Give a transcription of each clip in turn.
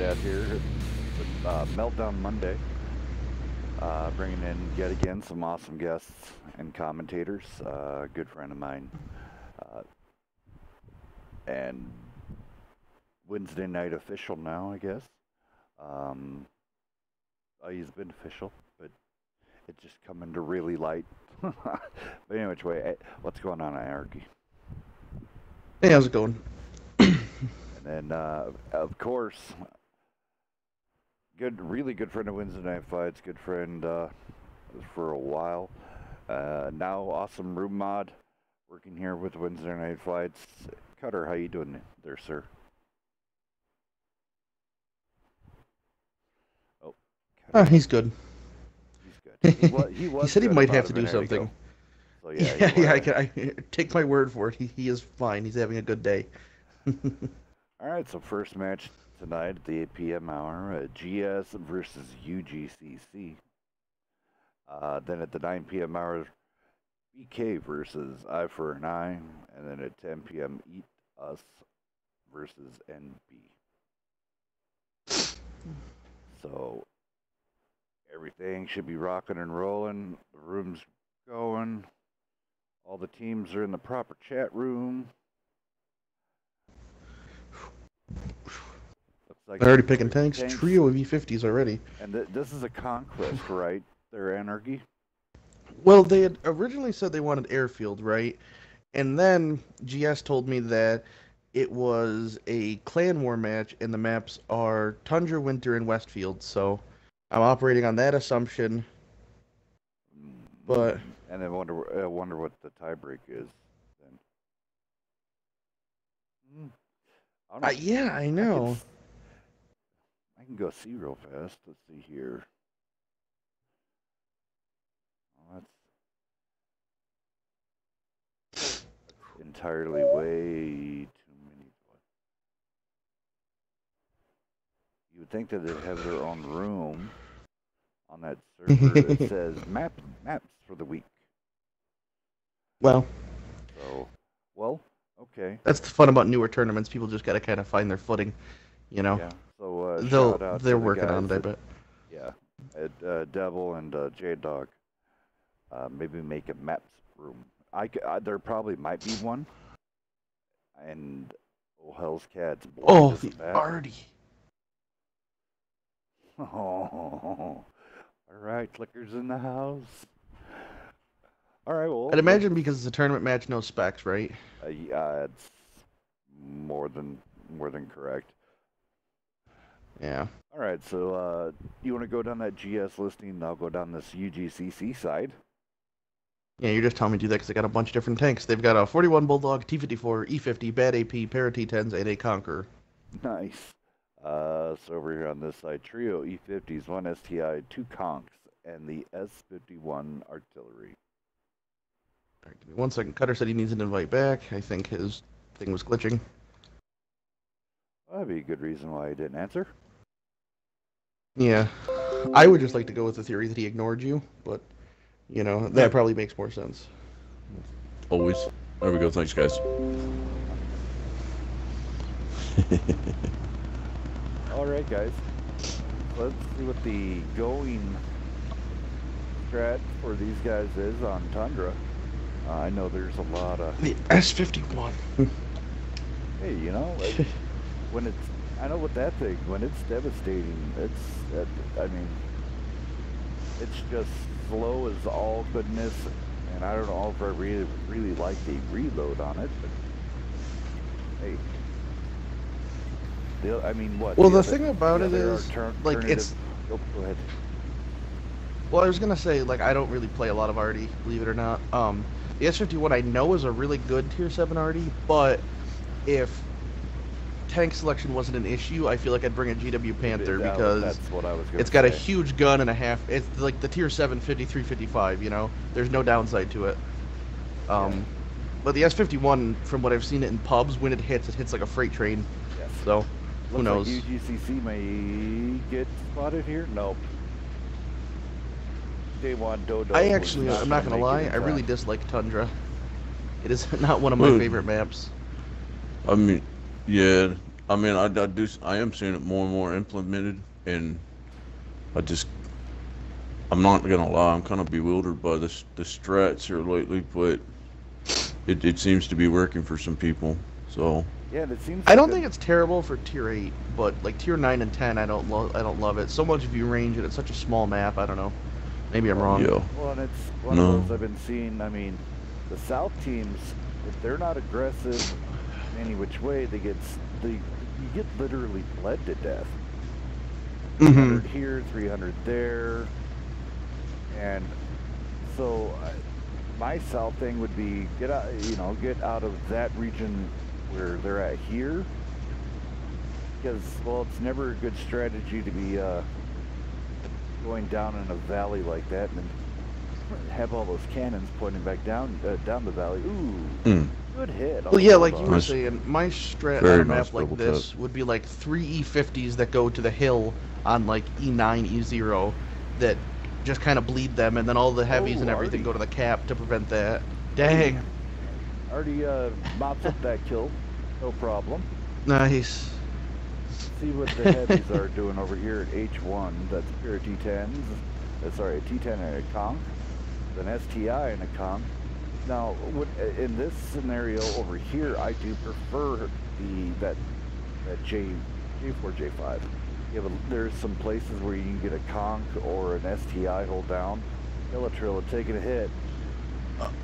Death here with MeltDown Monday, bringing in yet again some awesome guests and commentators. A good friend of mine, uh, and Wednesday night official now, I guess. Um, he's been official, but it's just coming to really light. But anyway, which way? What's going on, Anarchy? Hey, how's it going? And then, of course, really good friend of Wednesday Night Fights, good friend for a while. Now, awesome room mod, working here with Wednesday Night Fights. Cutter, how you doing there, sir? Oh, Cutter. He's good. He's good. He He said he good might about have a to do minute something. ago. So yeah, Yeah, I take my word for it. He is fine. He's having a good day. All right, so first match tonight at the 8 p.m. hour, GS versus UGCC. Then at the 9 p.m. hour, BK versus Eye for an Eye. And then at 10 p.m., Eat Us versus NB. So everything should be rocking and rolling. The room's going. All the teams are in the proper chat room. Looks like They're already picking tanks. Trio of E50s already. And this is a conquest, right? Their Anarchy? Well, they had originally said they wanted airfield, right? And then GS told me that it was a clan war match, and the maps are Tundra, Winter, and Westfield. So I'm operating on that assumption. But and then wonder what the tiebreak is then. Yeah, I know. I can go see real fast. Let's see here. Oh, that's entirely way too many. You would think that they'd have their own room on that server that says maps for the week. Well. Okay. That's the fun about newer tournaments. People just got to kind of find their footing, you know. Yeah. So they're working on it, I bet. Yeah. Devil and J-Dog. Maybe make a maps room. There probably might be one. And oh hell's cats. Boy, oh, the Artie. Oh, all right, Flicker's in the house. All right, well. I'd imagine because it's a tournament match, no specs, right? Yeah, it's more than correct. Yeah. All right, so you want to go down that GS listing, and I'll go down this UGCC side. Yeah, you're just telling me to do that because they got a bunch of different tanks. They've got a 41 Bulldog, T-54, E-50, Bad AP, Para T-10s, and a Conqueror. Nice. So over here on this side, Trio E-50s, 1 STI, 2 Conks, and the S-51 artillery. All right, give me 1 second. Cutter said he needs an invite back. I think his thing was glitching. Well, that'd be a good reason why he didn't answer. Yeah. I would just like to go with the theory that he ignored you, but, you know, that probably makes more sense. Always. There we go. Thanks, guys. All right, guys. Let's see what the going strat for these guys is on Tundra. I know there's a lot of... The S-51. Hey, you know, when it's... I know what that thing, when it's devastating, I mean, it's just slow as all goodness, and I don't know if I really like the reload on it, but hey. I mean, what? Well, the thing about it is, like, it's... Oh, go ahead. Well, I was going to say, like, I don't really play a lot of Arty, believe it or not. The S-51 I know is a really good Tier 7 Arty, but if tank selection wasn't an issue, I feel like I'd bring a GW Panther because that's what I was gonna it's got say. A huge gun and a half. It's like the Tier 7 53-55, you know? There's no downside to it. Yeah. But the S-51, from what I've seen it in pubs, when it hits like a freight train. Yes. So, who knows? Like UGCC may get spotted here? Nope. Day one, Dodo. I'm not going to lie, I really dislike Tundra. It is not one of my favorite maps. I mean, yeah, I mean, I am seeing it more and more implemented, and I'm not gonna lie, I'm kind of bewildered by the strats here lately, but it seems to be working for some people. So Yeah, and it seems I like don't think it's terrible for tier 8, but like tier 9 and 10, I don't love it. So much view range and it's such a small map. I don't know. Maybe I'm wrong. yeah, Well, and it's one No. of those I've been seeing. I mean, the South teams, if they're not aggressive in any which way, you get literally bled to death. 300 here, 300 there, and so my South thing would be get out of that region where they're at here, because well, it's never a good strategy to be going down in a valley like that and then have all those cannons pointing back down the valley. Ooh, good hit. Well, yeah, like you were Nice. saying, my strat Very on a map nice like double this would be like 3 E50s that go to the hill on like E9, E0 that just kind of bleed them, and then all the heavies and everything Artie. go to the cap to prevent that. Dang. Already mops up that kill, no problem. Nice. See what the heavies are doing over here at H1. That's a pair of T10s. Sorry, a T10 and a Kong. An STI and a Kong. Now, in this scenario over here, I do prefer that J4, J5. There's some places where you can get a Conk or an STI hold down. Illitrilla taking a hit.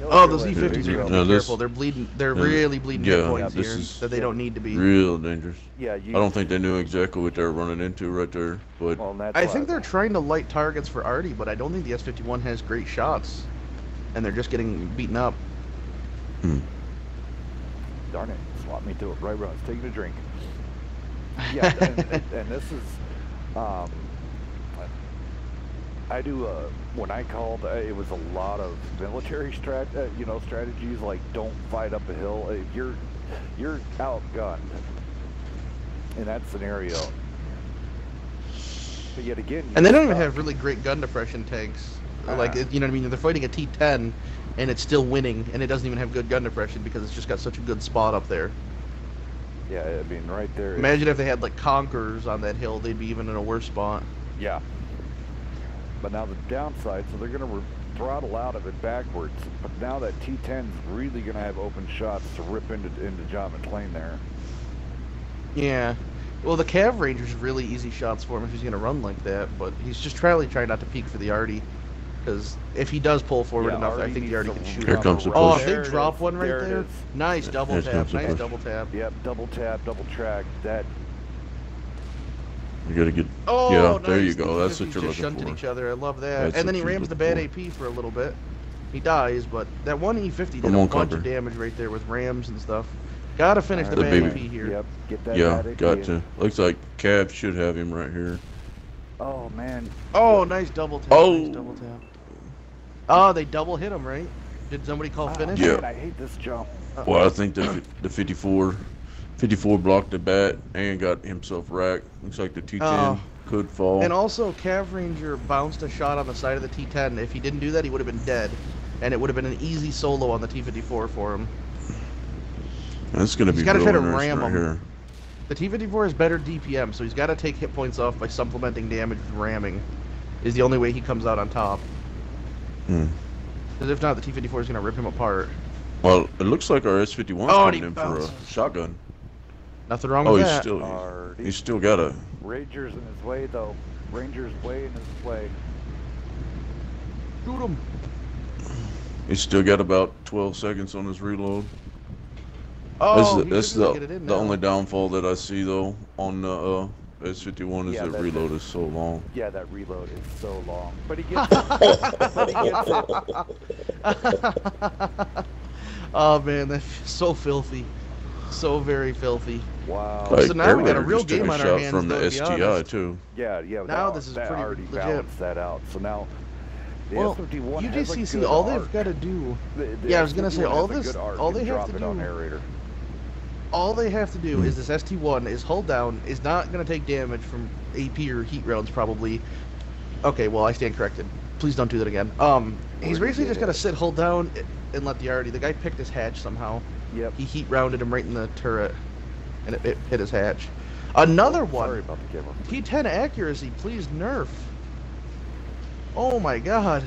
Oh, those Illitrilla E50s are taking gonna a be No, this- careful. They're bleeding. They're yeah, really bleeding yeah, hit points this here is- that they don't need to be. real dangerous. Yeah, I don't think they knew exactly what they were running into right there, but Well, and that's I why- think they're trying to light targets for Artie, but I don't think the S51 has great shots, and they're just getting beaten up. Darn it, swap me to it right when I was taking a drink. Yeah, and this is, I do, when I called, it was a lot of military strategies, like don't fight up a hill. You're outgunned in that scenario. But yet again, And they don't even stuck. have really great gun depression tanks. Like, you know what I mean? They're fighting a T10, and it's still winning, and it doesn't even have good gun depression because it's just got such a good spot up there. Yeah, I mean, right there. Imagine if they had, like, Conquerors on that hill, they'd be even in a worse spot. Yeah. But now the downside, so they're going to throttle out of it backwards. But now that T10's really going to have open shots to rip into John McClane there. Yeah. Well, the Cav Ranger's really easy shots for him if he's going to run like that, but he's just trying not to peek for the Artie. Because if he does pull forward Yeah, enough, I Artie think the Artie needs can to shoot Here him. comes the Oh, push. if they drop one right There it there, is. nice double Here tap, comes the nice push. double tap. Yep, double tap, double track. That. you gotta get. Oh, yeah, nice. there you go. That's what He's you're just looking shunting for. each other. I love that. That's And then what he you rams look the bad for. AP for a little bit. He dies, but that one E50 did Come a on, bunch of Copper. damage right there with rams and stuff. Gotta finish the The bad baby. AP here. Yep, get that. Yeah, bad got AP. to. Looks like Cav should have him right here. Oh man. Oh, nice double tap. Oh. Nice double tap. Oh, they double hit him, right? Did somebody call finish? Yeah. Man, I hate this jump. Well, I think the 54 blocked the bat and got himself racked. Looks like the T10 Oh. could fall. And also, Cav Ranger bounced a shot on the side of the T10. If he didn't do that, he would have been dead. And it would have been an easy solo on the T54 for him. That's gonna He's be gotta real try to interesting ram right him. here. The T54 is better DPM, so he's got to take hit points off by supplementing damage with ramming. Is the only way he comes out on top. Hmm. Because if not, the T54 is going to rip him apart. Well, it looks like our S51's Oh, and he coming in for a bounces. shotgun. Nothing wrong Oh, with he's that. still he's still got a. Ranger's in his way though. Ranger's way in his way. Shoot him. He's still got about 12 seconds on his reload. Oh, That's he should really get it in the now. only downfall that I see though on the S51 is Yeah, that that's reload it. is so long. Yeah, that reload is so long. But he gets it. But he gets it. Oh man, that's so filthy. So very filthy. Wow. So now we got a Airliner real just took game a on our shot hands, from though, the to be STI honest. too. Yeah, Now this is that pretty already legit. balanced that out. So now the Well, S51 has a UJCC, good all arc. they've got to do, The yeah, I was gonna say, S51 all has a this- good arc. all You they have drop to it on do- narrator. all they have to do is this ST1 is hold down, is not going to take damage from AP or heat rounds probably. Okay, well I stand corrected. Please don't do that again. He's Or basically get just got to it. sit, hold down, and let the Artie. The guy picked his hatch somehow. Yep. He heat rounded him right in the turret, and it hit his hatch. Another Oh, one. sorry about the camera. T10 accuracy, please nerf. Oh my god.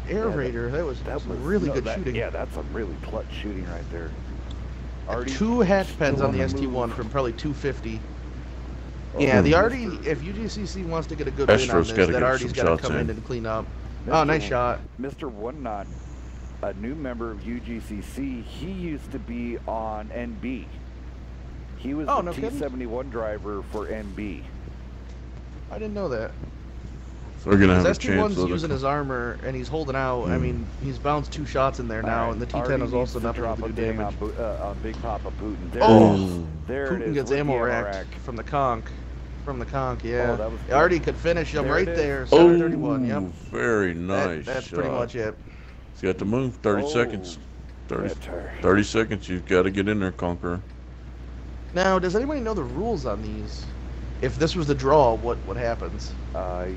Air Yeah, Raider, that was some really good shooting. Yeah, that's some really clutch shooting right there. Artie, 2 hatch pens still on the the ST1 move. from probably 250. Yeah, the Artie, if UGCC wants to get a good win on Astro's this, gotta that get Artie's some got to shots come in in. and clean up. Oh, nice shot. Mr. One Knot, a new member of UGCC, he used to be on NB. He was the no kidding? T71 driver for NB. I didn't know that. So we're gonna have a His chance. ST1's using his armor, and he's holding out. I mean, he's bounced 2 shots in there now, Right. and the T10 Artie is also needs to not able drop to a do thing damage. on Big Papa Putin. There, Oh, there it Putin is gets with ammo the racked from the conch. From the conch, yeah. Oh, that was good. Artie could finish him There right it is. there. Oh, 731, yep. very nice. That's shot. pretty much it. He's got to move. 30 Oh, seconds. 30, better. 30 seconds. You've got to get in there, Conqueror. Now, does anybody know the rules on these? If this was the draw, what happens? I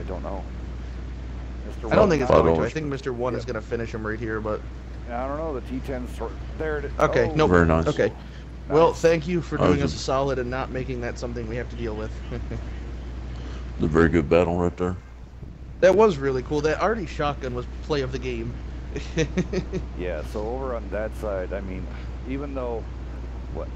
don't know. Mr. I don't think it's One going to. Knot. I think Mr. One is going to finish him right here, but... I don't know. The T10's there. It is. Okay, Oh, nope. Very nice. Okay. Well, Nice. thank you for I was doing us a- a solid and not making that something we have to deal with. The very good battle right there. That was really cool. That Artie shotgun was play of the game. Yeah. So over on that side, I mean, even though what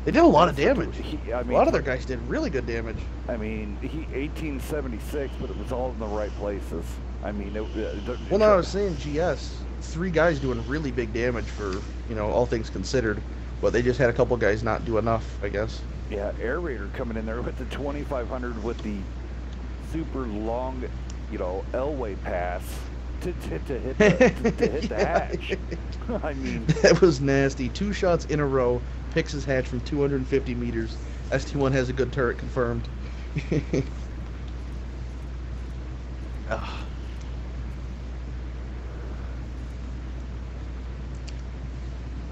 They did a lot of damage. I A mean, lot of their guys did really good damage. I mean, he 1876, but it was all in the right places. I mean, Well, no, I was saying GS, 3 guys doing really big damage for, all things considered. But they just had a couple guys not do enough, I guess. Yeah, Air Raider coming in there with the 2500 with the super long, Elway pass to hit the hatch. I mean, That was nasty. 2 shots in a row. Picks his hatch from 250 meters. ST1 has a good turret confirmed. Ah.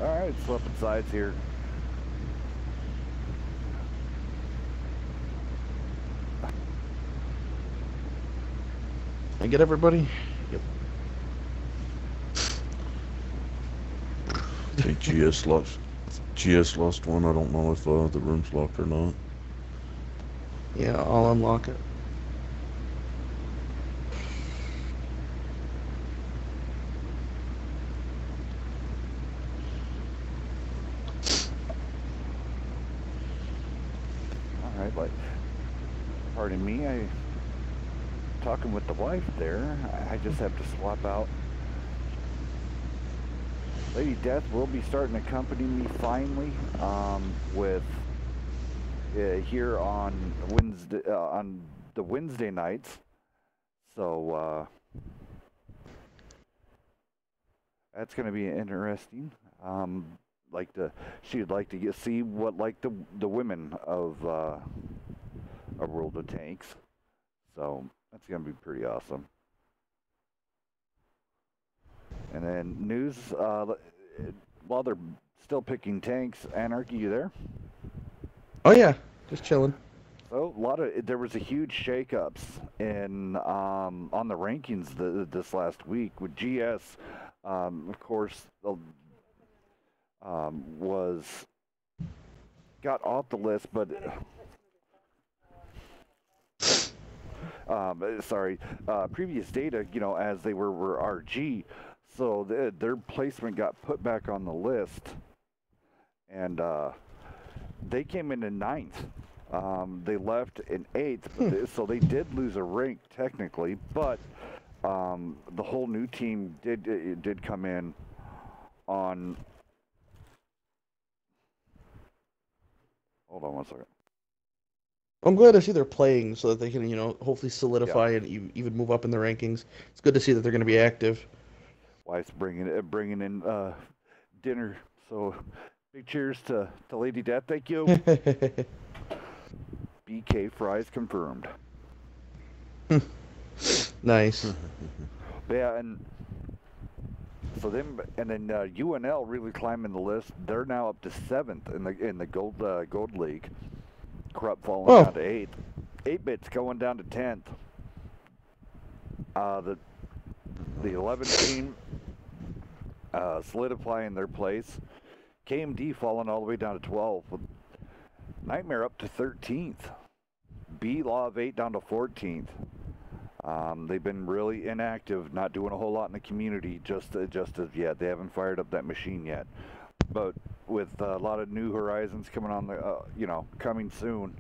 all right, swapping sides here. I get everybody? Yep. I think GS lost one. I don't know if the room's locked or not. Yeah, I'll unlock it. All right, like, pardon me, talking with the wife there. I just have to swap out. Lady Death will be starting to accompany me finally with here on the Wednesday nights. So that's going to be interesting. She'd like to see what the women of World of Tanks. So that's going to be pretty awesome. And then news, while they're still picking tanks, Anarchy, you there? Oh yeah, just chilling. So there was a huge shakeups in on the rankings this last week with GS, of course, got off the list, but previous data, as they were RG. So their placement got put back on the list, and they came in 9th. They left in 8th, so they did lose a rank technically, but the whole new team did come in on. Hold on one second. I'm glad to see they're playing so that they can, hopefully solidify and even move up in the rankings. It's good to see that they're going to be active. Wife's bringing in dinner, so big cheers to Lady Death. Thank you. BK fries confirmed. Nice. Yeah, and so then UNL really climbing the list. They're now up to 7th in the gold league. Corrupt falling down to 8th. 8-Bit's going down to 10th. The 11th team solidifying their place. KMD falling all the way down to 12. Nightmare up to 13th. B Law of 8 down to 14th. They've been really inactive, not doing a whole lot in the community just as yet. They haven't fired up that machine yet. But with a lot of new horizons coming on the, coming soon,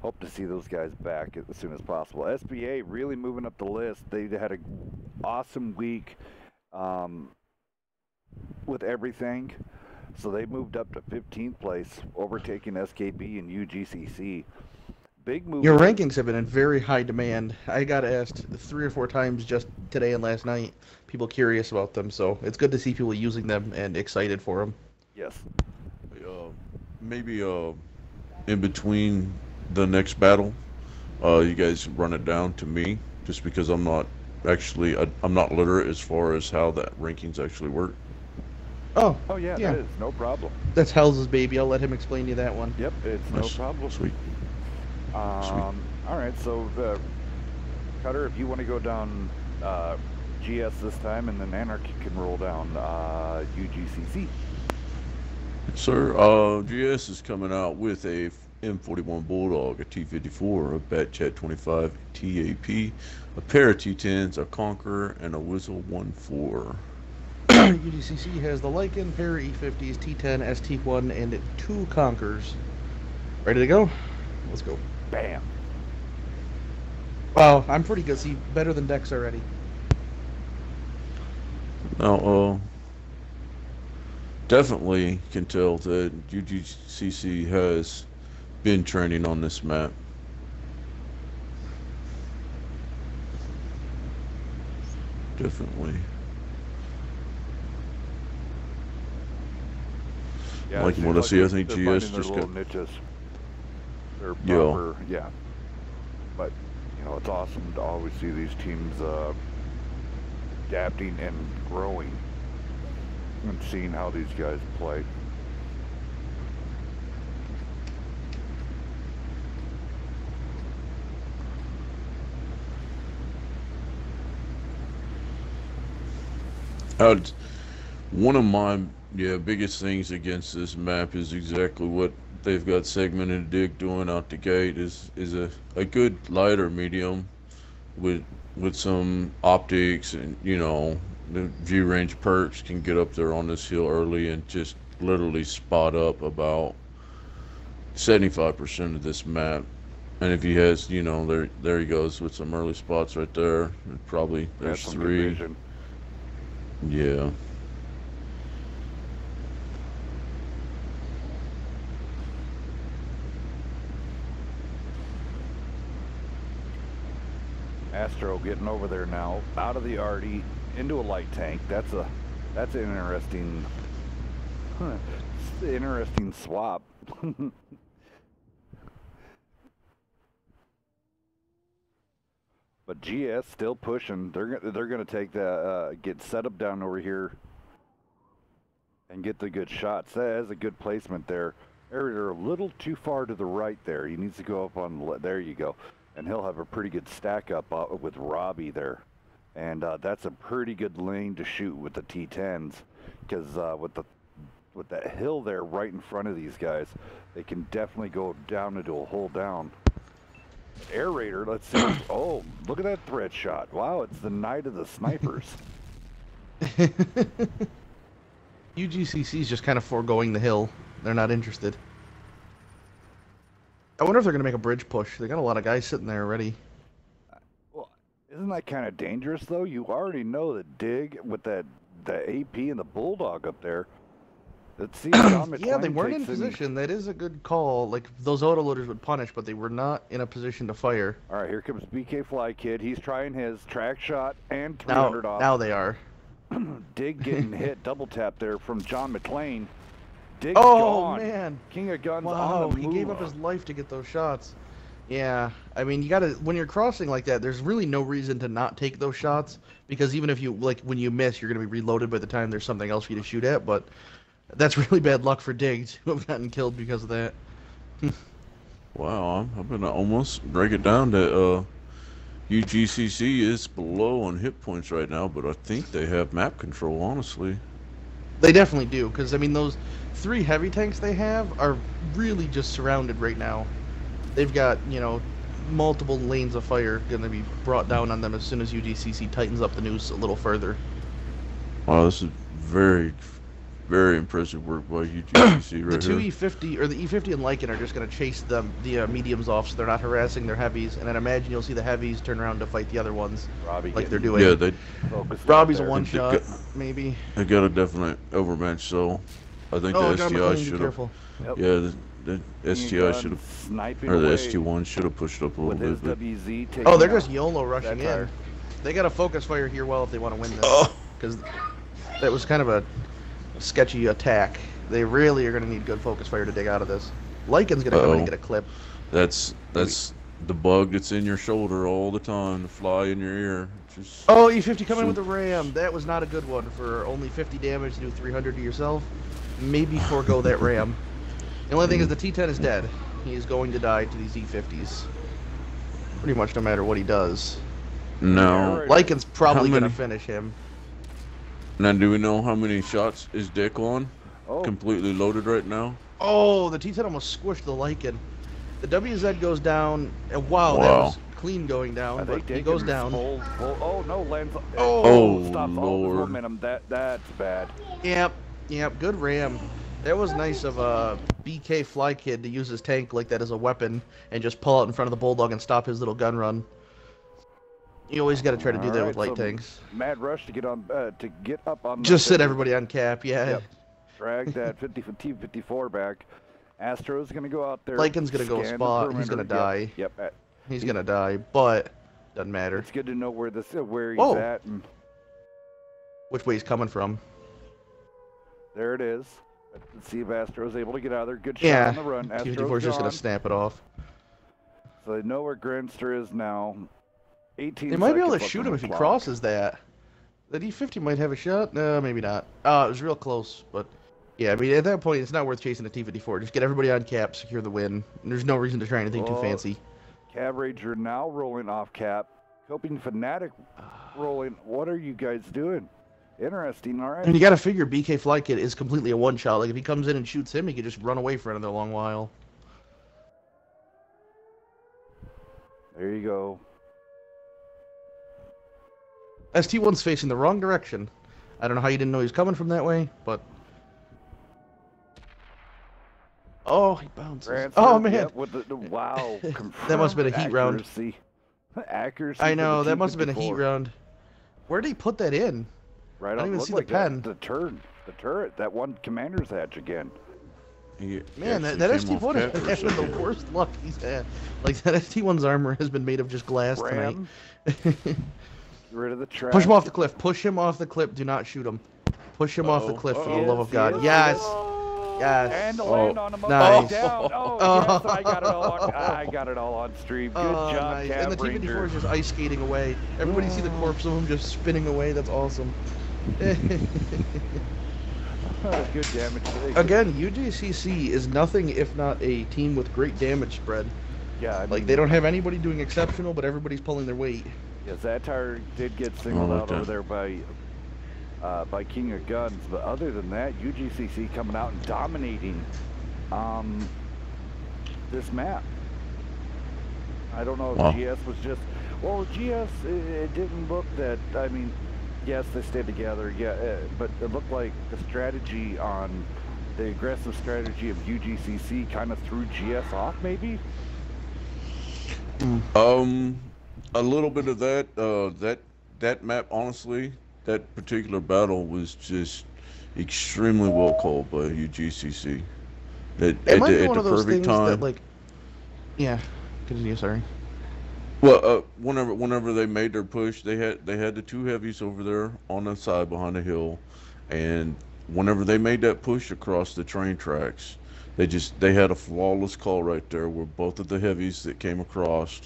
hope to see those guys back as soon as possible. SBA really moving up the list. They had an awesome week with everything. So they moved up to 15th place, overtaking SKB and UGCC. Big move. Your rankings have been in very high demand. I got asked 3 or 4 times just today and last night. People curious about them, so it's good to see people using them and excited for them. Yes. Maybe in between the next battle, you guys run it down to me, just because I'm not literate as far as how that rankings actually work. Oh yeah, that is no problem. That's Hell's his baby. I'll let him explain to you that one. Yep, it's no problem. Sweet. All right, so Cutter, if you want to go down GS this time, and then Anarchy can roll down UGCC. Yes, sir. GS is coming out with a M41 Bulldog, a T54, a Batchat 25 TAP, a pair of T10s, a Conqueror, and a Whistle 14. UGCC has the Lycan, pair of E50s, T10, ST1, and 2 Conquerors. Ready to go? Let's go. Bam. Wow, I'm pretty good. See, better than Dex already. Now, definitely can tell that UGCC has been training on this map. Definitely. Yeah, like what I see, I think GS just got niches. They're proper, yeah. But it's awesome to always see these teams adapting and growing, and seeing how these guys play. One of my biggest things against this map is exactly what they've got Segment and Dig doing out the gate is a good light or medium with some optics, and the view range perks can get up there on this hill early and just literally spot up about 75% of this map. And if he has, there he goes with some early spots right there. Probably there's 3. Yeah. Astro getting over there now, out of the Artie into a light tank. That's an interesting swap. But GS still pushing. They're gonna take the get set up down over here and get the good shots. That is a good placement there. They're a little too far to the right there. He needs to go up on. There you go. And he'll have a pretty good stack up with Robbie there. And that's a pretty good lane to shoot with the T10s, because with that hill there right in front of these guys, they can definitely go down into a hole down. Air Raider, let's see. Oh, look at that thread shot. Wow, it's the night of the snipers. UGCC is just kind of foregoing the hill. They're not interested. I wonder if they're going to make a bridge push. They got a lot of guys sitting there already. Well, isn't that kind of dangerous, though? You already know that Dig with the AP and the Bulldog up there. Let's see. Yeah, they weren't in position. That is a good call. Like, those autoloaders would punish, but they were not in a position to fire. All right, here comes BK Fly Kid. He's trying his track shot and 300 off. Now they are. Dig getting hit, double tap there from John McClane. Dig gone. Man, King of Guns wow, on the move. He gave up his life to get those shots. Yeah, I mean, you gotta, when you're crossing like that, there's really no reason to not take those shots, because even if you, like, when you miss, you're gonna be reloaded by the time there's something else for you to shoot at, but that's really bad luck for Dig to have gotten killed because of that. Wow, I'm gonna almost break it down to UGCC is below on hit points right now, but I think they have map control, honestly. They definitely do, because, I mean, those 3 heavy tanks they have are really just surrounded right now. They've got, multiple lanes of fire going to be brought down on them as soon as UGCC tightens up the noose a little further. Wow, this is very, very impressive work by UGCC right The two here. E50, or the E50 and Lycan are just going to chase the mediums off so they're not harassing their heavies, and then imagine you'll see the heavies turn around to fight the other ones, Robbie like they're getting doing. Yeah, they Robbie's a there. one-shot, maybe. they got a definite overmatch, so I think Oh, the John STI McClane, be should have. careful. Yep. Yeah, the STI should have, sniping or the away ST1 should have pushed up a with little his bit. WZ taking Oh, they're out just YOLO rushing that in. tire. They got to focus fire here well if they want to win this, Oh. because that was kind of a sketchy attack. They really are going to need good focus fire to dig out of this. Lycan's going to come in and get a clip. That's the bug that's in your shoulder all the time, the fly in your ear. Just Oh, E50 coming with the ram. That was not a good one for only 50 damage to do 300 to yourself. Maybe forego that ram. The only thing is the T10 is dead. He is going to die to these E50s. Pretty much no matter what he does. No. Lycan's probably How going to many- finish him. Now, do we know how many shots is Dick on? Oh, Completely loaded right now. Oh, the T10 almost squished the Lycan. The WZ goes down, and wow, that Wow. was clean going down, I but think he Dick goes is down. oh no, lands. Oh, stops all his Lord. momentum. That's bad. Yep, good ram. That was nice of BK Fly Kid to use his tank like that as a weapon and just pull out in front of the Bulldog and stop his little gun run. You always got to try to do that with light tanks. Mad rush to get on to get up on. Just sit everybody on cap, yeah. Yep. Drag that T-54 back. Astro's gonna go out there. Lycan's gonna go scan the spot. He's perimeter. gonna die. Yep. He's gonna die, but doesn't matter. It's good to know where where he's Whoa. at. And Which way he's coming from? there it is. Let's see if Astro's able to get out of there. Good shot Yeah, on the run. T-54 Astro's is just gonna gone. snap it off. So they know where Granster is now. 18 They might be able to seconds shoot left him on if the he clock. crosses that. The D50 might have a shot. No, maybe not. It was real close, but yeah, I mean, at that point, it's not worth chasing a T-54. Just get everybody on cap, secure the win. There's no reason to try anything too Oh. fancy. Cab Ranger now rolling off cap. Coping Fanatic rolling. What are you guys doing? Interesting, all right. And you got to figure BK Fly Kid is completely a one-shot. Like, if he comes in and shoots him, he could just run away for another long while. There you go. ST1's facing the wrong direction. I don't know how you didn't know he was coming from that way, but... Oh, he bounces. Granster, Oh, man. yep, with the wow. That must have been a heat round. Accuracy. Accuracy. I for know, the that must have been a heat T-54. round. Where did he put that in? Right I on. don't even Looked see like the pen. The turret. That one commander's hatch again. He Man, actually that came off ST1 cap has for a been the second. worst luck he's had. Like, that ST1's armor has been made of just glass Ram. tonight. Get rid of the track. Push him off the cliff. Push him off the cliff. Do not shoot him. Push him off the cliff for the love of God. Yes. Yes. And to land on him. Nice. Down. Oh, Oh. yes, I got it all on. I got it all on stream. Good Oh, job, nice. Cab And the T-54 Ranger. is just ice skating away. Everybody see the corpse of him just spinning away. That's awesome. Good damage. Again, UGCC is nothing if not a team with great damage spread. Yeah, I Like, mean, they don't have anybody doing exceptional, but everybody's pulling their weight. yes, that tire did get singled like out that. over there by King of Guns, but other than that, UGCC coming out and dominating this map. I don't know if Wow. GS was just GS. It didn't look that. I mean, yes, they stayed together. Yeah, but it looked like the strategy on the aggressive strategy of UGCC kind of threw GS off, maybe. A little bit of that. That map, honestly, that particular battle was just extremely well called by UGCC. It At might be the one of those perfect things time. that, like... Yeah. Continue, sorry. Well, whenever they made their push, they had the two heavies over there on the side behind the hill, and whenever they made that push across the train tracks, they had a flawless call right there where both of the heavies that came across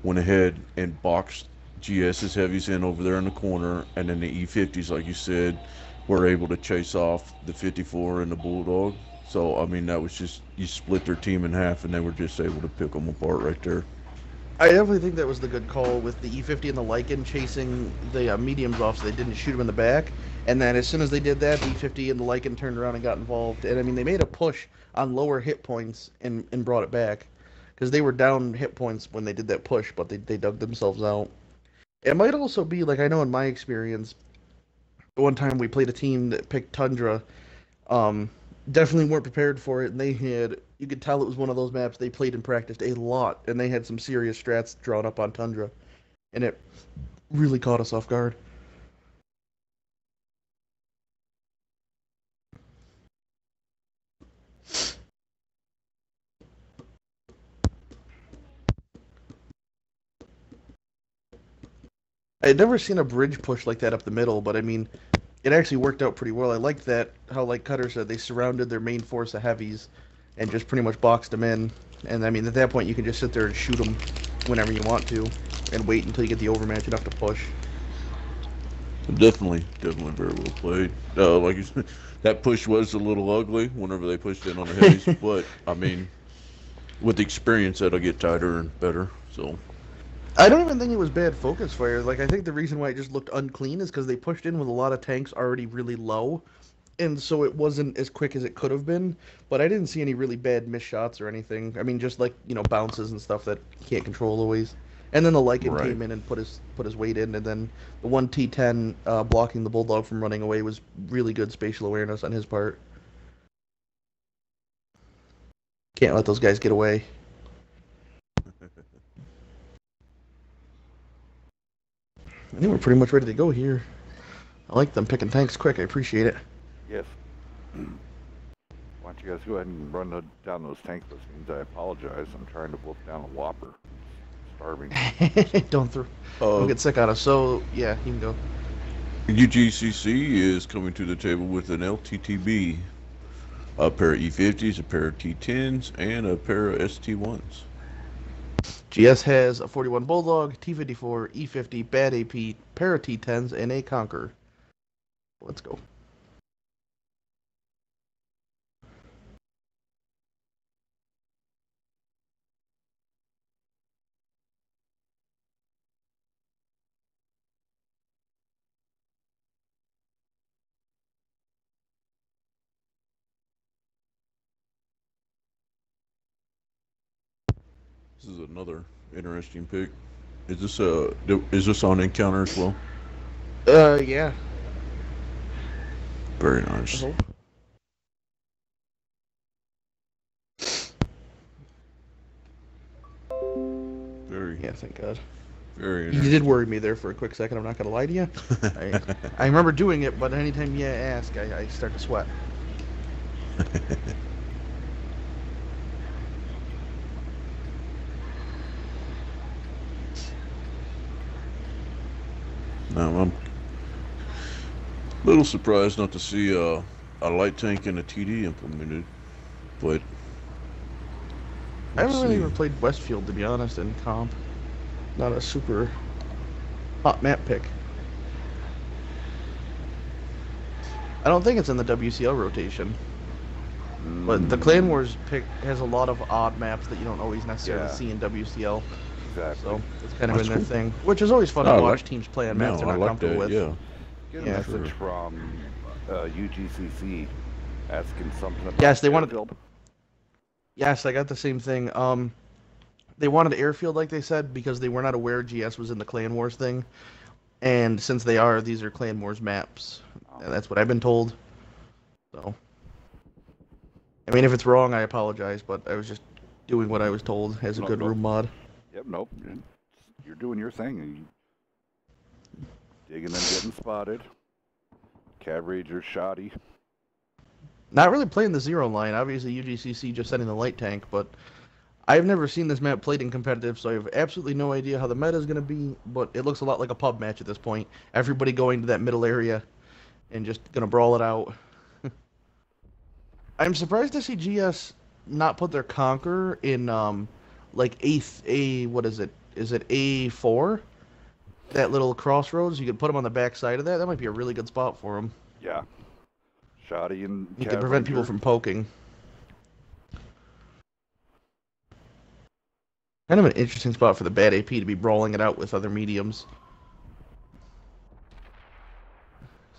went ahead and boxed GS's heavies in over there in the corner, and then the E50s, like you said, were able to chase off the 54 and the Bulldog. So I mean, that was just, you split their team in half, and they were just able to pick them apart right there. I definitely think that was the good call with the E50 and the Lycan chasing the mediums off so they didn't shoot them in the back. And then as soon as they did that, the E50 and the Lycan turned around and got involved. And I mean, they made a push on lower hit points and brought it back. Because they were down hit points when they did that push, but they dug themselves out. It might also be, like, I know in my experience, one time we played a team that picked Tundra. Um, Definitely weren't prepared for it, and they had, you could tell it was one of those maps they played and practiced a lot, and they had some serious strats drawn up on Tundra, and it really caught us off guard. I had never seen a bridge push like that up the middle, but I mean, it actually worked out pretty well. I liked that, how, like Cutter said, they surrounded their main force of heavies and just pretty much boxed them in. And I mean, at that point, you can just sit there and shoot them whenever you want to and wait until you get the overmatch enough to push. Definitely very well played. Like you said, that push was a little ugly whenever they pushed in on the heavies, but I mean, with experience, that'll get tighter and better. So I don't even think it was bad focus fire. Like, I think the reason why it just looked unclean is because they pushed in with a lot of tanks already really low, and so it wasn't as quick as it could have been. But I didn't see any really bad missed shots or anything. I mean, just like, bounces and stuff that you can't control always. And then the Lycan right. came in and put his weight in, and then the one T10 blocking the Bulldog from running away was really good spatial awareness on his part. Can't let those guys get away. I think we're pretty much ready to go here. I like them picking tanks quick. I appreciate it. Yes. Why don't you guys go ahead and run down those tank listings? I apologize. I'm trying to wolf down a Whopper. Starving. Don't get sick on us. So, yeah, you can go. UGCC is coming to the table with an LTTB, a pair of E50s, a pair of T10s, and a pair of ST1s. GS has a 41 Bulldog, T54, E50, Bad AP, pair of T10s, and a Conqueror. Let's go. This is another interesting pick. Is this on Encounter as well? Yeah. Very nice. Very. Yeah, thank God. Very. You did worry me there for a quick second. I'm not gonna lie to you. I remember doing it, but anytime you ask, I start to sweat. No, I'm a little surprised not to see a light tank and a TD implemented, but I haven't really ever played Westfield, to be honest, in comp. Not a super hot map pick. I don't think it's in the WCL rotation. But the Clan Wars pick has a lot of odd maps that you don't always necessarily see in WCL. Exactly. So it's kind of in their thing, which is always fun to watch teams play on maps they're not comfortable with. Yeah. Get a message from UGCC asking something about Yes, they wanted. airfield. Yes, I got the same thing. They wanted airfield, like they said, because they were not aware GS was in the Clan Wars thing, and since they are, these are Clan Wars maps, and that's what I've been told. So, I mean, if it's wrong, I apologize, but I was just doing what I was told as a good room mod. Yep, nope. You're doing your thing. Digging and getting spotted. Cab Rager shoddy. Not really playing the zero line. Obviously, UGCC just sending the light tank, but I've never seen this map played in competitive, so I have absolutely no idea how the meta is going to be, but it looks a lot like a pub match at this point. Everybody going to that middle area and just going to brawl it out. I'm surprised to see GS not put their Conqueror in, like, what is it? Is it A4? That little crossroads? You could put them on the back side of that. That might be a really good spot for them. Yeah. Shoddy and you can prevent people from poking. Kind of an interesting spot for the bad AP to be brawling it out with other mediums.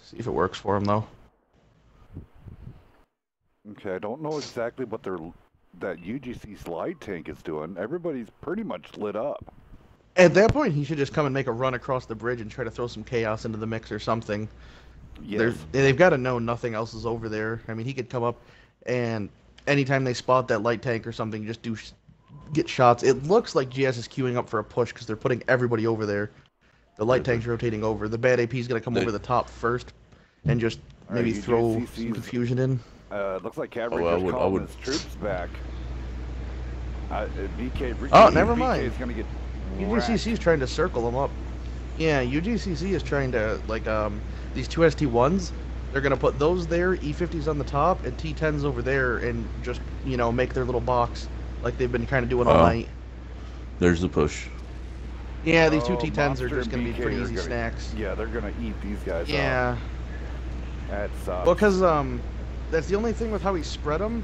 See if it works for him, though. Okay, I don't know exactly what that UGC slide tank is doing. Everybody's pretty much lit up. At that point, he should just come and make a run across the bridge and try to throw some chaos into the mix or something. Yes. They've got to know nothing else is over there. I mean, he could come up and anytime they spot that light tank or something, just get shots. It looks like GS is queuing up for a push because they're putting everybody over there. The light tank's rotating over. The bad AP is going to come over the top first and just maybe throw some confusion in. Looks like Cavalry just calling his troops back. Never mind. is going to get UGCC is trying to circle them up. Yeah, UGCC is trying to, like, these two ST1s, they're going to put those there, E50s on the top, and T10s over there, and just, make their little box like they've been kind of doing all night. There's the push. Yeah, these two T10s are just going to be pretty easy snacks. Yeah, they're going to eat these guys up. That sucks. Well, because that's the only thing with how he spread them,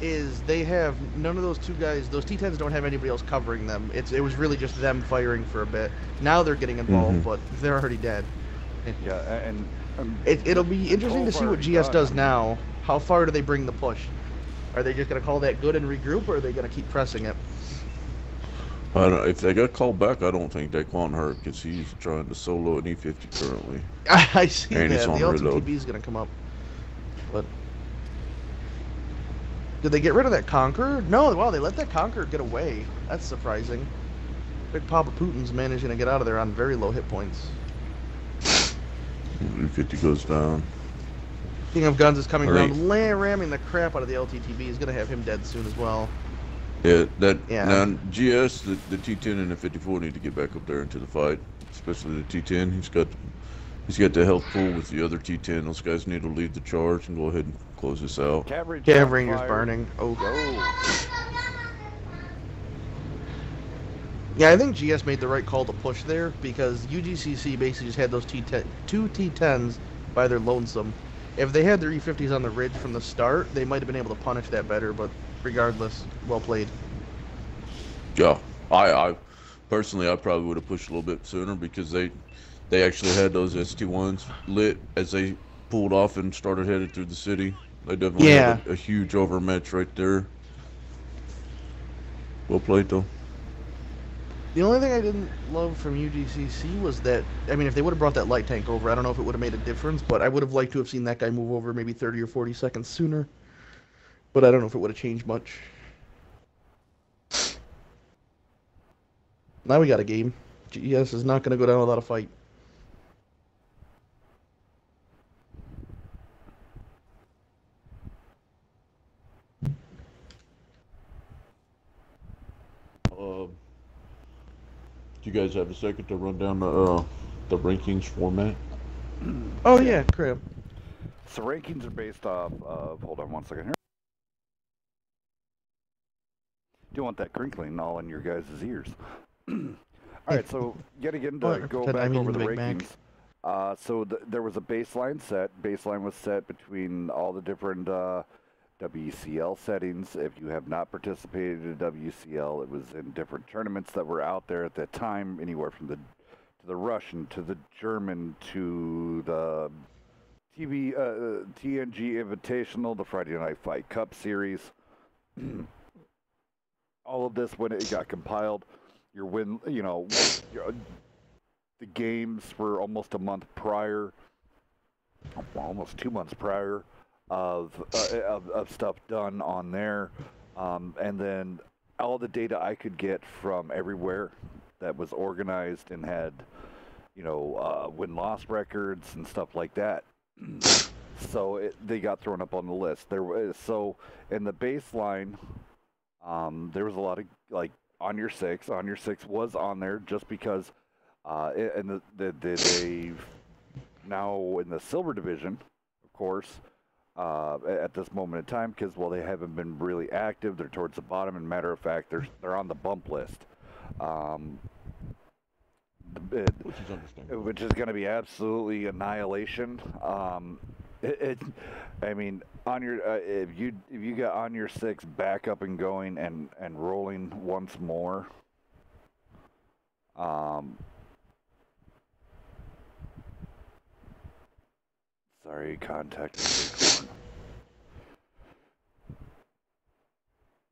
is they have none of those two guys. Those T10s don't have anybody else covering them. It was really just them firing for a bit. Now they're getting involved, but they're already dead. Yeah, and it'll be interesting to see what GS does now. How far do they bring the push? Are they just going to call that good and regroup, or are they going to keep pressing it? If they got called back, I don't think Daquan hurt because he's trying to solo an E50 currently. I see and that. The ultimate TB is going to come up. But did they get rid of that Conqueror? No, wow, they let that Conqueror get away. That's surprising. Big Papa Putin's managing to get out of there on very low hit points. E50 goes down. King of Guns is coming around, ramming the crap out of the LTTB. He's going to have him dead soon as well. Yeah, now GS, the T10 and the 54 need to get back up there into the fight, especially the T10. He's got the health pool with the other T10. Those guys need to lead the charge and go ahead and close this out. Cav-Ranger's burning. Oh. Yeah, I think GS made the right call to push there because UGCC basically just had those two T10s by their lonesome. If they had their E50s on the ridge from the start, they might have been able to punish that better, but regardless, well played. Yeah, I personally, I probably would have pushed a little bit sooner because they actually had those ST1s lit as they pulled off and started headed through the city. They definitely had a huge overmatch right there. Well played, though. The only thing I didn't love from UGCC was that, I mean, if they would have brought that light tank over, I don't know if it would have made a difference, but I would have liked to have seen that guy move over maybe 30 or 40 seconds sooner. But I don't know if it would have changed much. Now we got a game. GES is not going to go down without a fight. Do you guys have a second to run down the rankings format? Oh yeah, crap. So rankings are based off of, hold on one second here. Do you want that crinkling all in your guys' ears? Alright, so yet again to go back over the rankings. So there was a baseline set. Baseline was set between all the different WCL settings. If you have not participated in WCL, it was in different tournaments that were out there at that time, anywhere from the Russian to the German to the TNG Invitational, the Friday Night Fight Cup series. All of this, when it got compiled, the games were almost a month prior, almost 2 months prior of stuff done on there, and then all the data I could get from everywhere that was organized and had, win-loss records and stuff like that. So they got thrown up on the list. So in the baseline, there was a lot of on your six was on there just because, and they've now in the silver division, of course. At this moment in time, because they haven't been really active. They're towards the bottom, and matter of fact, they're on the bump list, which is going to be absolutely annihilation. I mean, on your if you got on your six back up and going and rolling once more, Sorry, contact Acorn.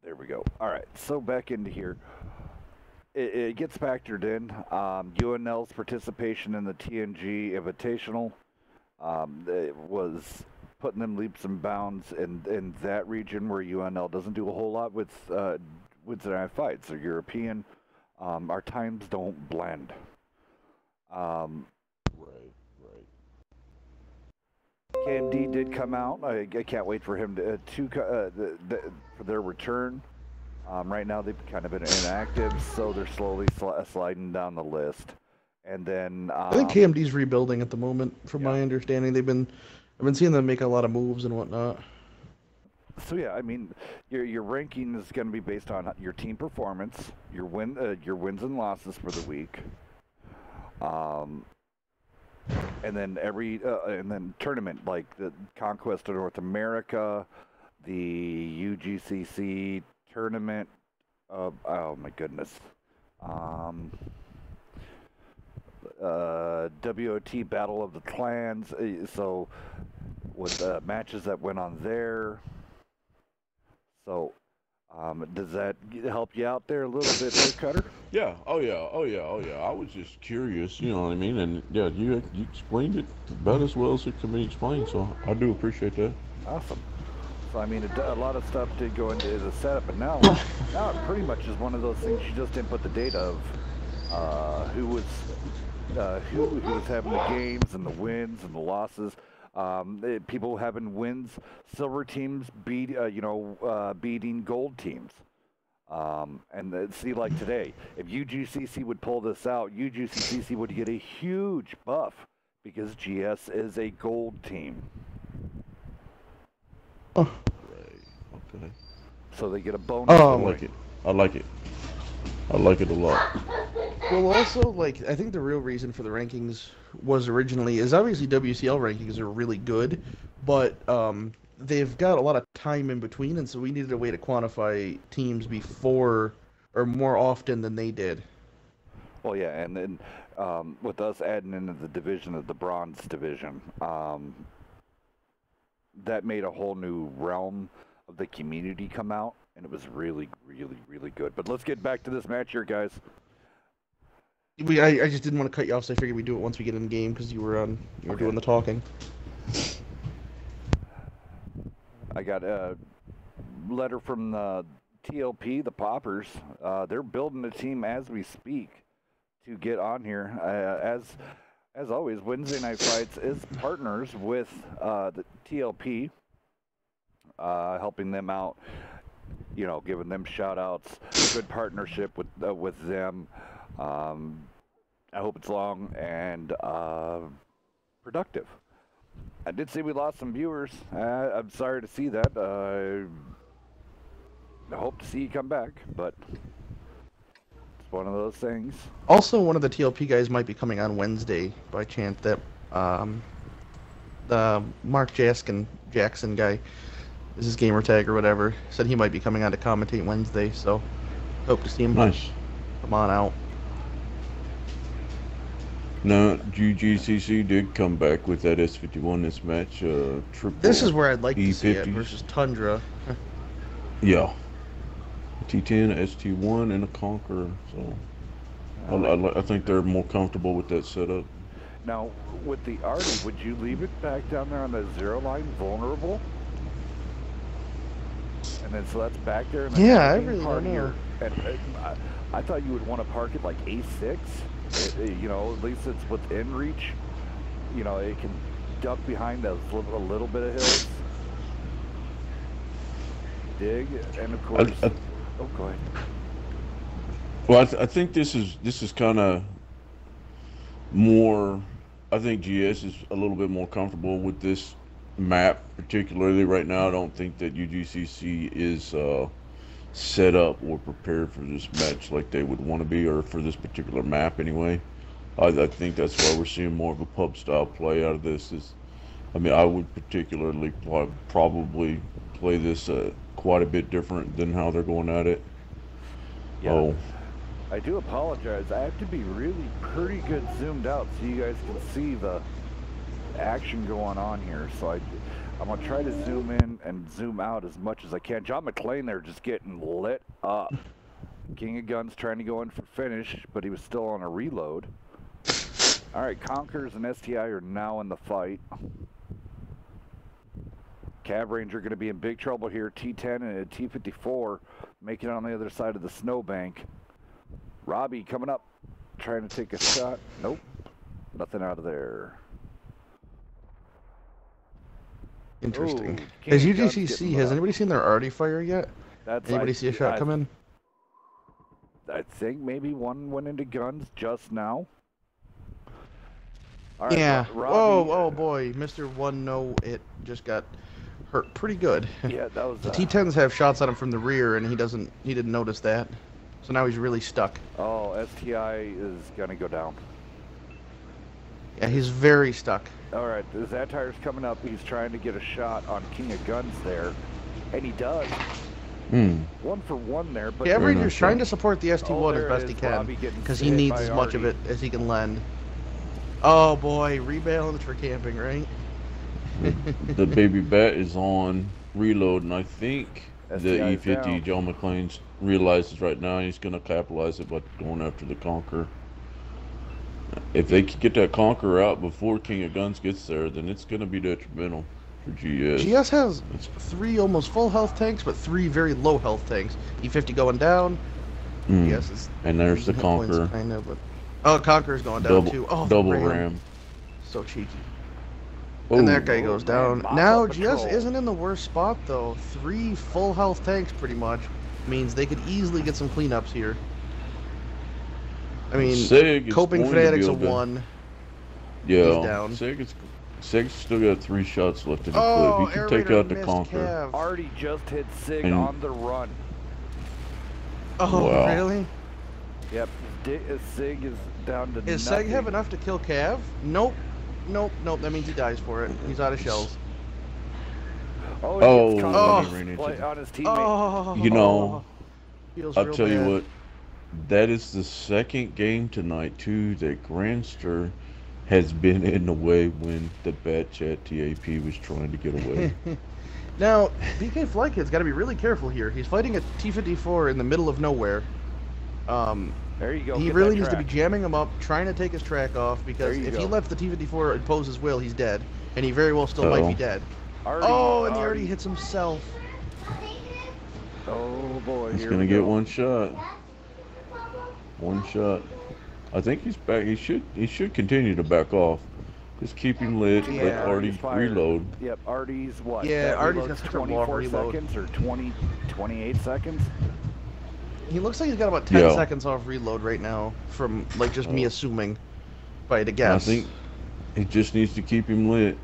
There we go. All right, so back into here. It gets factored in. UNL's participation in the TNG Invitational it was putting them leaps and bounds in that region where UNL doesn't do a whole lot with Wednesday night fights. They're European. Our times don't blend. Right. KMD did come out. I can't wait for him for their return. Right now they've kind of been inactive, so they're slowly sliding down the list. And then I think KMD's rebuilding at the moment, from my understanding. I've been seeing them make a lot of moves and whatnot. So yeah, I mean, your ranking is going to be based on your team performance, your wins and losses for the week, and then and then tournament like the Conquest of North America, the UGCC tournament. Oh my goodness. WOT Battle of the Clans. So with the matches that went on there. So, does that help you out there a little bit, there, Cutter? Yeah. Oh yeah. I was just curious, you know what I mean? And yeah, you explained it about as well as it can be explained. So I do appreciate that. Awesome. So I mean, a lot of stuff did go into the setup, but now it pretty much is one of those things. You just input the data of who was having the games and the wins and the losses. People having wins, silver teams beating gold teams. And see, like today, if UGCC would pull this out, UGCC would get a huge buff because GS is a gold team. Oh. Right. Okay. So they get a bonus. I like it. I like it a lot. Well, also, like, I think the real reason for the rankings was originally is obviously WCL rankings are really good, but they've got a lot of time in between, and so we needed a way to quantify teams before or more often than they did. Well, yeah, and then with us adding into the division of the bronze division, that made a whole new realm of the community come out, and it was really, really, really good. But let's get back to this match here, guys. I just didn't want to cut you off, so I figured we'd do it once we get in the game because you were doing the talking. I got a letter from the TLP, the Poppers. They're building a team as we speak to get on here. As always, Wednesday Night Fights is partners with the TLP, helping them out. You know, giving them shout outs. Good partnership with them. I hope it's long and productive. I did see we lost some viewers. I'm sorry to see that. I hope to see you come back, but it's one of those things. Also, one of the TLP guys might be coming on Wednesday by chance. That the Mark Jackson guy, is his gamer tag or whatever, said he might be coming on to commentate Wednesday. So hope to see him. Nice. Come on out. No, GGCC did come back with that S51 this match. Triple This is where I'd like to see it E50s. versus Tundra. Yeah. T10, ST1, and a Conqueror. So I think they're more comfortable with that setup. Now, with the Artie, would you leave it back down there on the 0 line, vulnerable? And then so that's back there. And Yeah, I really don't know. I thought you would want to park it like A6. You know, at least it's within reach. You know, it can duck behind those a little bit of hills. Dig, and of course. Oh, go ahead. Well, I think this is kind of more. I think GS is a little bit more comfortable with this map, particularly right now. I don't think that UGCC is set up or prepared for this match like they would want to be, or for this particular map anyway. I think that's why we're seeing more of a pub style play out of this. I mean, I would particularly probably play this quite a bit different than how they're going at it. Yeah. Oh. I do apologize. I have to be really pretty good zoomed out so you guys can see the action going on here. So I'm going to try to zoom in and zoom out as much as I can. John McClane there just getting lit up. King of Guns trying to go in for finish, but he was still on a reload. All right, Conkers and STI are now in the fight. Cab Ranger going to be in big trouble here. T10 and a T54 making it on the other side of the snowbank. Robbie coming up, trying to take a shot. Nope, nothing out of there. Interesting. Ooh, Has King of Guns UGCC, getting has up. anybody seen their arty fire yet? Anybody see a shot come in? I think maybe one went into Guns just now. All right, Yeah. Robbie, Oh boy, Mr. One No, it just got hurt pretty good. Yeah, that was The T10s have shots on him from the rear, and he didn't notice that. So now he's really stuck. Oh, STI is gonna go down. Yeah, he's very stuck. All right, the Zatire's coming up. He's trying to get a shot on King of Guns there, and he does. 1 for 1 there. But Cab Ranger's trying to support the ST1 as there best it he is, can, Robbie getting because he hit needs by as much of Artie. it as he can lend. Oh boy, rebalance for camping, right? The baby bat is on reload, and I think the STI is E50 down. John McClane's realizes right now he's going to capitalize it by going after the Conqueror. If they can get that Conqueror out before King of Guns gets there, then it's going to be detrimental for GS. GS has 3 almost full health tanks, but 3 very low health tanks. E50 going down. GS is And there's the losing hit points, Conqueror. kinda, but... Oh, Conqueror's going down too. Oh, the double ram. So cheeky. Oh, And that guy goes down. man, Now, Mop-Up GS Patrol. isn't in the worst spot, though. 3 full health tanks, pretty much, means they could easily get some cleanups here. I mean, Sig is Coping going to be Fanatics a able to- 1. Yeah, He's down. Sig's still got 3 shots left in the Oh, clip. He Air can take Raider out the missed Conqueror. Cav. Artie just hit Sig And- on the run. Oh, Wow. really? Yep, Sig is down to Is nothing. Seg have enough to kill Cav? Nope. Nope. That means he dies for it. He's out of shells. Oh, Oh, he gets caught oh. on he ran his into play- the- on his teammate. Oh, You know, feels I'll real tell you bad. what, that is the second game tonight, too, that Grandster has been in the way when the Bat Chat TAP was trying to get away. Now, BK Flight Kid's got to be really careful here. He's fighting a T-54 in the middle of nowhere. There you go. He get really that needs to be track. jamming him up, trying to take his track off, because There you if he go. lets the T-54 impose his will, he's dead. And he very well still might be Uh-oh. dead. Artie, Oh, and he Artie. already hits himself. Oh boy, He's here going we to get go. one shot. One shot. I think he's back. He should continue to back off. Just keep him lit. Yeah. Let Artie Artie's fired. reload. Yep, Artie's what? Yeah, That Artie's reload's got such a long 24 reload. seconds or 28 seconds. He looks like he's got about 10 Yeah. seconds off reload right now, from, like, just me Oh. assuming, if I had to I guess. think he just needs to keep him lit.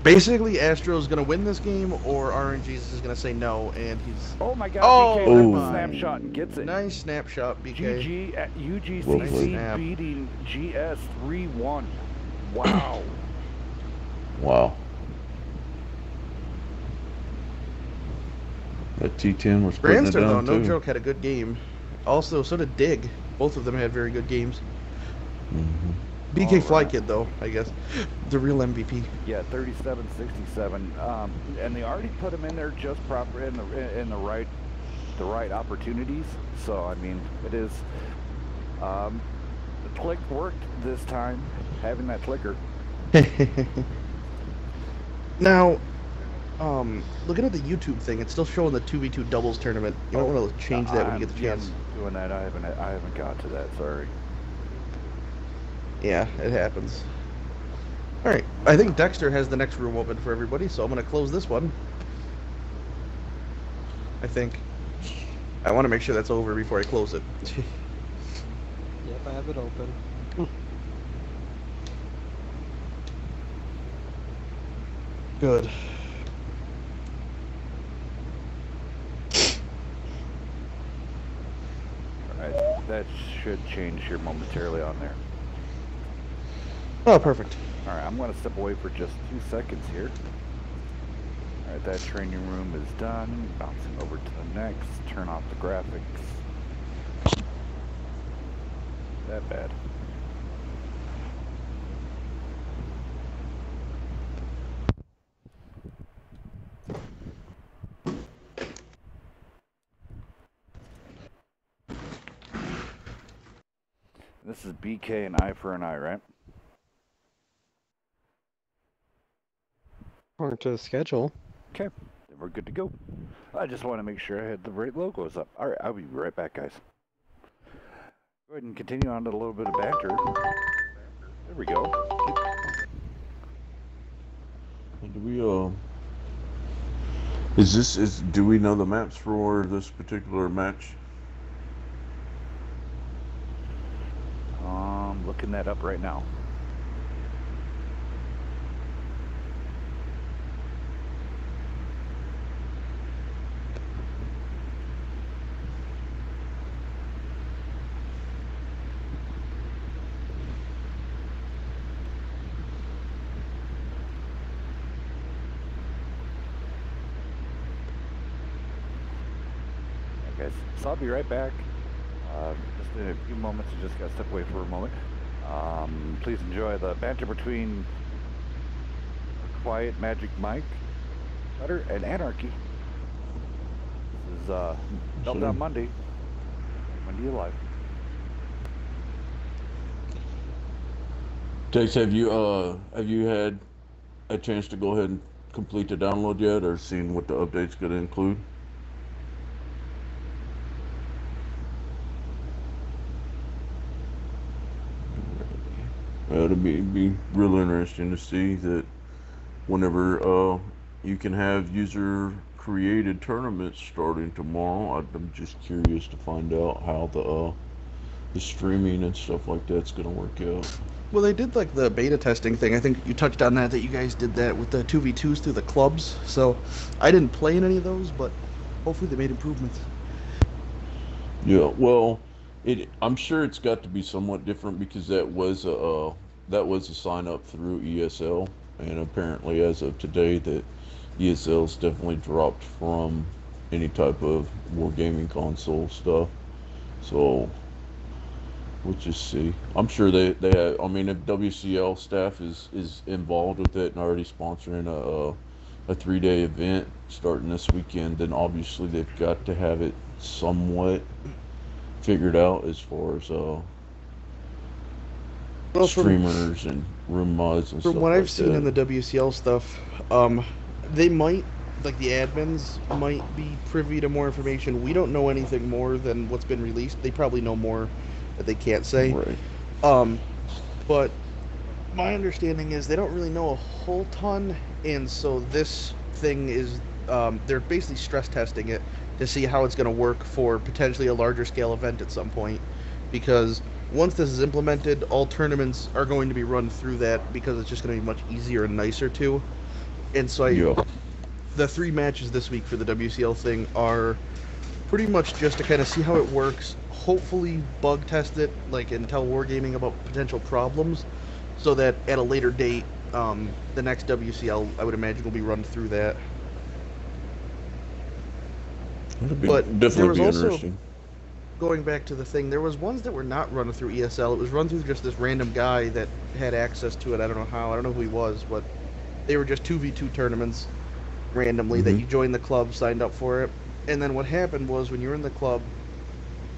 Basically, Astro's going to win this game, or RNG's is going to say no, and he's... Oh my God! Oh, BK never with the mind. snapshot and gets it. Nice snapshot, BK. GG at Well UGCC played. beating GS 3-1. Wow. Wow. That T10 was putting it Grandster, though, down no too. joke, had a good game. Also, so did Dig. Both of them had very good games. Mhm. BK All Fly right. Kid, though, I guess. The real MVP. Yeah, 37-67. And they already put him in there just proper in the right opportunities. So I mean, it is. The click worked this time. Having that clicker. Now, looking at the YouTube thing, it's still showing the 2v2 doubles tournament. You might want to change that when you get the chance. I'm doing that. I haven't got to that. Sorry. Yeah, it happens. Alright, I think Dexter has the next room open for everybody, so I'm going to close this one. I think. I want to make sure that's over before I close it. Yep, I have it open. Good. All right, that should change here momentarily on there. Oh, perfect. All right, I'm going to step away for just 2 seconds here. All right, that training room is done. Bouncing over to the next. Turn off the graphics. that bad. This is BK and Eye for an Eye, right? According to the schedule. Okay, then we're good to go. I just want to make sure I had the right logos up. All right, I'll be right back, guys. Go ahead and continue on to a little bit of banter. There we go. Do we do we know the maps for this particular match? Looking that up right now. Okay, so I'll be right back. Just in a few moments, I just got to step away for a moment. Please enjoy the banter between Quiet Magic Mike, Cutter, and Anarchy. This is MeltDown Monday. Monday Live. Tex, have you had a chance to go ahead and complete the download yet, or seen what the update's going to include? It'll be real interesting to see that whenever you can have user created tournaments starting tomorrow. I'm just curious to find out how the streaming and stuff like that's going to work out. Well, they did like the beta testing thing. I think you touched on that you guys did that with the 2v2s through the clubs. So I didn't play in any of those, but hopefully they made improvements. Yeah, well, I'm sure it's got to be somewhat different because that was a sign up through ESL, and apparently as of today that ESL's definitely dropped from any type of wargaming console stuff. So we'll just see. I'm sure they have, I mean, if WCL staff is involved with it and already sponsoring a 3-day event starting this weekend, then obviously they've got to have it somewhat figured out as far as streamers and room mods and stuff like that. From what I've seen in the WCL stuff, they might, like the admins, might be privy to more information. We don't know anything more than what's been released. They probably know more that they can't say. Right. But my understanding is they don't really know a whole ton, and so this thing is, they're basically stress testing it to see how it's going to work for potentially a larger scale event at some point, because once this is implemented, all tournaments are going to be run through that because it's just going to be much easier and nicer too. And so the 3 matches this week for the WCL thing are pretty much just to kind of see how it works, hopefully bug test it, like, and tell Wargaming about potential problems, so that at a later date, the next WCL, I would imagine, will be run through that. But definitely be also, interesting. going back to the thing, there was ones that were not run through ESL. It was run through just this random guy that had access to it. I don't know how. I don't know who he was, but they were just 2v2 tournaments randomly that you joined the club, signed up for it. And then what happened was when you were in the club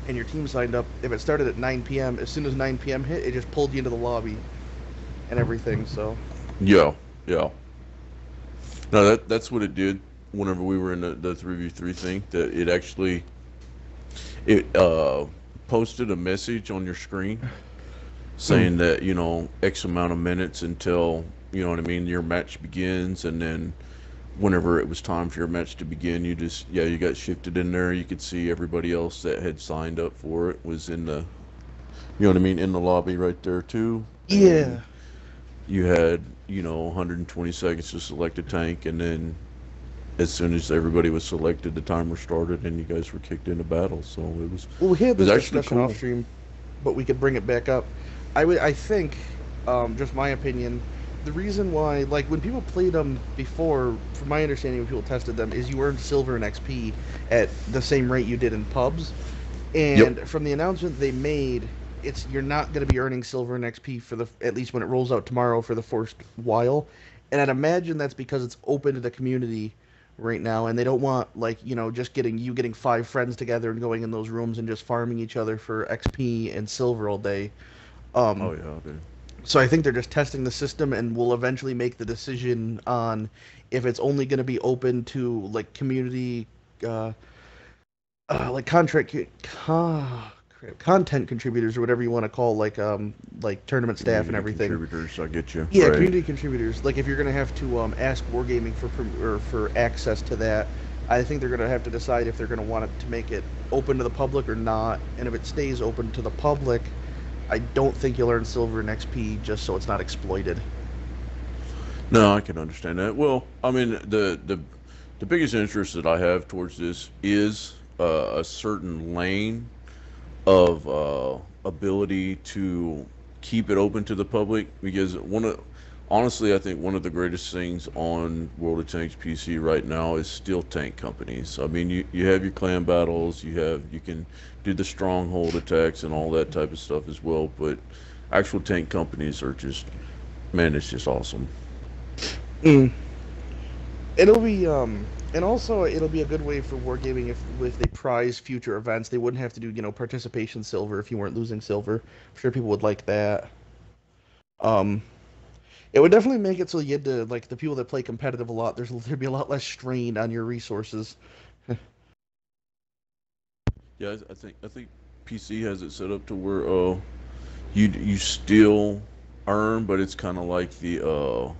and your team signed up, if it started at 9 p.m., as soon as 9 p.m. hit, it just pulled you into the lobby and everything, so. Yeah. No, that's what it did whenever we were in the 3v3 thing, that it actually posted a message on your screen saying that, you know, X amount of minutes until, you know what I mean, your match begins, and then whenever it was time for your match to begin, you just, you got shifted in there. You could see everybody else that had signed up for it was in the, you know what I mean, in the lobby right there too. Yeah. And you had, you know, 120 seconds to select a tank, and then as soon as everybody was selected, the timer started, and you guys were kicked into battle. So it was. Well, we had this discussion cool off stream, but we could bring it back up. I think, just my opinion, the reason why, like, when people played them before, from my understanding, when people tested them, is you earned silver and XP at the same rate you did in pubs. And from the announcement they made, you're not going to be earning silver and XP for at least when it rolls out tomorrow for the first while, and I'd imagine that's because it's open to the community right now, and they don't want like just getting 5 friends together and going in those rooms and just farming each other for XP and silver all day. Oh yeah, dude. So I think they're just testing the system, and will eventually make the decision on if it's only going to be open to like community, like content contributors or whatever you want to call like tournament staff and everything. Contributors, I get you. Yeah, Right. community contributors. Like if you're gonna have to ask Wargaming for access to that, I think they're gonna have to decide if they're gonna want it to make it open to the public or not. And if it stays open to the public, I don't think you'll earn silver and XP just so it's not exploited. No, I can understand that. Well, I mean, the biggest interest that I have towards this is a certain lane of ability to keep it open to the public, because honestly, I think one of the greatest things on World of Tanks PC right now is still tank companies. I mean, you have your clan battles, you can do the stronghold attacks and all that type of stuff as well, but actual tank companies are just, man, it's just awesome. It'll be and also it'll be a good way for Wargaming if they prize future events. They wouldn't have to do participation silver if you weren't losing silver. I'm sure people would like that. It would definitely make it so you had to, like, the people that play competitive a lot, there'd be a lot less strain on your resources. Yeah, I think PC has it set up to where you still earn, but it's kind of like the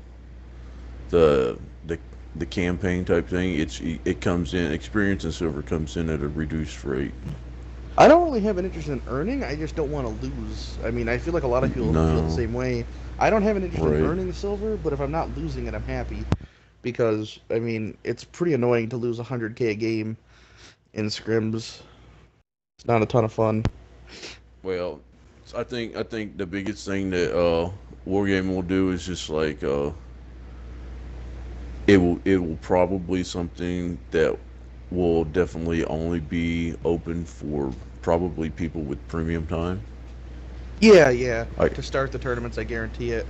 campaign type thing. It comes in, experience and silver comes in at a reduced rate. I don't really have an interest in earning. I just don't want to lose. I mean, I feel like a lot of people feel the same way. I don't have an interest in earning silver, but if I'm not losing it, I'm happy. Because, I mean, it's pretty annoying to lose 100k a game in scrims. It's not a ton of fun. Well, I think the biggest thing that Wargaming will do is just like it will probably something that will definitely only be open for probably people with premium time. Yeah. To start the tournaments, I guarantee it.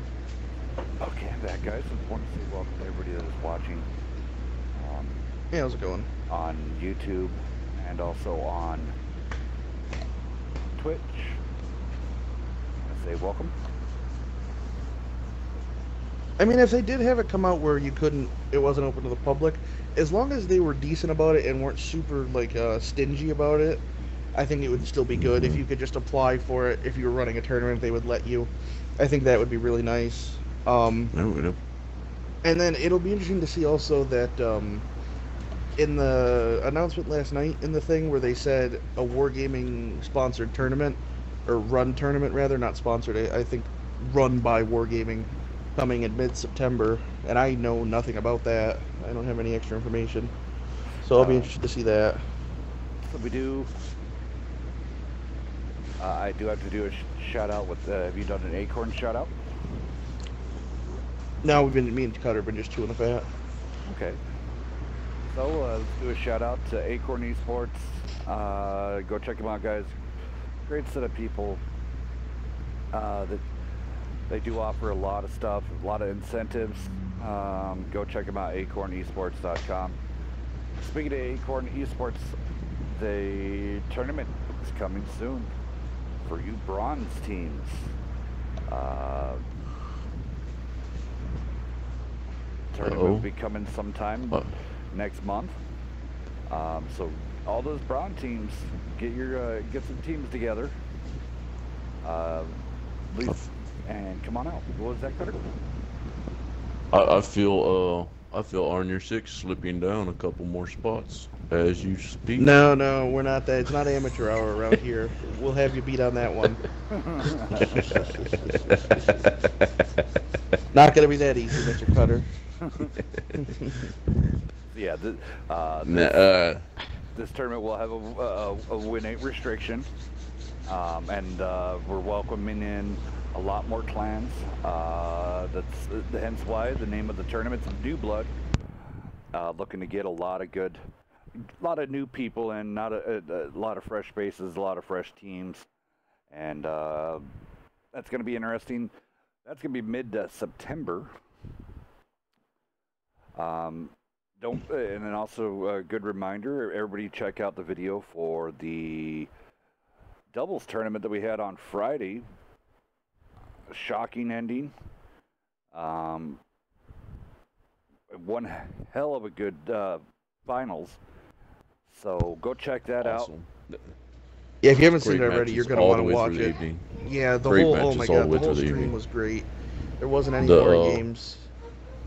Okay, I'm back, guys. I want to say welcome to everybody that is watching. Hey, how's it going? On YouTube and also on Twitch. I say welcome. I mean, if they did have it come out where it wasn't open to the public, as long as they were decent about it and weren't super stingy about it, I think it would still be good. If you could just apply for it, if you were running a tournament, they would let you. I think that would be really nice. And then it'll be interesting to see also that in the announcement last night in the thing where they said a Wargaming sponsored tournament, or run tournament rather, not sponsored, I think run by Wargaming, coming in mid-September, and I know nothing about that. I don't have any extra information, so I'll be interested to see that. So we do. I do have to do a shout out with. Have you done an Acorn shout out? No, me and Cutter have been just chewing the fat. Okay. So let's do a shout out to Acorn Esports. Go check them out, guys. Great set of people. That they do offer a lot of stuff, a lot of incentives. Go check them out, acornesports.com. Speaking of Acorn Esports, the tournament is coming soon for you bronze teams. Tournament will be coming sometime next month. So all those bronze teams, get some teams together. And come on out. What was that, Cutter? I feel Arn Your Six slipping down a couple more spots as you speak. No, we're not that. It's not amateur hour around here. We'll have you beat on that one. Not gonna be that easy, Mr. Cutter. Yeah, this tournament will have a win 8 restriction, and we're welcoming in a lot more clans. That's hence why the name of the tournament's New Blood. Looking to get a lot of new people and not a lot of fresh faces, a lot of fresh teams, And that's going to be interesting. That's going to be mid-September. And then also a good reminder, everybody check out the video for the doubles tournament that we had on Friday. A shocking ending. One hell of a good finals. So go check that Awesome. out. Yeah, if you haven't seen Great it already, you're matches going to all want the to way watch through the it. evening. Yeah, the Great whole, oh matches my all the god, way the whole through the stream evening. was great. There wasn't any The, boring games.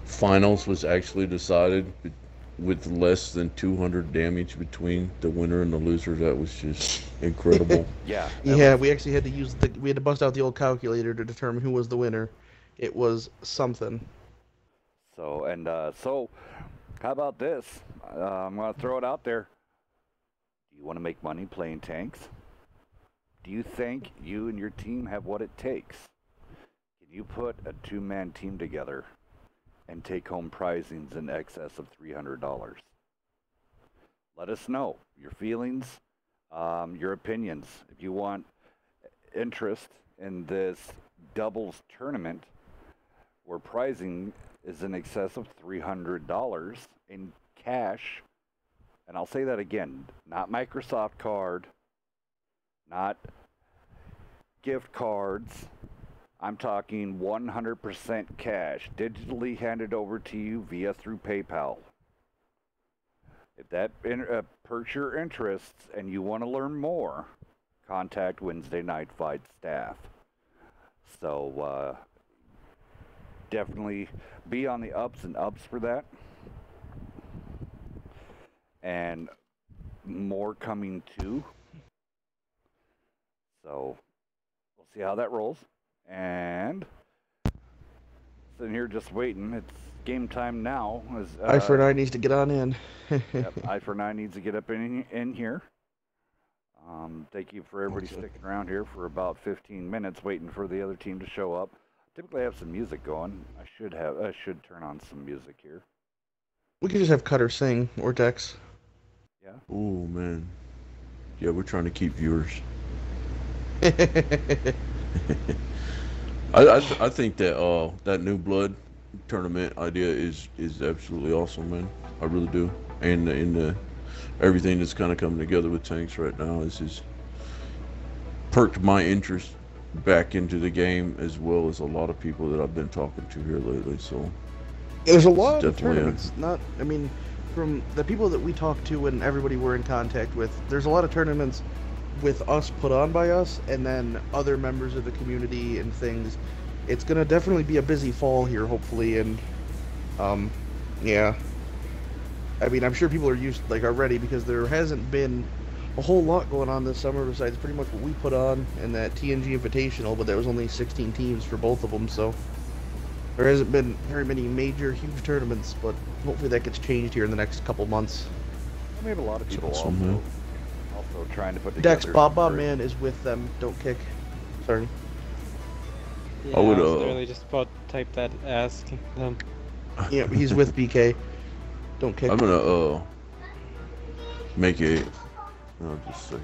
Finals was actually decided with less than 200 damage between the winner and the loser. That was just incredible. Yeah. Yeah, we actually had to we had to bust out the old calculator to determine who was the winner. It was something. So how about this? I'm going to throw it out there. Do you want to make money playing tanks? Do you think you and your team have what it takes? Can you put a two-man team together and take home prizings in excess of $300? Let us know your feelings, your opinions. If you want interest in this doubles tournament where prizing is in excess of $300 in cash, and I'll say that again, not Microsoft card, not gift cards. I'm talking 100% cash, digitally handed over to you through PayPal. If that perks your interests and you want to learn more, contact Wednesday Night Fight staff. So definitely be on the ups and ups for that. And more coming too. So we'll see how that rolls. And sitting here just waiting. It's game time now. I for 9 needs to get on in. Yep, I for 9 needs to get up in here. Thank you for everybody sticking around here for about 15 minutes waiting for the other team to show up. Typically I have some music going. I should turn on some music here. We could just have Cutter sing, or Dex. Yeah. Oh man. Yeah, we're trying to keep viewers. I think that that New Blood tournament idea is absolutely awesome, man. I really do. And in everything that's kind of coming together with tanks right now is just perked my interest back into the game, as well as a lot of people that I've been talking to here lately. So there's a lot of definitely tournaments. From the people that we talk to and everybody we're in contact with, there's a lot of tournaments with us put on by us, and then other members of the community and things. It's gonna definitely be a busy fall here, hopefully, and yeah. I mean, I'm sure people are used already, because there hasn't been a whole lot going on this summer besides pretty much what we put on and that TNG Invitational, but there was only 16 teams for both of them, so there hasn't been very many major, huge tournaments, but hopefully that gets changed here in the next couple months. We have a lot of people awesome, also trying to put together. Dex, Baba Man is with them. Don't kick. Sorry. Yeah, I would, was literally just about to type that, ask them. Yeah, he's with BK. Don't kick. I'm gonna make a. No, just a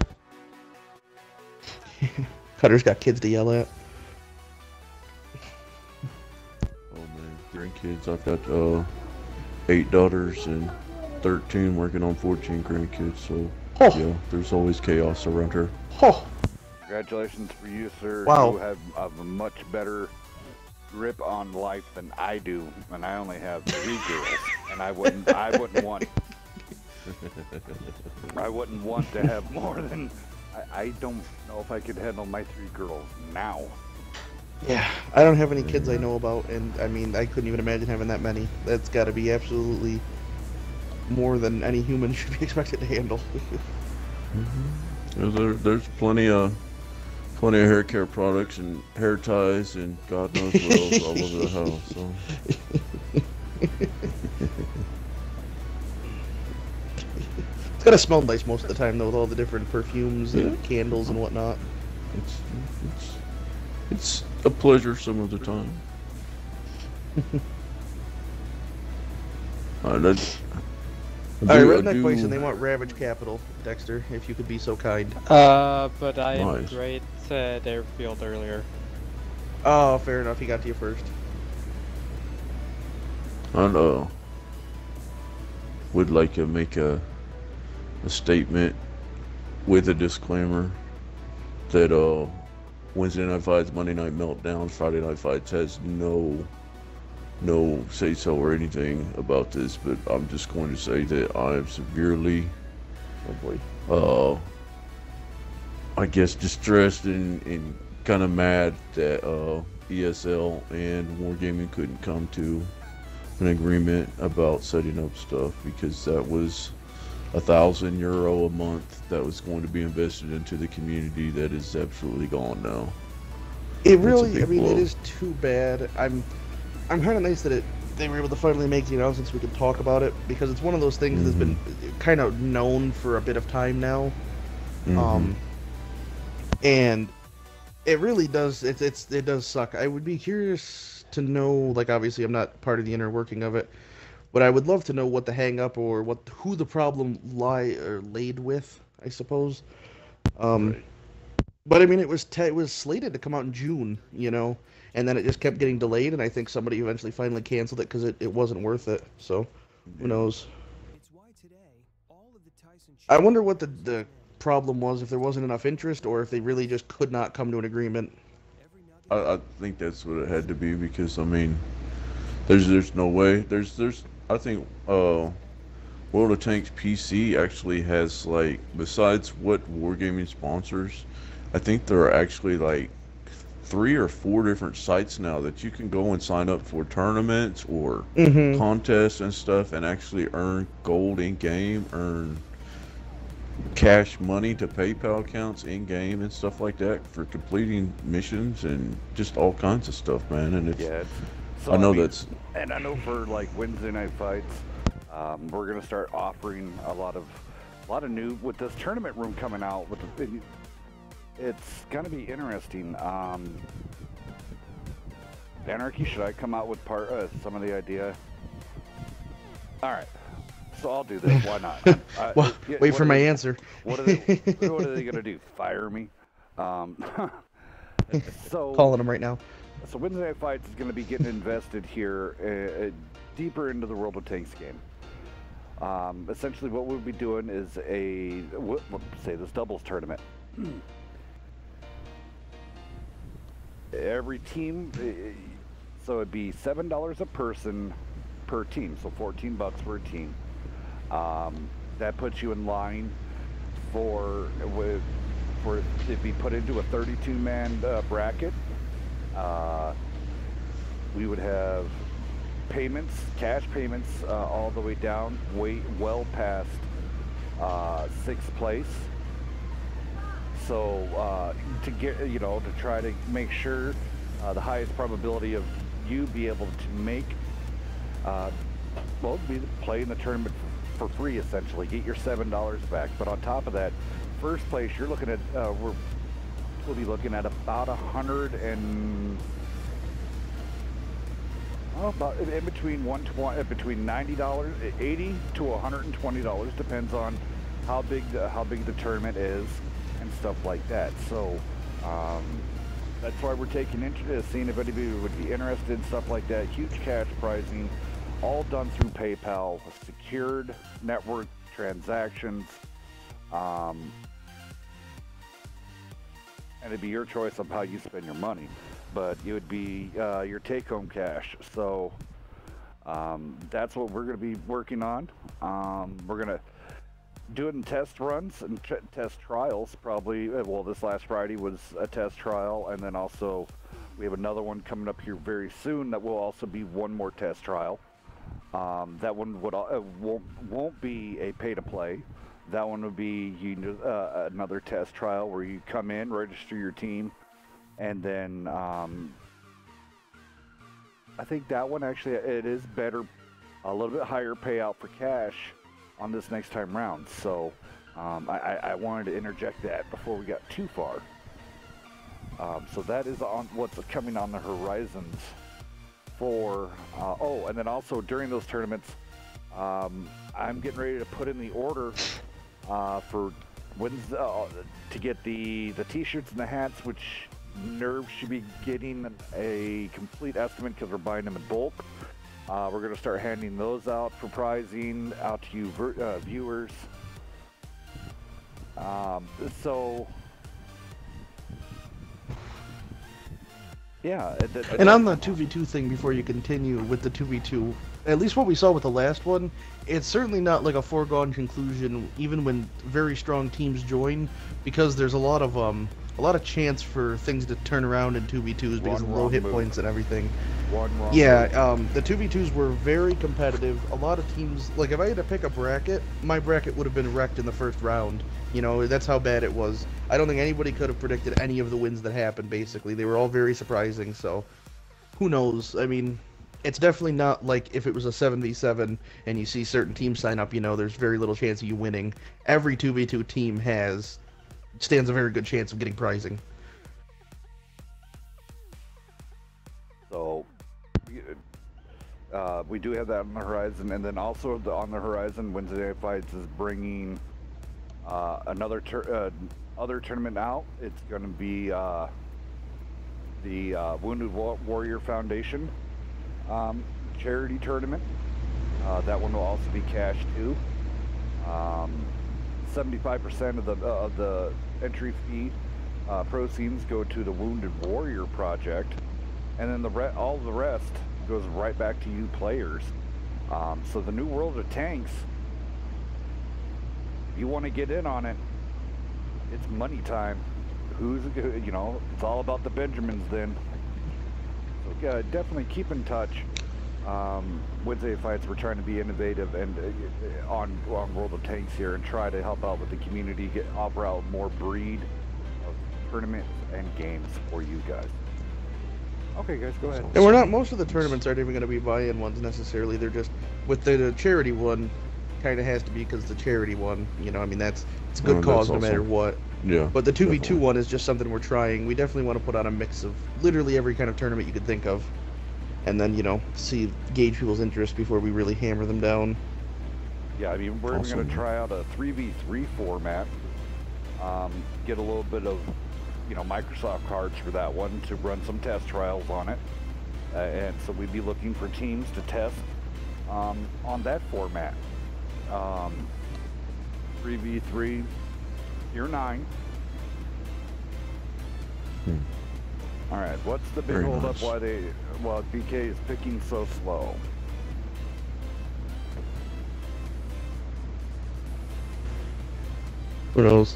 second. Cutter's got kids to yell at. Oh man, grandkids. I've got 8 daughters and 13 working on 14 grandkids. So yeah, there's always chaos around her. Oh. Congratulations for you, sir. Wow. You have a much better grip on life than I do, and I only have 3 girls, and I wouldn't want to have more than. I don't know if I could handle my 3 girls now. Yeah, I don't have any kids I know about, and I mean, I couldn't even imagine having that many. That's got to be absolutely more than any human should be expected to handle. There's plenty of hair care products and hair ties and God knows what else all over the house. So. It's gotta smell nice most of the time though, with all the different perfumes and candles and whatnot. It's a pleasure some of the time. Alright, Redneck Bison, they want Ravage Capital, Dexter, if you could be so kind. But I am Nice. great said airfield earlier. Oh, fair enough. He got to you first. I would like to make a statement with a disclaimer that Wednesday Night Fights, Monday Night Meltdowns, Friday Night Fights has no say so or anything about this, but I'm just going to say that I am severely, I guess, distressed and kind of mad that ESL and Wargaming couldn't come to an agreement about setting up stuff, because that was €1,000 a month that was going to be invested into the community that is absolutely gone now. It really, I mean, blow. it is too bad. I'm kind of nice that they were able to finally make the announcement so we could talk about it, because it's one of those things that's been kind of known for a bit of time now. And it really does. It does suck. I would be curious to know, like, obviously I'm not part of the inner working of it, but I would love to know what the hang up or who the problem laid with, I suppose. Right. But I mean, it was slated to come out in June, and then it just kept getting delayed, and I think somebody eventually finally canceled it because it wasn't worth it. So, who knows? I wonder what the problem was, if there wasn't enough interest, or if they really just could not come to an agreement. I think that's what it had to be, because I mean, there's no way. I think World of Tanks PC actually has, like, besides what Wargaming sponsors, I think there are actually like 3 or 4 different sites now that you can go and sign up for tournaments or contests and stuff, and actually earn gold in game, earn cash money to PayPal accounts in game and stuff like that for completing missions and just all kinds of stuff, man. And it's, so I know that's, and I know for like Wednesday Night Fights, we're gonna start offering a lot of new with this tournament room coming out. It's gonna be interesting. Anarchy, should I come out with some of the idea? All right. So I'll do this. Why not? Well, wait for my answer. What are they gonna do? Fire me? So Calling them right now. So Wednesday Night Fights is going to be getting invested here deeper into the World of Tanks game. Essentially, what we'll be doing is let's say this doubles tournament. Every team, so it'd be $7 a person per team, so $14 for a team. That puts you in line for to be put into a 32-man bracket. We would have payments, cash payments, all the way down, well past 6th place. So to get, to try to make sure the highest probability of you be able to make, be play in the tournament for free, essentially, get your $7 back. But on top of that, first place, you're looking at we'll be looking at about about in between between $90, $80 to $120, depends on how big the tournament is and stuff like that. So that's why we're taking interest, seeing if anybody would be interested in stuff like that. Huge cash prizing, all done through PayPal, secured network transactions. And it'd be your choice of how you spend your money, but it would be your take-home cash. So that's what we're going to be working on. We're going to do it in test runs and test trials, probably. Well, this last Friday was a test trial, and then also we have another one coming up here very soon that will also be one more test trial. That one won't be a pay-to-play. That one would be another test trial where you come in, register your team, and then I think that one actually, it is better, a little bit higher payout for cash on this next time round. So I wanted to interject that before we got too far. So that is on what's coming on the horizons for, and then also during those tournaments, I'm getting ready to put in the order for wins to get the T-shirts and the hats, which Nerve should be getting a complete estimate because we're buying them in bulk. We're going to start handing those out for prizing out to you viewers. So, yeah. And on the 2v2 thing, before you continue with the 2v2, at least what we saw with the last one, it's certainly not like a foregone conclusion, even when very strong teams join, because there's a lot of chance for things to turn around in 2v2s because of low hit points and everything. The 2v2s were very competitive. A lot of teams, like if I had to pick a bracket, my bracket would have been wrecked in the first round. You know, that's how bad it was. I don't think anybody could have predicted any of the wins that happened, basically. They were all very surprising, so who knows? I mean, it's definitely not like if it was a 7v7 and you see certain teams sign up, you know, there's very little chance of you winning. Every 2v2 team stands a very good chance of getting prizing. So, we do have that on the horizon, and then also on the horizon, Wednesday Night Fights is bringing another other tournament out. It's going to be the Wounded Warrior Foundation charity tournament. That one will also be cash too. 75% of the entry fee proceeds go to the Wounded Warrior Project, and then all the rest goes right back to you players. So the New World of Tanks, if you want to get in on it, it's money time. It's all about the Benjamins then. So yeah, definitely keep in touch. Wednesday Fights, we're trying to be innovative and on World of Tanks here and try to help out with the community, offer out more breed of tournaments and games for you guys. Okay, guys, go ahead. And most of the tournaments aren't even going to be buy-in ones necessarily. They're just, with the charity one, kind of has to be because it's a charity one. You know, I mean, it's a good cause no matter what. Yeah. But the 2v2 one is just something we're trying. We definitely want to put on a mix of literally every kind of tournament you could think of. And then, you know, gauge people's interest before we really hammer them down. Yeah, I mean, we're even going to try out a 3v3 format. Get a little bit of, Microsoft cards for that one to run some test trials on it. And so we'd be looking for teams to test on that format. 3v3, tier 9. All right, what's the big holdup? Why BK is picking so slow? Who knows?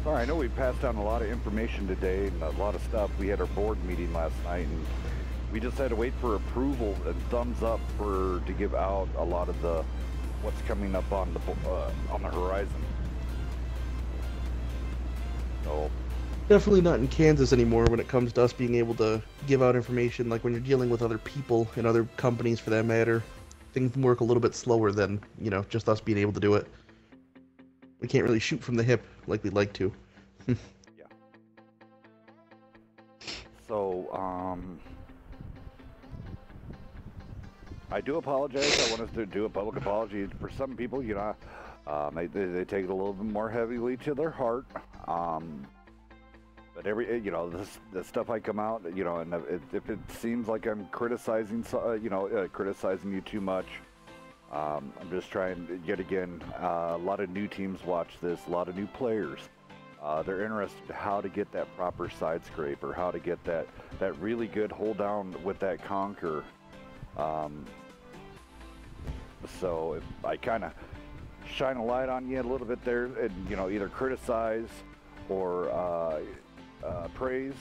Sorry, I know we passed down a lot of information today and a lot of stuff. We had our board meeting last night, and we just had to wait for approval and thumbs up to give out a lot of what's coming up on the horizon. So definitely not in Kansas anymore when it comes to us being able to give out information. Like when you're dealing with other people and other companies for that matter, things work a little bit slower than, just us being able to do it. We can't really shoot from the hip like we'd like to. Yeah. So, I do apologize. I want us to do a public apology for some people. They take it a little bit more heavily to their heart. But the stuff I come out, and if it seems like I'm criticizing, criticizing you too much, I'm just trying, yet again, a lot of new teams watch this, a lot of new players. They're interested in how to get that proper side scrape or how to get that really good hold down with that conquer. So if I kind of shine a light on you a little bit there and, either criticize or praise,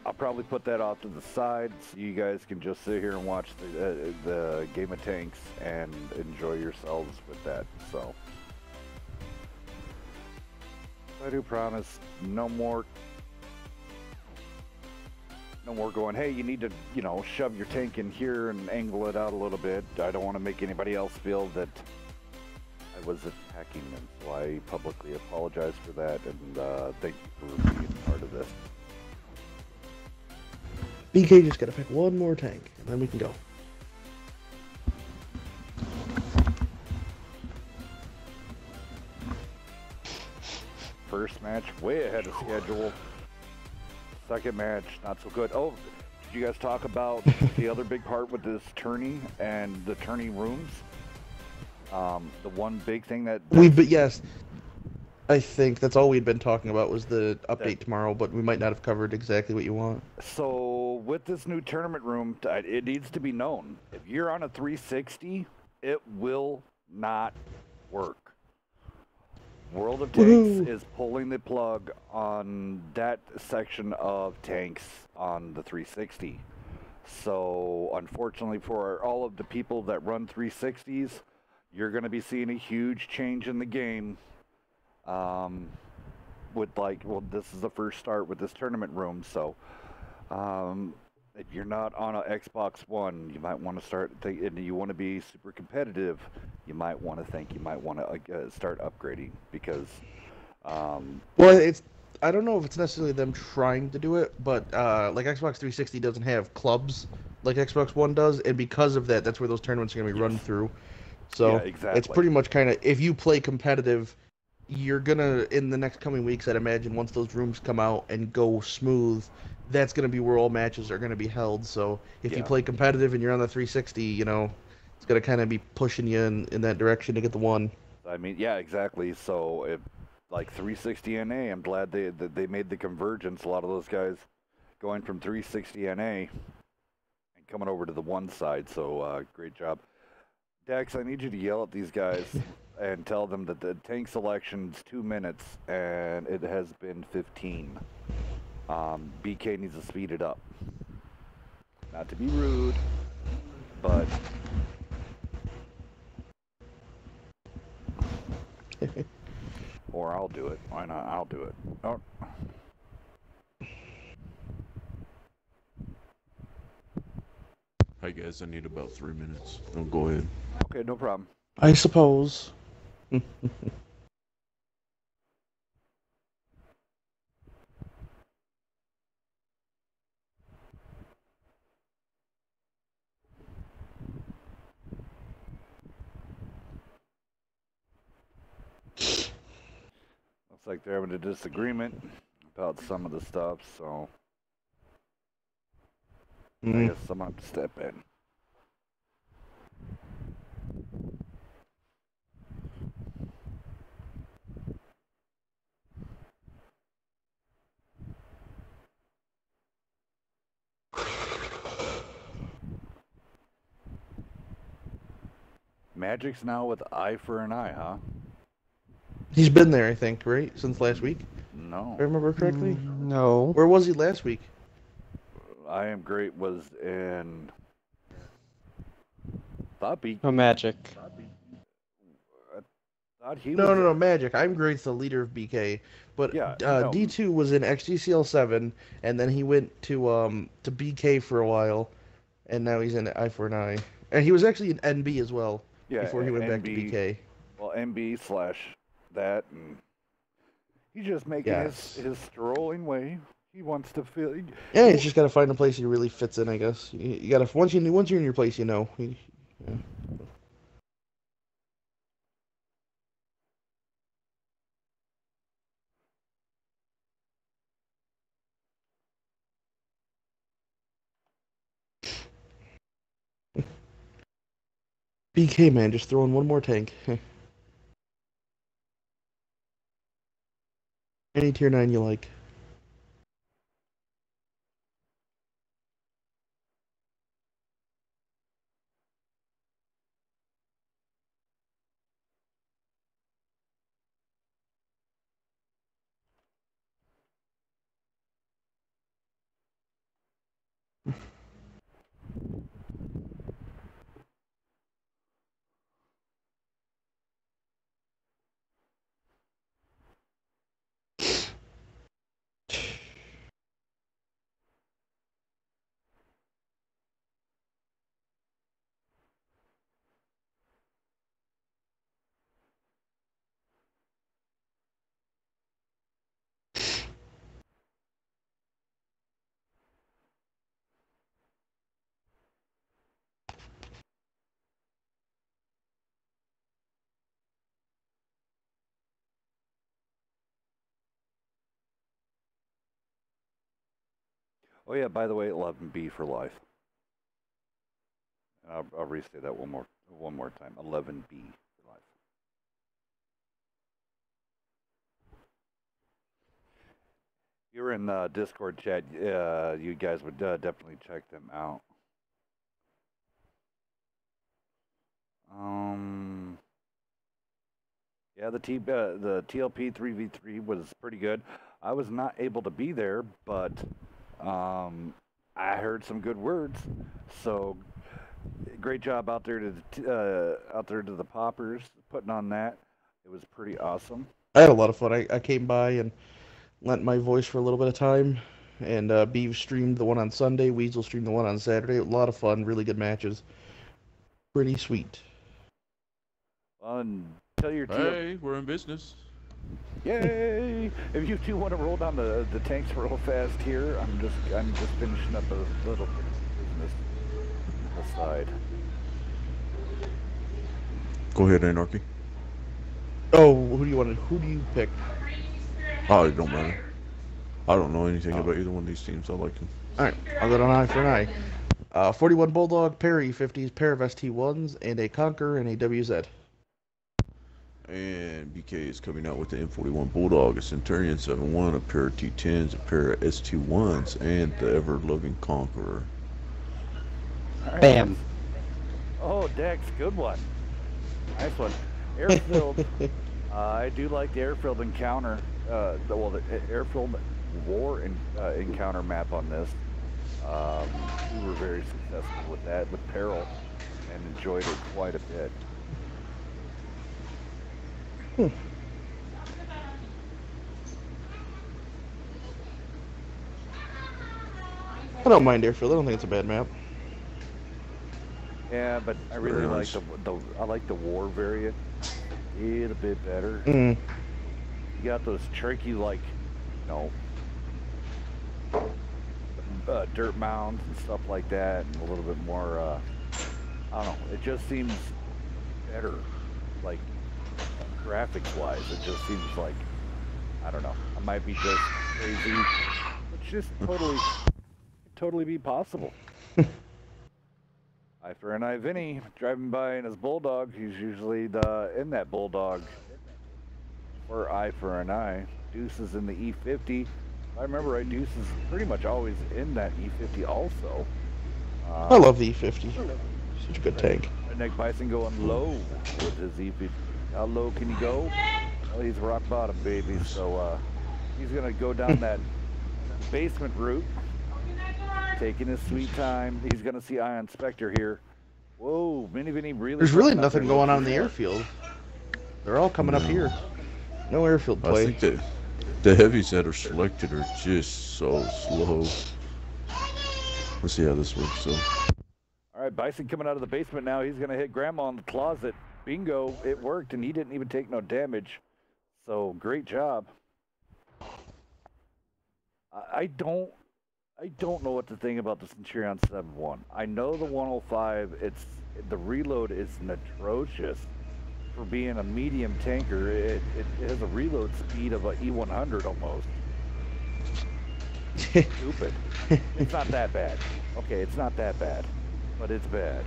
I'll probably put that off to the side so you guys can just sit here and watch the game of tanks and enjoy yourselves with that. So I do promise no more going, hey, you need to, shove your tank in here and angle it out a little bit. I don't want to make anybody else feel that I was attacking them, so I publicly apologize for that, and thank you for being part of this. BK just gotta pick one more tank, and then we can go. First match, way ahead of schedule. Second match, not so good. Oh, did you guys talk about the other big part with this tourney and the tourney rooms? The one big thing that... Yes, I think that's all we'd been talking about was the update tomorrow, but we might not have covered exactly what you want. So with this new tournament room, it needs to be known. If you're on a 360, it will not work. World of Tanks is pulling the plug on that section of tanks on the 360. So unfortunately for all of the people that run 360s, you're going to be seeing a huge change in the game. This is the first start with this tournament room. So if you're not on an Xbox One, you might want to start thinking, you want to be super competitive, you might want to start upgrading because I don't know if it's necessarily them trying to do it, but like Xbox 360 doesn't have clubs like Xbox One does, and because of that, that's where those tournaments are going to be run through. So yeah, exactly. It's pretty much kind of, if you play competitive, you're gonna, in the next coming weeks, I'd imagine, once those rooms come out and go smooth, that's gonna be where all matches are gonna be held. So if you play competitive and you're on the 360, you know, it's gonna kind of be pushing you in that direction to get the one. I mean, yeah, exactly. So if like 360 NA, I'm glad they made the convergence. A lot of those guys going from 360 NA and coming over to the one side. So great job, Dex. I need you to yell at these guys and tell them that the tank selection's 2 minutes and it has been 15. BK needs to speed it up. Not to be rude, but or I'll do it. Why not? I'll do it. Oh. Hi guys, I need about 3 minutes. Oh, go ahead. Okay, no problem. I suppose. Looks like they're having a disagreement about some of the stuff, so I guess someone have to step in. Magic's now with eye for an eye, huh? He's been there, I think, right? Since last week? No. If I remember correctly? No. Where was he last week? I Am Great was in... Magic. Thought he No, Magic. I'm Great's the leader of BK. But Yeah, D2 was in XGCL 7, and then he went to BK for a while, and now he's in Eye for an Eye. And he was actually in NB as well, before he went back to BK. Well, NB / that, and he's just making his strolling way. He wants to feel... Yeah, he's just got to find a place he really fits in, I guess. You got to... Once you're in your place, you know. Yeah. BK, man, just throwing one more tank. Any tier 9 you like. Oh yeah, by the way, 11B for life. I'll restate that one more time. 11B for life. If you were in Discord chat, you guys would definitely check them out. Yeah, the TLP 3v3 was pretty good. I was not able to be there, but I heard some good words. So great job out there to the poppers putting on that. It was pretty awesome. I had a lot of fun. I came by and lent my voice for a little bit of time, and Beav streamed the one on Sunday. Weasel streamed the one on Saturday. A lot of fun, really good matches. Pretty sweet. Tell your team. Hey, we're in business. Yay! If you two want to roll down the tanks real fast here, I'm just finishing up a little business aside. Go ahead, Anarchy. Oh, who do you pick? Oh, it don't matter. I don't know anything about either one of these teams. I like them. All right, I'll go to an eye for an eye. 41 Bulldog, Perry 50s, pair of ST1s, and a Conqueror and a WZ. And BK is coming out with the M41 Bulldog, a Centurion 7-1, a pair of T10s, a pair of ST1s, and the ever-loving Conqueror. Right. Bam. Oh, Dex, good one. Nice one. Airfield. I do like the airfield encounter. The airfield war encounter map on this. We were very successful with that, with Peril, and enjoyed it quite a bit. I don't mind Airfield. I don't think it's a bad map. Yeah, but I really like I like the war variant a little bit better. Mm. You got those tricky, like, dirt mounds and stuff like that, and a little bit more, I don't know, it just seems better, like, graphics-wise. It just seems like, I don't know, I might be just crazy. It's just totally be possible. Eye for an eye, Vinny, driving by in his Bulldog. He's usually in that Bulldog for eye for an eye. Deuce is in the E50. If I remember right, Deuce is pretty much always in that E50 also. I love the E50. Such a good tank. Redneck Bison going low with his E50. How low can he go? Well, he's rock bottom, baby. So he's going to go down that basement route. Taking his sweet time. He's going to see Ion Spectre here. Whoa, Vinny really... There's really nothing going on in the airfield. They're all coming up here. No airfield play. I think the heavies that are selected are just so slow. Let's see how this works, so. All right, Bison coming out of the basement now. He's going to hit Grandma in the closet. Bingo, it worked, and he didn't even take no damage. So, great job. I don't know what to think about the Centurion 7-1. I know the 105, the reload is atrocious for being a medium tanker. It has a reload speed of an E100 almost. Stupid. It's not that bad. Okay, it's not that bad, but it's bad.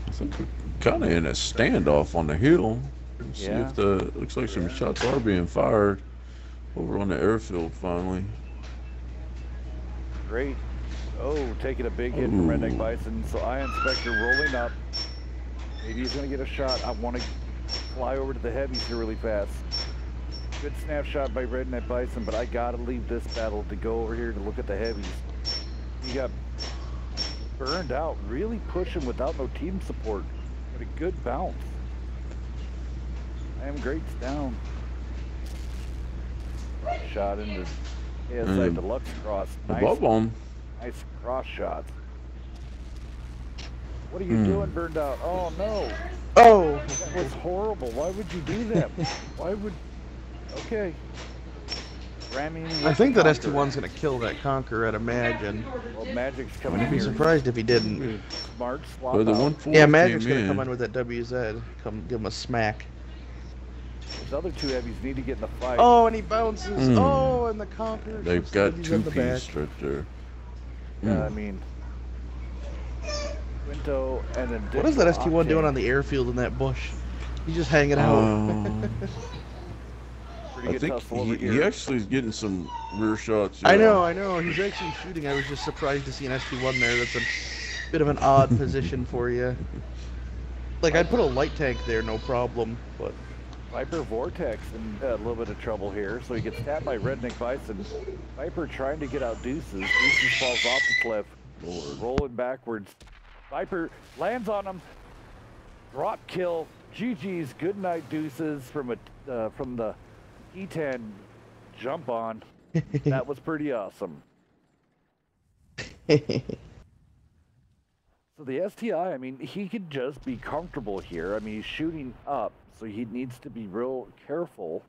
I think we're kind of in a standoff on the hill. Let's see if looks like some shots are being fired over on the airfield finally. Great. Oh, taking a big hit from Redneck Bison. So Ion Spectre rolling up. Maybe he's going to get a shot. I want to fly over to the heavies here really fast. Good snapshot by Redneck Bison, but I got to leave this battle to go over here to look at the heavies. He got burned out, really pushing without no team support. Got a good bounce. I am Great's down. Shot into ASI Deluxe cross. Nice, nice cross shots. What are you doing, burned out? Oh no. Oh, that was horrible. Why would you do that? Why would... Okay. Ramming. I think that ST1's gonna kill that Conqueror at Imagine. Well, Magic's coming I'd in be here. surprised if he didn't. Smart swap But the out. 140 Yeah, Magic's came gonna in. come in with that WZ. Come give him a smack. Those other two heavies need to get in the fight. Oh, and he bounces. Mm. Oh, and the conquer. They've shoots got the two in the back. pieces right there. Yeah, I mean, Quinto and then What is that ST1 doing on the airfield in that bush? He's just hanging out. Pretty I good think tussle over he here. actually is getting some rear shots. I yeah. know. He's actually shooting. I was just surprised to see an ST1 there. That's a bit of an odd position for you. Like, I'd put a light tank there, no problem, but... Viper Vortex in a little bit of trouble here, so he gets tapped by Redneck Bison. Viper trying to get out Deuces. Deuces falls off the cliff, rolling backwards. Viper lands on him. Drop kill. GG's. Good night, Deuces from the E10 jump on. That was pretty awesome. So the STI, I mean, he could just be comfortable here. I mean, he's shooting up, so he needs to be real careful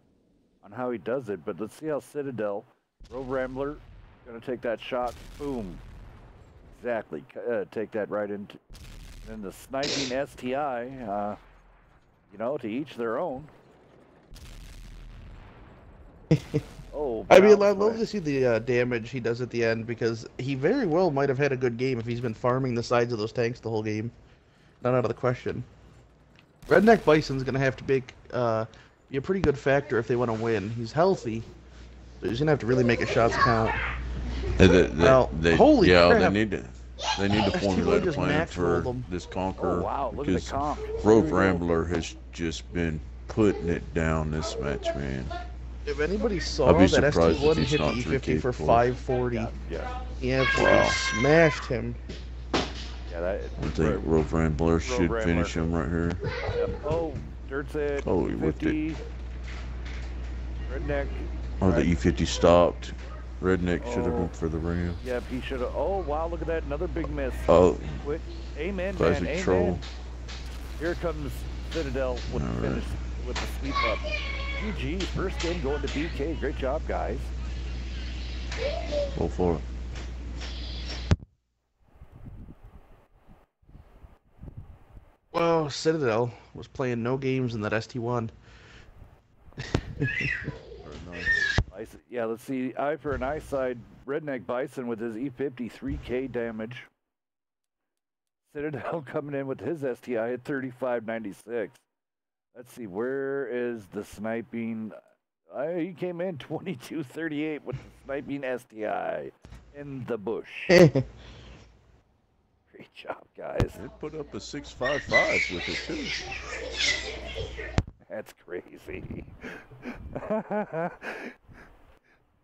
on how he does it. But let's see how Citadel, Road Rambler, gonna take that shot. Boom. Exactly. Take that right into. And the sniping STI, you know, to each their own. Oh, I mean, I'd bounce love right. to see the damage he does at the end, because he very well might have had a good game if he's been farming the sides of those tanks the whole game. Not out of the question. Redneck Bison's going to have to be a pretty good factor if they want to win. He's healthy, but he's going to have to really make his shots count. Holy crap. they need to formulate a just plan max for rolled him. this Conqueror. Oh, wow, look at the because comp. Road Rambler has just been putting it down this match, man. If anybody saw I'd be that surprised ST1 if he's hit the not E50 for capable. 540, Yeah. he absolutely smashed him. Yeah, that. I think Road Rambler should finish him right here. Yep. Oh, Dirt's at Oh, he whipped 50. Redneck. Oh, Right. the E50 stopped. Redneck should have Oh. went for the ram. Yep, he should have. Oh, wow, look at that. Another big miss. Oh, Quit. Amen, classic man. Amen. troll. Here comes Citadel with the finish, with the sweep up. GG, first game going to BK. Great job, guys. Go for it. Well, Citadel was playing no games in that ST1. Yeah, let's see. Eye for an eye side. Redneck Bison with his E50 3K damage. Citadel coming in with his STI at 3596. Let's see, where is the sniping? He came in 2238 with the sniping STI in the bush. Great job, guys. They put up a 6.55 with it too. That's crazy.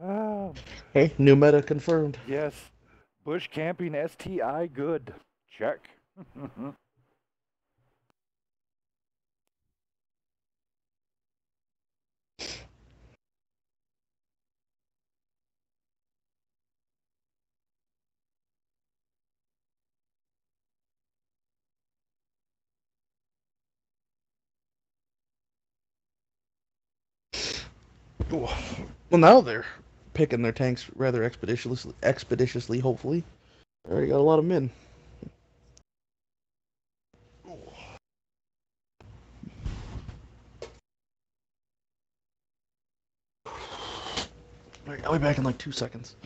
Oh, Hey, new meta confirmed. yes. Bush camping STI good. Check. Well, now they're picking their tanks rather expeditiously, hopefully. Already got a lot of men. Alright, I'll be back in like 2 seconds.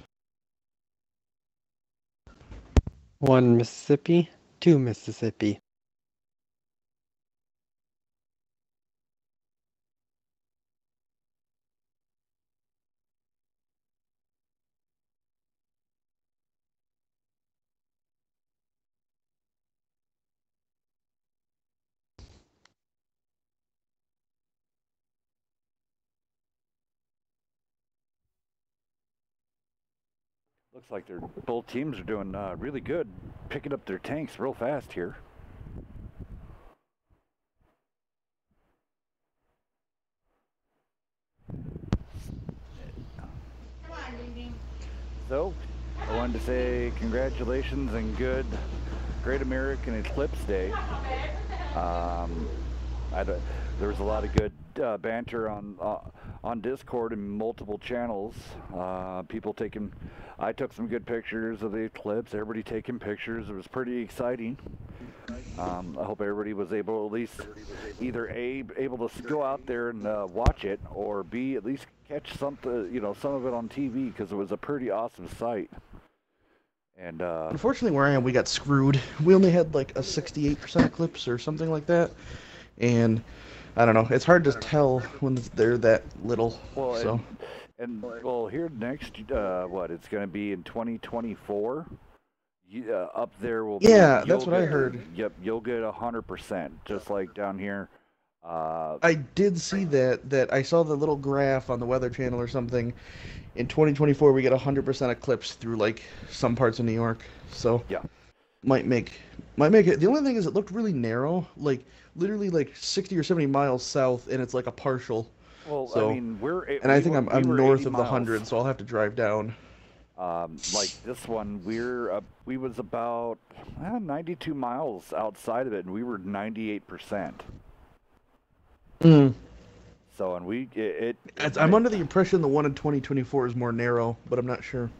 1 Mississippi, 2 Mississippi. Looks like both teams are doing really good, picking up their tanks real fast here. So, I wanted to say congratulations and Great American Eclipse Day. There was a lot of good banter on Discord and multiple channels. People taking, I took some good pictures of the eclipse. Everybody taking pictures. It was pretty exciting. I hope everybody was able, at least, either A, able to go out there and watch it, or B, at least catch something, you know, some of it on TV, because it was a pretty awesome sight. And unfortunately, where I am, we got screwed. We only had like a 68% eclipse or something like that, and I don't know. It's hard to tell when they're that little. Well, so. and well, here next, what, it's going to be in 2024. Up there will be. Yeah, that's what I heard. Yep, you'll get 100%, just like down here. I did see that I saw the little graph on the Weather Channel or something. In 2024, we get 100% eclipse through like some parts of New York. So yeah, might make it. The only thing is, it looked really narrow, like literally like 60 or 70 miles south, and it's like a partial. Well, so, I mean, I think I'm north of the 100, so I'll have to drive down. Like this one, we was about 92 miles outside of it, and we were 98%. Mm. So, and I'm under the impression the one in 2024 is more narrow, but I'm not sure.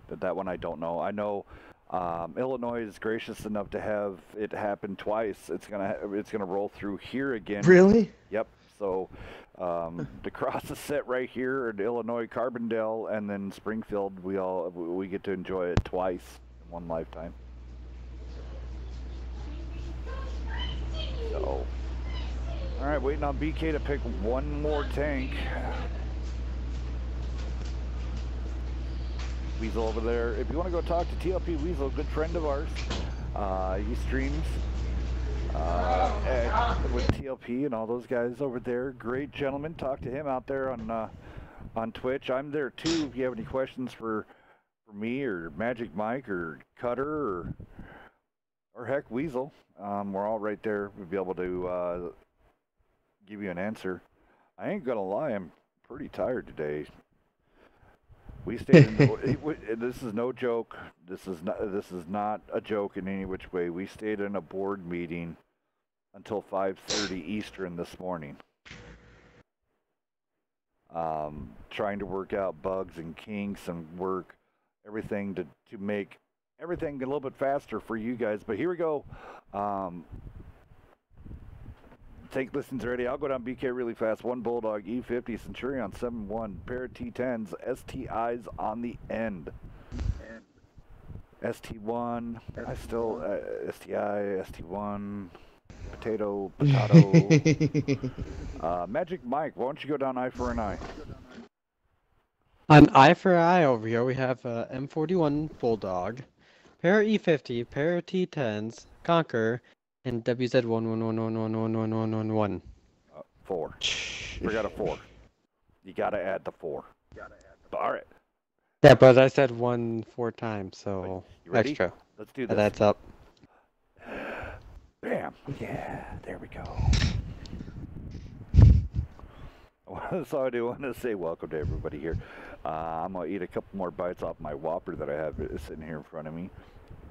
That one I don't know. I know Illinois is gracious enough to have it happen twice. It's gonna roll through here again. Really? Yep. So. To cross the set right here in Illinois, Carbondale, and then Springfield, we get to enjoy it twice in one lifetime. So, all right, waiting on BK to pick one more tank. Weasel over there. If you want to go talk to TLP Weasel, a good friend of ours, he streams. With TLP and all those guys over there, great gentleman. Talk to him out there on Twitch. I'm there too. If you have any questions for me or Magic Mike or Cutter or heck Weasel, we're all right there. We'll be able to give you an answer. I ain't gonna lie, I'm pretty tired today. We stayed. This is no joke. This is not a joke in any which way. We stayed in a board meeting until 5:30 Eastern this morning, trying to work out bugs and kinks and work everything to make everything a little bit faster for you guys. But here we go. Tank listens ready. I'll go down BK really fast. 1 Bulldog, E50, Centurion 7-1, pair of T10s, STIs on the end. ST1, I still, STI, ST1, potato. Magic Mike, why don't you go down eye for an eye? On eye for eye over here, we have M41 Bulldog, pair of E50, pair of T10s, Conquer, and WZ11111111. 4. We got a 4. You gotta add the 4. All right. Yeah, but I said 1 4 times, so you ready? extra. Let's do this. That adds up. Bam. Yeah, there we go. So I do want to say welcome to everybody here. I'm gonna eat a couple more bites off my Whopper that I have sitting here in front of me,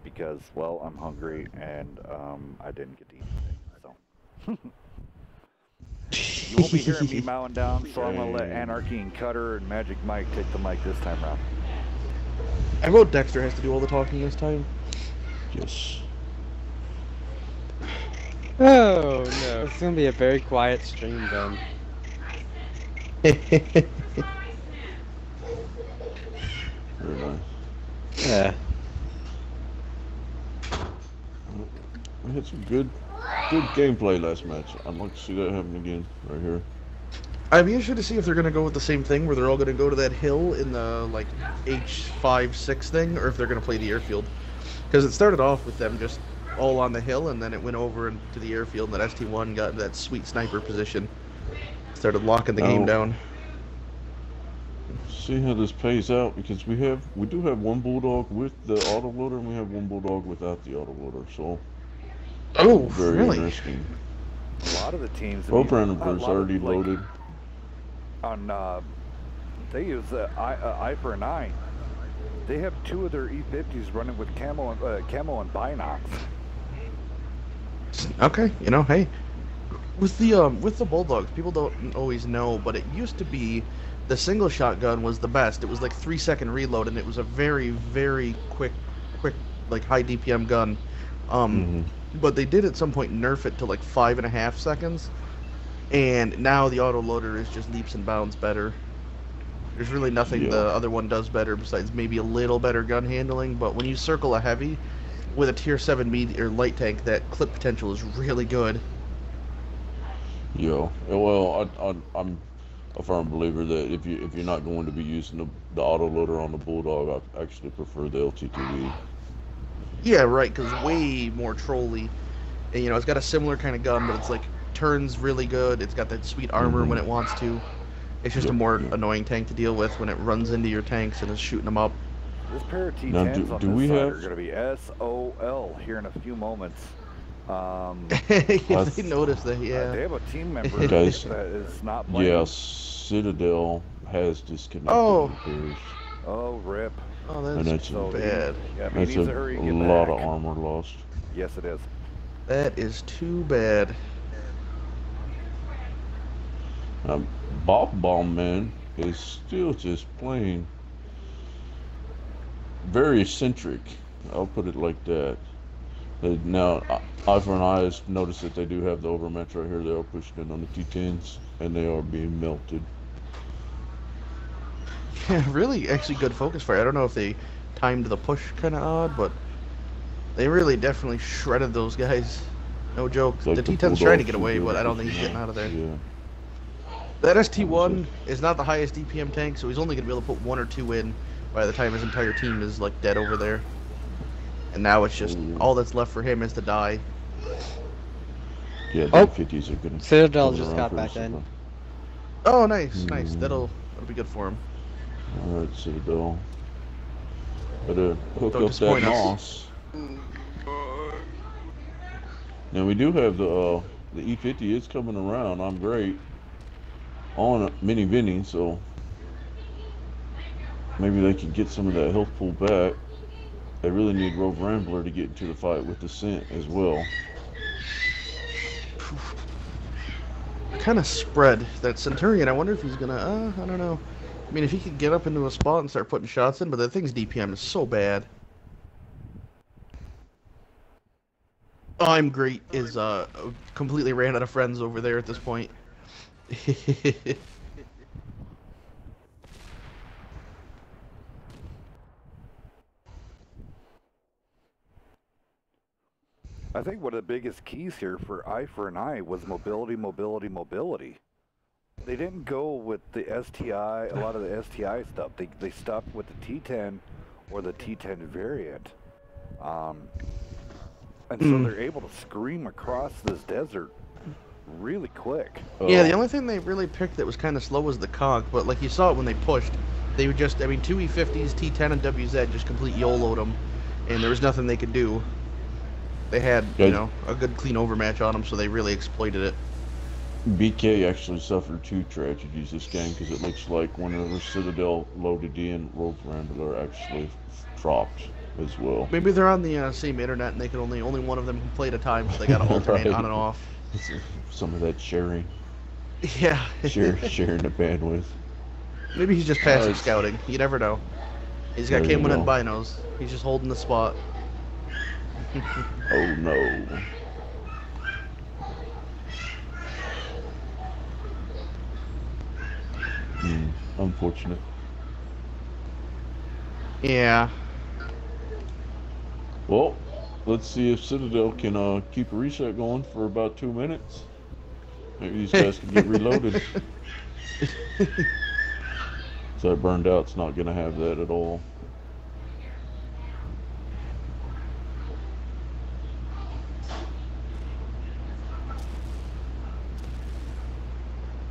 because, well, I'm hungry and I didn't get to eat anything, so. You won't be hearing me mowing down, so I'm going to let Anarchy and Cutter and Magic Mike take the mic this time around. I wrote Dexter has to do all the talking this time. Yes. Oh, no. It's going to be a very quiet stream then. Very nice. Yeah. We had some good gameplay last match. I'd like to see that happen again right here. I'd be interested to see if they're gonna go with the same thing, where they're all gonna go to that hill in the like H5-6 thing, or if they're gonna play the airfield. Because it started off with them just all on the hill, and then it went over into the airfield, and that ST1 got into that sweet sniper position. Started locking the game down. See how this pays out, because we do have 1 Bulldog with the autoloader, and we have 1 Bulldog without the autoloader, so. Oh, very really? Interesting. A lot of the teams. Both randomers already loaded. They use eye for an eye. They have 2 of their E50s running with camo and binocs. Okay, you know, hey, with the Bulldogs, people don't always know, but it used to be the single shotgun was the best. It was like 3 second reload, and it was a very, very quick, like high DPM gun. Um, Hmm. but they did at some point nerf it to like 5.5 seconds, and now the auto loader is just leaps and bounds better. There's really nothing Yeah. the other one does better besides maybe a little better gun handling. But when you circle a heavy with a tier 7 or light tank, that clip potential is really good. Yeah. Well, I'm a firm believer that if you're not going to be using the auto loader on the Bulldog, I actually prefer the LT2E. Yeah, right, because way more trolly. And, it's got a similar kind of gun, but it's like turns really good. It's got that sweet armor when Hmm. it wants to. It's just a Yep. more Yep. annoying tank to deal with when it runs into your tanks and is shooting them up. This pair of Now, T10s on do this we side have? are going to be SOL here in a few moments. Yeah, they noticed that, yeah. They have a team member Guys, that is not playing. Yeah, Citadel has disconnected Oh. repairs, Oh, rip. Oh, and that's that's So bad. Yeah, he that's needs a to hurry and get lot back. of armor lost. Yes, it is. That is too bad. Bob Bomb Man is still just plain very eccentric. I'll put it like that. Now, Eye for an Eye has noticed that they do have the overmatch right here. They are pushing in on the T10s, and they are being melted. Yeah, really, actually good focus fire. I don't know if they timed the push kind of odd, but they really definitely shredded those guys. No joke. It's like The the T10's trying to Bulldogs get should away, be able but to I don't push think he's them getting out of there. Yeah. That Like I ST1 is not the highest DPM tank, so he's only going to be able to put 1 or 2 in by the time his entire team is like dead over there. And now it's just Ooh. all that's left for him is to die. Yeah, Oh, the 50s are gonna Citadel come just around got pretty back in. soon. Oh, nice. Hmm. That'll be good for him. All right, Citadel. Better hook Don't up that disappoint us. moss. Now we do have the E50 is coming around. I'm great on a mini Vinny, so maybe they can get some of that health pull back. They really need Rogue Rambler to get into the fight with the Scent as well. Kind of spread. That Centurion, I wonder if he's going to, I don't know. I mean, if he could get up into a spot and start putting shots in, but that thing's DPM is so bad. I'm great is completely ran out of friends over there at this point. I think one of the biggest keys here for Eye for an Eye was mobility. They didn't go with the STI, a lot of the STI stuff. They stuck with the T10 or the T10 variant. And so they're able to scream across this desert really quick. Yeah, the only thing they really picked that was kind of slow was the conch, but like you saw it when they pushed, they would just, I mean, 2 E50s, T10 and WZ just complete YOLO'd them, and there was nothing they could do. They had, Good. a good clean overmatch on them, so they really exploited it. BK actually suffered 2 tragedies this game because it looks like whenever Citadel loaded in, Rogue Rambler actually dropped as well. Maybe they're on the same internet and they can only one of them can play at a time, so they gotta alternate Right. on and off. Some of that sharing Yeah. sharing the bandwidth. Maybe he's just passive Nice. scouting. You never know. He's got There you K1 and go. binos. He's just holding the spot. Oh no. Unfortunate. Yeah. Well, let's see if Citadel can keep a reset going for about 2 minutes. Maybe these guys can get reloaded. So that burned out's not going to have that at all.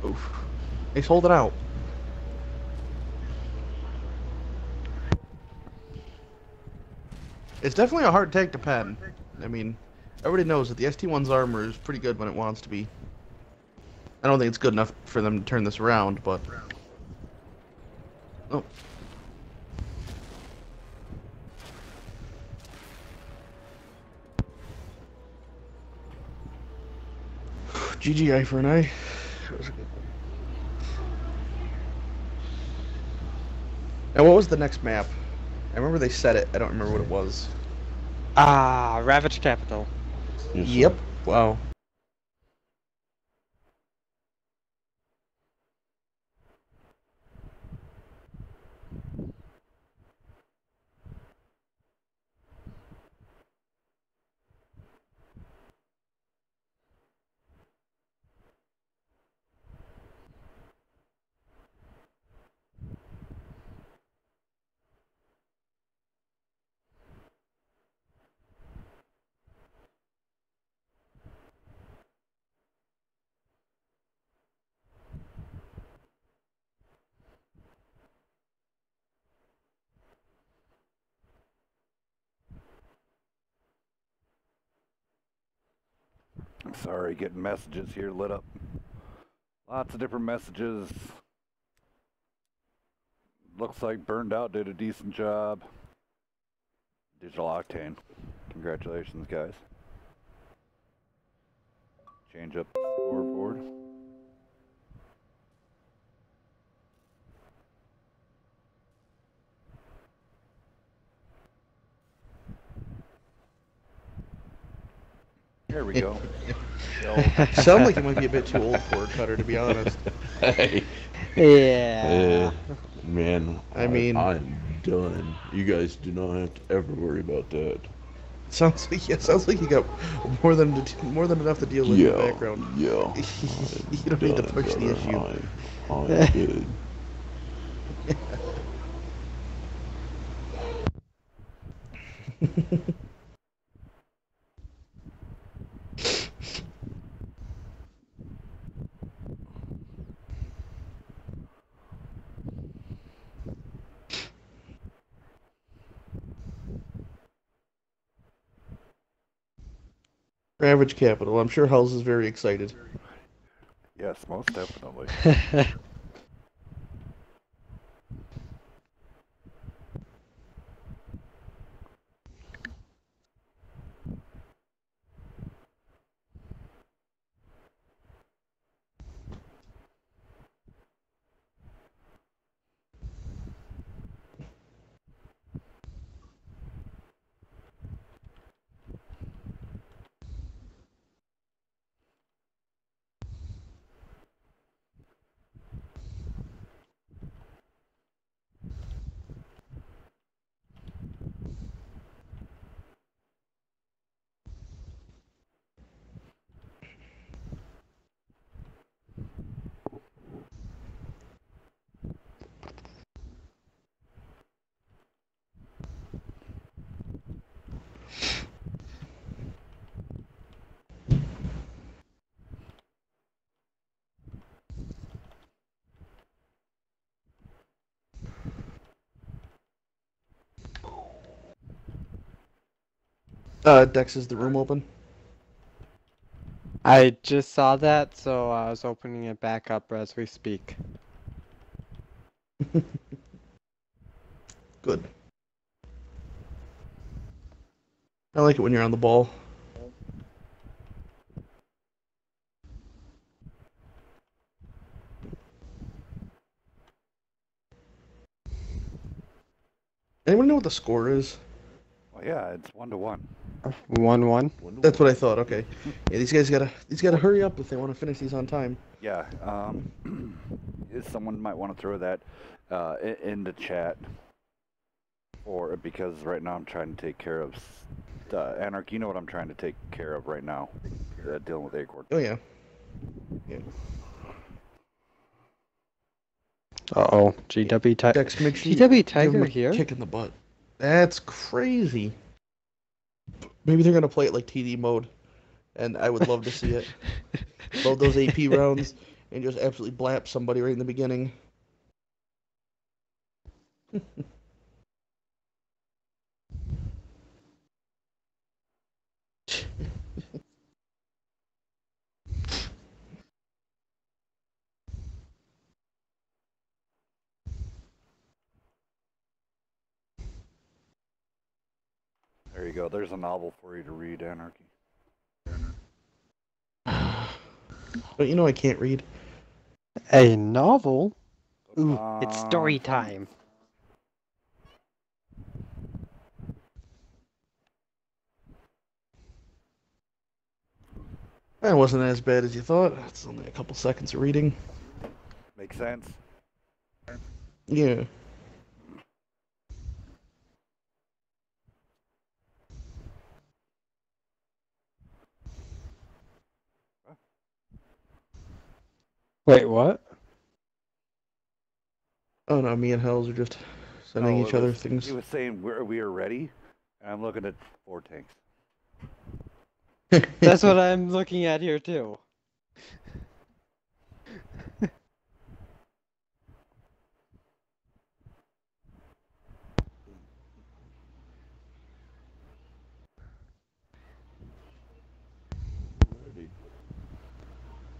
Oof. He's holding out. It's definitely a hard tank to pen. I mean, everybody knows that the ST1's armor is pretty good when it wants to be. I don't think it's good enough for them to turn this around, but... Oh. GGI for an eye. Now, what was the next map? I remember they said it. I don't remember what it was. Ah, Ravage Capital. Yes, sir. Yep. Wow. I'm sorry, getting messages here lit up. Lots of different messages. Looks like Burned Out did a decent job. Digital Octane. Congratulations, guys. Change up the scoreboard. There we go. Sound like you might be a bit too old for it, Cutter, to be honest. Hey. Yeah. Man, I mean- I'm done. You guys do not have to ever worry about that. Sounds like you got more than enough to deal with in the background. Yeah. You don't need to push the issue. I'm good. Ravage Capital. I'm sure Hulls is very excited. Yes, most definitely. Dex, is the room open? I just saw that, so I was opening it back up as we speak. Good. I like it when you're on the ball. Anyone know what the score is? Well, yeah, it's 1-1. 1-1. That's what I thought. Okay. Yeah, these guys gotta hurry up if they want to finish these on time. Yeah, someone might want to throw that in the chat, because right now I'm trying to take care of Anarchy. You know what I'm trying to take care of right now? Dealing with Acorn. Oh yeah. Yeah. Uh-oh. GW Tiger. Dex, make sure GW give 'em Tiger a here? kick in the butt. That's crazy. Maybe they're gonna play it like TD mode, and I would love to see it. Load those AP rounds and just absolutely blap somebody right in the beginning. There you go. There's a novel for you to read, Anarchy. But you know I can't read. A novel? Ooh, it's Come story on, time. That wasn't as bad as you thought. It's only a couple seconds of reading. Makes sense. Yeah. Wait, what? Oh no, me and Hells are just sending No, each other he things. was saying we are ready, and I'm looking at 4 tanks. That's what I'm looking at here too.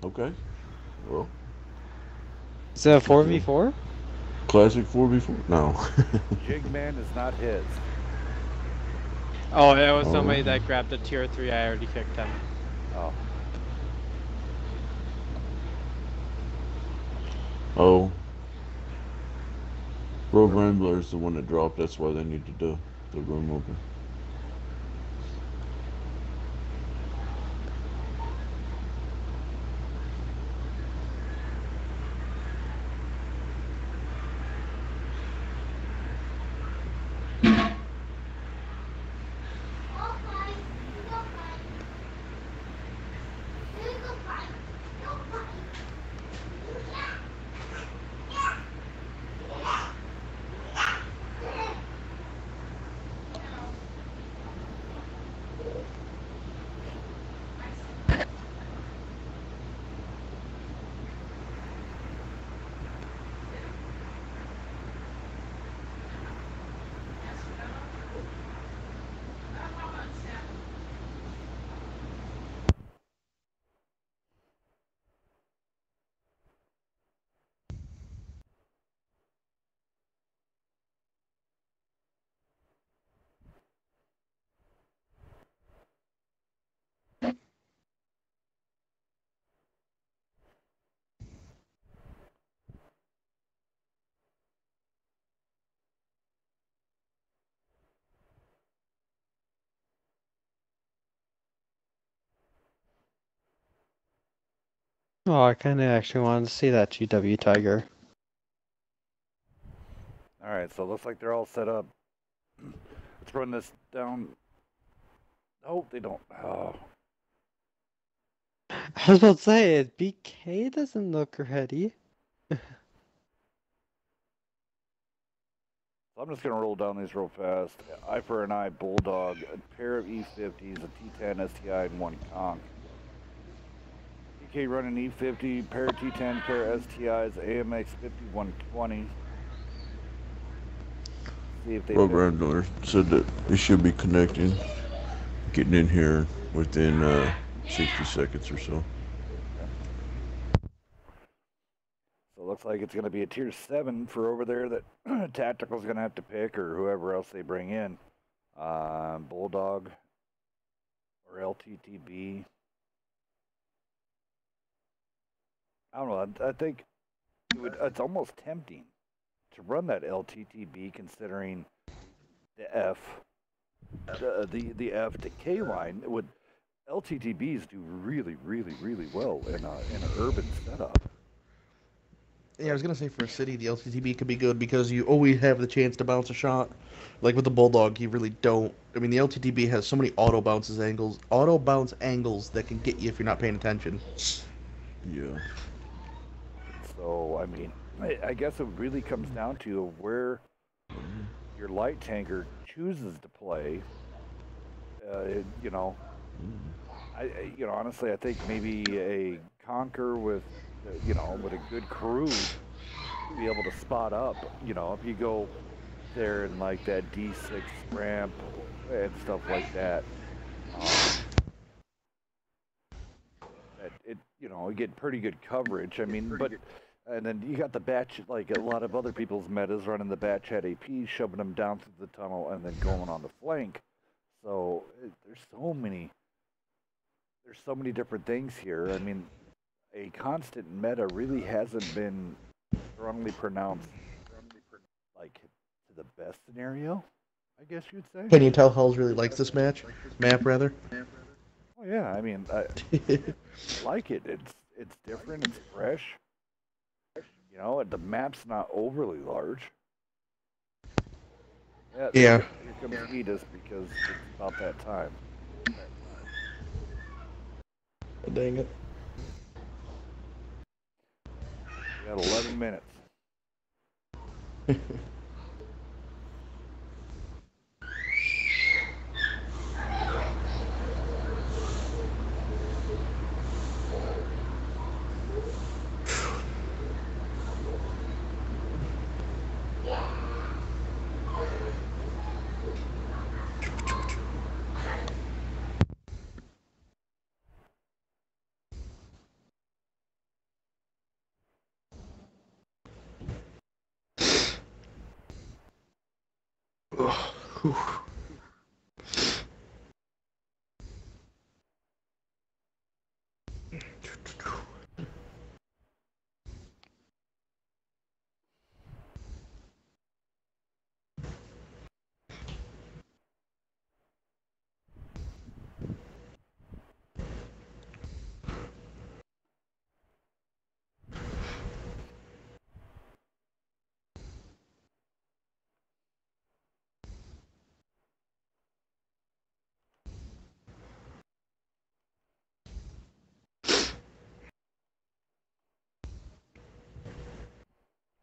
Okay. Well, Is it a 4v4? classic 4v4? No. Jigman is not his. Oh, it was Oh. somebody that grabbed the tier 3. I already kicked him. Oh, Oh. Rogue Rambler is the one that dropped. That's why they needed the room open. Oh, I kind of actually wanted to see that GW Tiger. all right. So it looks like they're all set up. Let's run this down. Oh, they don't. Oh, I was about to say, BK doesn't look ready. so I'm just gonna roll down these real fast. Eye for an eye, Bulldog, a pair of E50s, a T10 STI, and 1 conch. PK running E50, pair of T10, pair of STIs, AMX 5120. See if they Rogue fit. Rambler said that it should be connecting, getting in here within 60 seconds or so. So it looks like it's going to be a tier 7 for over there that Tactical's going to have to pick, or whoever else they bring in. Bulldog or LTTB. I don't know. I think it's almost tempting to run that LTTB considering the F, the F to K line. Would LTTBs do really, really, really well in an urban setup? Yeah, I was gonna say for a city, the LTTB could be good because you always have the chance to bounce a shot. Like with the Bulldog, you really don't. I mean, the LTTB has so many auto bounce angles that can get you if you're not paying attention. Yeah. So, I mean, I guess it really comes down to where your light tanker chooses to play. You know, honestly, I think maybe a Conquer with, with a good crew to be able to spot up. If you go there in like that D6 ramp and stuff like that, you get pretty good coverage. I mean, and then you got the batch, like a lot of other people's metas running the batch head AP, shoving them down through the tunnel and then going on the flank. So there's so many different things here. I mean, a constant meta really hasn't been strongly pronounced, like to the best scenario, I guess you'd say. Can you tell Hulls really likes this map rather? Oh yeah, I mean, I like it. It's different. It's fresh. You know, the map's not overly large. Yeah. Here comes Edis because it's about that time. Dang it. We got 11 minutes.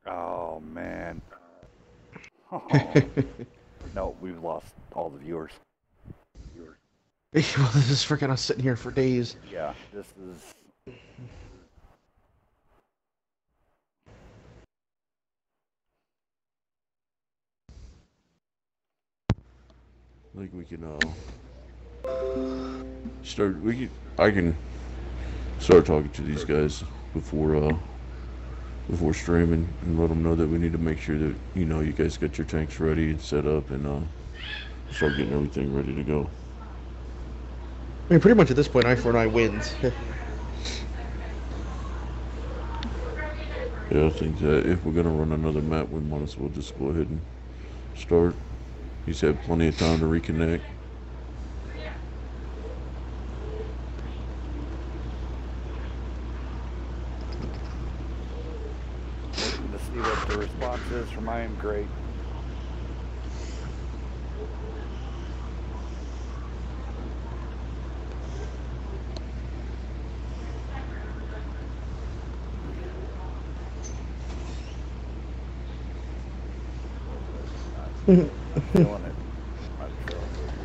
Oh man. Oh. No, we've lost all the viewers. Well, this is freaking us sitting here for days. Yeah, this is. I think we can start. I can start talking to these guys before streaming and let them know that we need to make sure that you guys got your tanks ready and set up and start getting everything ready to go. I mean, pretty much at this point, I4-9 wins. Yeah, I think that if we're gonna run another map, we might as well just go ahead and start. He's had plenty of time to reconnect. Looking to see what the response is from I Am Great. I'm feeling it. I'm feeling it here.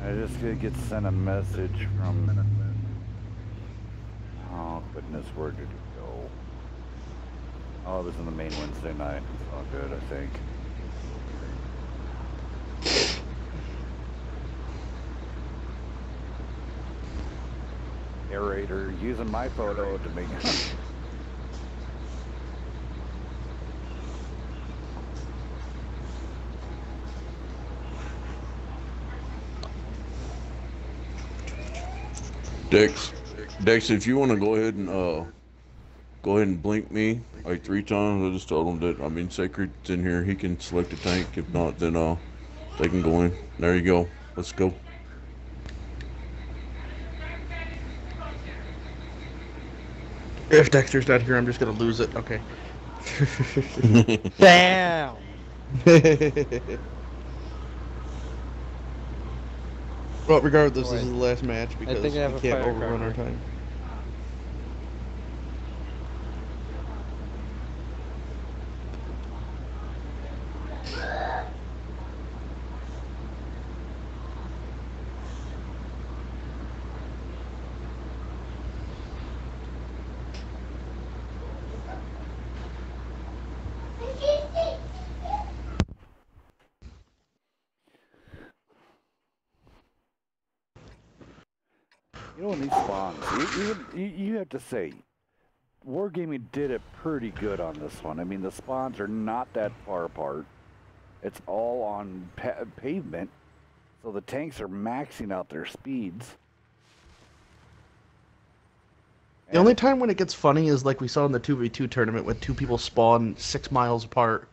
I just get sent a message from. Oh goodness, where did it go? Oh, it was in the main Wednesday night. It's all good, I think. Narrator using my photo to make. Dex, if you want to go ahead and blink me like 3 times, I just told him that Sacred's in here. He can select a tank. If not, then they can go in. There you go. Let's go. If Dexter's not here, I'm just gonna lose it. Okay. Damn! Well, regardless, this is the last match because we have a can't overrun firecracker. our time. You know, in these spawns, you have to say, Wargaming did it pretty good on this one. I mean, the spawns are not that far apart. It's all on pavement, so the tanks are maxing out their speeds. The only time when it gets funny is like we saw in the 2v2 tournament when two people spawn 6 miles apart,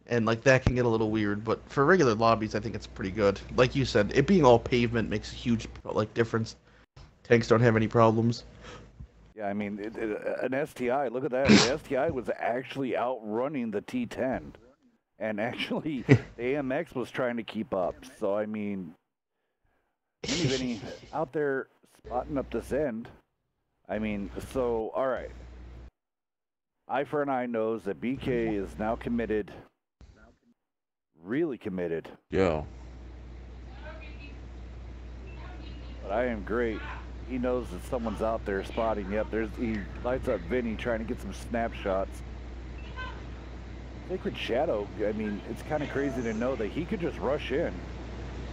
and like that can get a little weird. But for regular lobbies, I think it's pretty good. Like you said, it being all pavement makes a huge like difference. Tanks don't have any problems. Yeah, I mean, an STI, look at that. The STI was actually outrunning the T10. And actually, the AMX was trying to keep up. So, I mean, Vinny out there spotting up this end. I mean, so, all right. Eye for an Eye knows that BK is now committed. Really committed. Yeah. But I am great. He knows that someone's out there spotting. Yep, he lights up Vinny trying to get some snapshots. Sacred Shadow, I mean, it's kind of crazy to know that he could just rush in.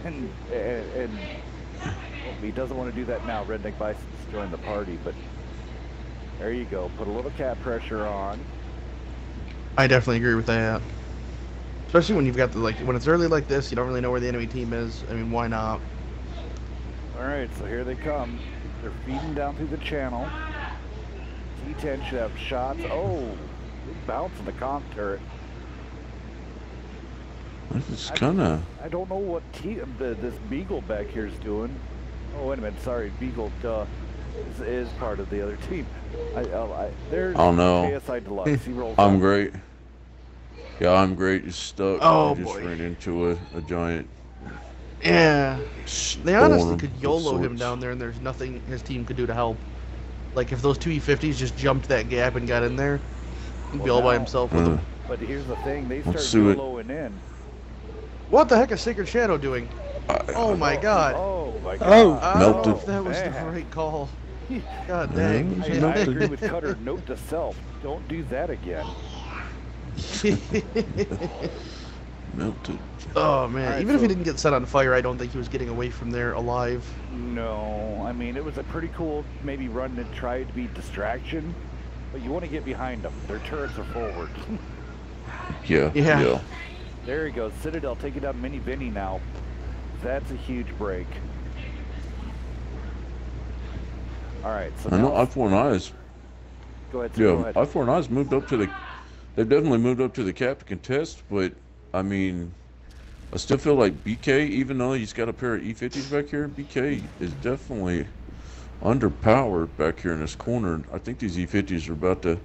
And well, he doesn't want to do that now. Redneck Bison's joined the party, but there you go. Put a little cap pressure on. I definitely agree with that. Especially when you've got when it's early like this, you don't really know where the enemy team is. I mean, why not? All right, so here they come. They're feeding down through the channel. T10 should have shots. Oh, big bounce in the comp turret. It's kind of... I don't know what this Beagle back here is doing. Oh, wait a minute. Sorry, Beagle, is part of the other team. There's Oh, no. KSI Deluxe. He rolls I'm out. great. Yeah, I'm great. Just stuck. Oh, I just boy. ran into a giant... Yeah. They honestly storm could of YOLO him sorts. down there, and there's nothing his team could do to help. Like, if those two E50s just jumped that gap and got in there, he'd be Well, all by now- himself with them. But here's the thing. They Let's start do it. YOLOing in. What the heck is Sacred Shadow doing? Oh my god. Oh, my God. Oh. I don't know Melted. if that was the Man. right call. God Yeah, dang. it was I agree with Cutter. Note to self. Don't do that again. Melted. Oh man, Alright, even if he so- didn't get set on fire, I don't think he was getting away from there alive. No, I mean, it was a pretty cool maybe run to try to be distraction, but you want to get behind them. Their turrets are forward. Yeah. Yeah. Yeah. There he goes. Citadel taking down Mini Vinny now. That's a huge break. All right, so I know now, I4 and Eyes. go ahead, sir, go Yeah, ahead. I4 and Eyes moved up to the... They've definitely moved up to the cap to contest, but, I mean... I still feel like BK, even though he's got a pair of E50s back here, BK is definitely underpowered back here in this corner. I think these E50s are about to...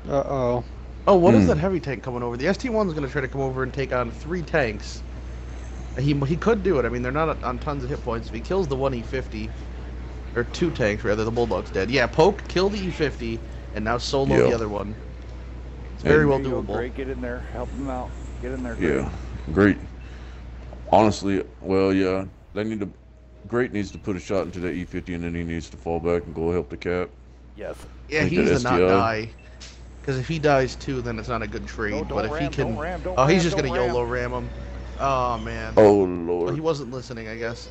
Uh-oh. Oh, what is that heavy tank coming over? The ST-1 is going to try to come over and take on 3 tanks. He could do it. I mean, they're not on tons of hit points. If he kills the one E50, or 2 tanks rather, the Bulldog's dead. Yeah, poke, kill the E50, and now solo Yeah. the other one. It's very well There you go, doable. Great, get in there, help him out. Get in there, Great. Yeah, great. Honestly, well, yeah, they need to... Great needs to put a shot into that E50, and then he needs to fall back and go help the cap. Yes. Yeah, Like he that needs to not STI. die. Because if he dies too, then it's not a good trade. Don't But if he ram, can... don't ram, don't Oh, he's ram, just going to don't ram. YOLO ram him. Oh, man. Oh, Well, Lord. he wasn't listening, I guess.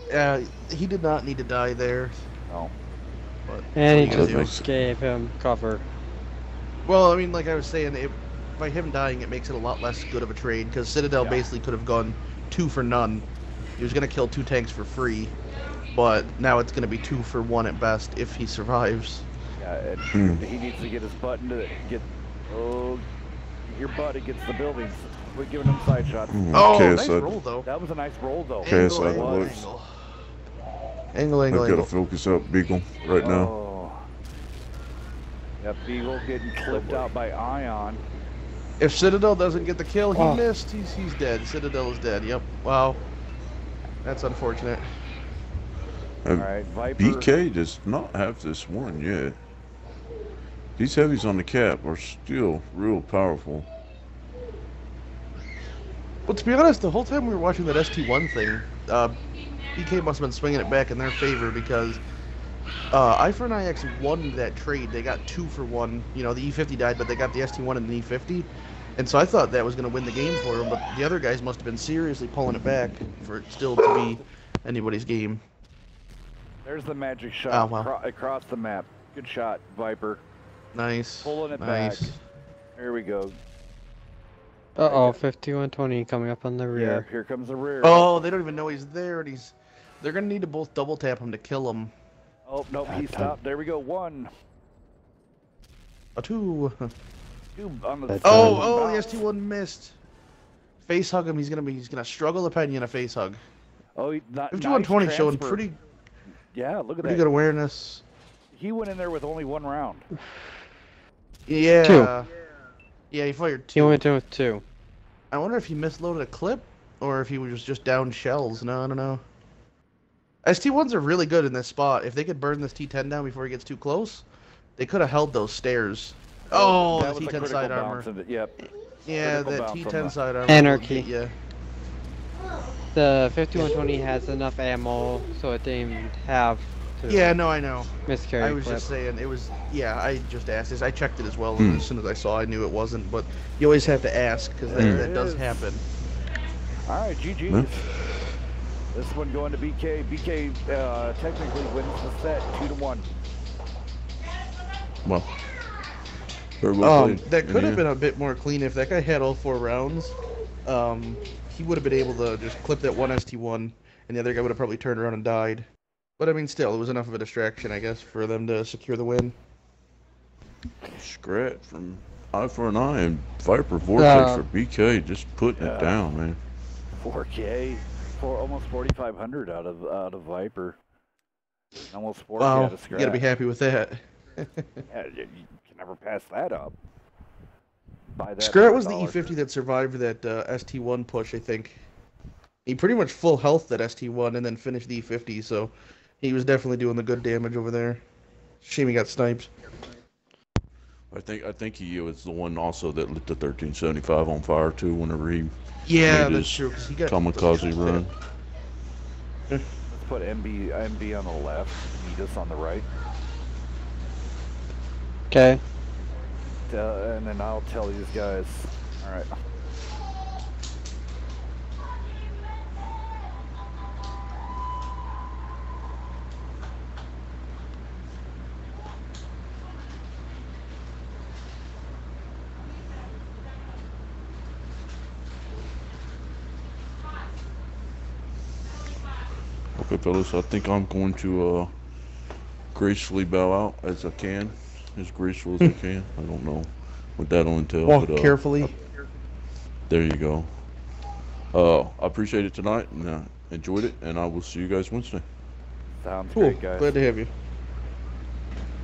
He did not need to die there. No. But And he what are you gonna just do? gave him cover. Well, I mean, like I was saying, by him dying, it makes it a lot less good of a trade, because Citadel Yeah. basically could have gone 2 for none. He was going to kill 2 tanks for free, but now it's going to be 2 for 1 at best if he survives. Yeah, and he needs to get his butt into get your butt against the buildings. We're giving him side shots. Oh, Okay, nice so roll, though. That was a nice roll, though. Okay, Angle, so angle, looks- angle. Angle, angle, I've got to angle. focus up Beagle right now. Oh. Yep, Beagle getting clipped out by Ion. If Citadel doesn't get the kill, he Oh. missed. He's dead. Citadel is dead. Yep. Wow. That's unfortunate. All right, Viper. BK does not have this one yet. These heavies on the cap are still real powerful. Well, to be honest, the whole time we were watching that ST1 thing, BK must have been swinging it back in their favor because I for an IX won that trade. They got 2 for 1. You know, the E50 died, but they got the ST1 and the E50. And so I thought that was going to win the game for them, but the other guys must have been seriously pulling it back for it still to be anybody's game. There's the magic shot Oh, wow. across the map. Good shot, Viper. Nice. Pulling it Nice. back. Here we go. Uh-oh, 5120 coming up on the Yep, rear. here comes the rear. Oh, they don't even know he's there, and they're gonna need to both double tap him to kill him. Oh, nope, he stopped. There we go. 1. A 2. 2 on the Oh, the ST1 missed. Face hug him. He's gonna struggle to pen you in a face hug. Oh, 5120 nice showing transfer. pretty Pretty good awareness. He went in there with only 1 round. Yeah. 2. Yeah, he fired 2. He went in with 2. I wonder if he misloaded a clip or if he was just down shells. No, I don't know. ST1s are really good in this spot. If they could burn this T10 down before he gets too close, they could have held those stairs. Oh, that the was a T10 critical side armor. bounce in it. Yep. Yeah, Critical that bounce on T10 the- side armor. Anarchy. Yeah. The 5120 has enough ammo, so it didn't have to Yeah, no, I know. miscarry I was clip. just saying, it was, yeah, I just asked this. I checked it as well, and as soon as I saw, I knew it wasn't, but you always have to ask, because that does happen. All right, GG's. This one going to BK. BK technically wins the set 2-1. Well, very well played. That could have Yeah. been a bit more clean if that guy had all 4 rounds. He would have been able to just clip that one ST1, and the other guy would have probably turned around and died. But I mean, still, it was enough of a distraction, I guess, for them to secure the win. Scrat from Eye for an Eye and Viper Vortex for BK, just putting it down, man. 4K, almost 4,500 out of Viper. Almost 4K Wow, out of you Scrat. gotta be happy with that. Yeah, you can never pass that up. Buy that Scrat for was the $1. E50 that survived that ST1 push, I think. He pretty much full health that ST1 and then finished the E50, so he was definitely doing the good damage over there. Shame he got sniped. I think he was the one also that lit the 1375 on fire too. Whenever he Yeah, made that's his true. 'Cause he got kamikaze run. Let's put MB on the left, meet us on the right. Okay. And then I'll tell these guys. All right. Okay, fellas, I think I'm going to gracefully bow out as I can, as graceful as I can. I don't know what that'll entail. Walk but, carefully. There you go. I appreciate it tonight and enjoyed it, and I will see you guys Wednesday. Sounds Cool. great, guys. Glad to have you.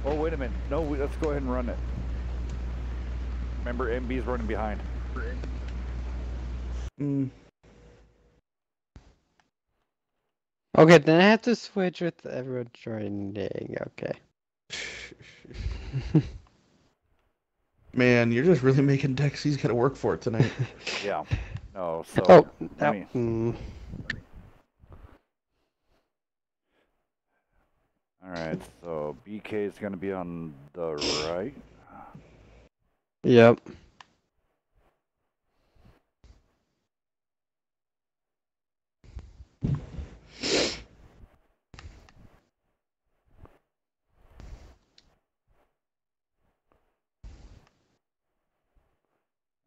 Oh, wait a minute. No, let's go ahead and run it. Remember, MB's running behind. Okay, then I have to switch with everyone joining. Okay. Man, you're just really making Dexy's gotta work for it tonight. Yeah. No, so. Oh, let me- All right, so BK is going to be on the right. Yep.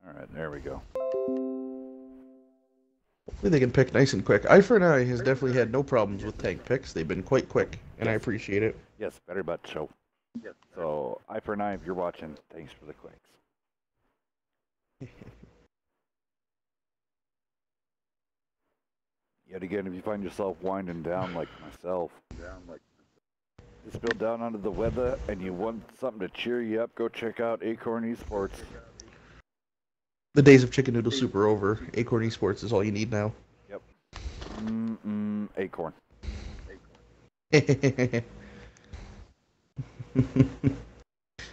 All right, there we go. Hopefully they can pick nice and quick. Eye for an Eye has definitely had no problems with tank picks. They've been quite quick, and I appreciate it. Yes, very much so. So, Eye for an Eye, if you're watching, thanks for the clicks. Yet again, if you find yourself winding down like myself, just build down under the weather and you want something to cheer you up, go check out Acorn Esports. The days of chicken noodle soup are over. Acorn Esports is all you need now. Yep. Acorn.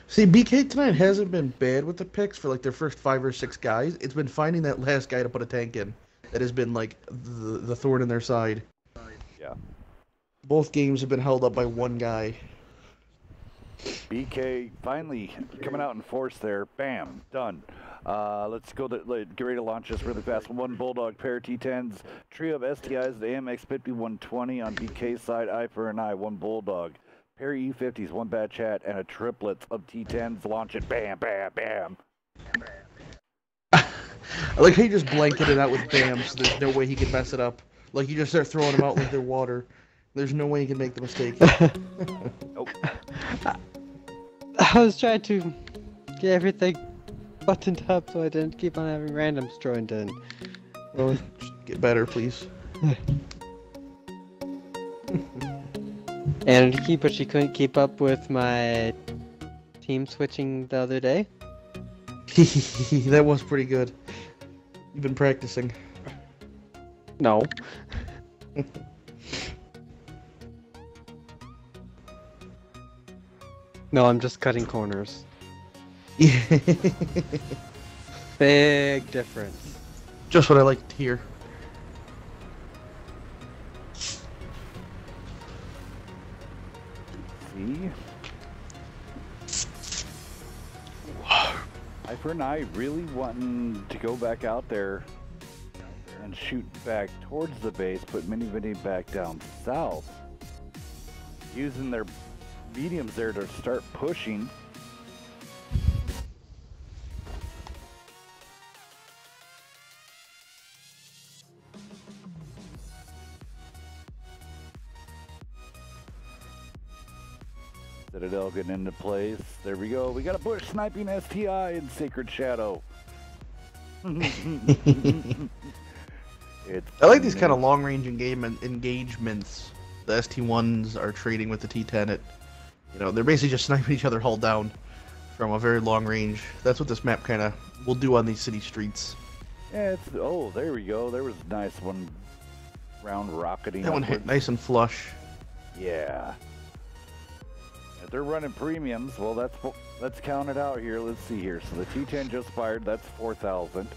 See, BK tonight hasn't been bad with the picks for like their first 5 or 6 guys. It's been finding that last guy to put a tank in that has been like the thorn in their side. Yeah. Both games have been held up by one guy. BK finally coming out in force there. Bam, done. Let's go get ready to launch this really fast. One Bulldog, pair of T10s, trio of STIs, the AMX 5120 on BK side, Eye for an Eye, one Bulldog, pair of E50s, one bad chat, and a triplets of T10s launch it. Bam, bam, bam. I like how you just blanket it out with BAM, so there's no way he can mess it up. Like you just start throwing them out like they're water. There's no way he can make the mistake. Nope. I was trying to get everything buttoned up so I didn't keep on having randoms joined in. Well, just get better, please. And but she couldn't keep up with my team switching the other day. That was pretty good. You've been practicing. No. No, I'm just cutting corners. Big difference. Just what I like to hear. See? I really wanting to go back out there and shoot back towards the base, put Mini back down south, using their mediums there to start pushing. Citadel getting into place. There we go. We got a bush sniping STI in Sacred Shadow. It's I like these kind of long-range engagements. The ST1s are trading with the T10 at, they're basically just sniping each other hull down from a very long range. That's what this map kind of will do on these city streets. Yeah, oh, there we go. There was a nice one round rocketing. That one hit nice and flush. Yeah. If they're running premiums, well, let's count it out here. Let's see here. So the T10 just fired. That's 4,000.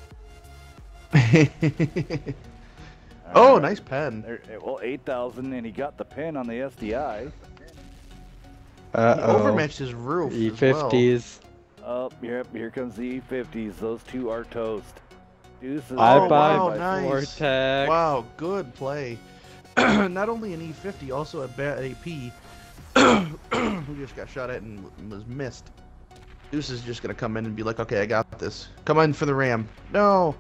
Oh, right. nice pen. Well, 8,000, and he got the pin on the SDI. He overmatched his roof. E50s. Oh, yep, here comes the E50s. Those two are toast. Deuces. Bye bye, wow, nice. Vortex. Wow, good play. Not only an E50, also a bad AP. Who just got shot at and was missed. Deuce is just gonna come in and be like, okay, I got this. Come in for the ram. No.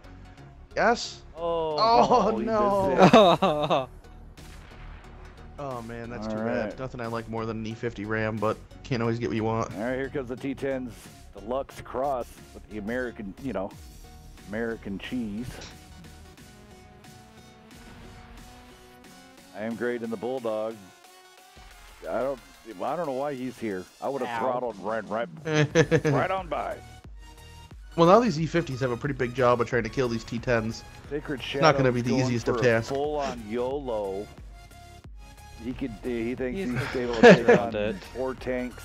Yes? Oh, no. Oh man, that's too right. bad. Nothing I like more than an E50 ram, but can't always get what you want. All right, here comes the T10's deluxe cross with the American, American cheese. I am great in the Bulldog. I don't know why he's here. I would have throttled right on by. Well, now these E50s have a pretty big job of trying to kill these T10s. Sacred It's not going to be the easiest of tasks. Full on YOLO. He thinks he's able to take on 4 tanks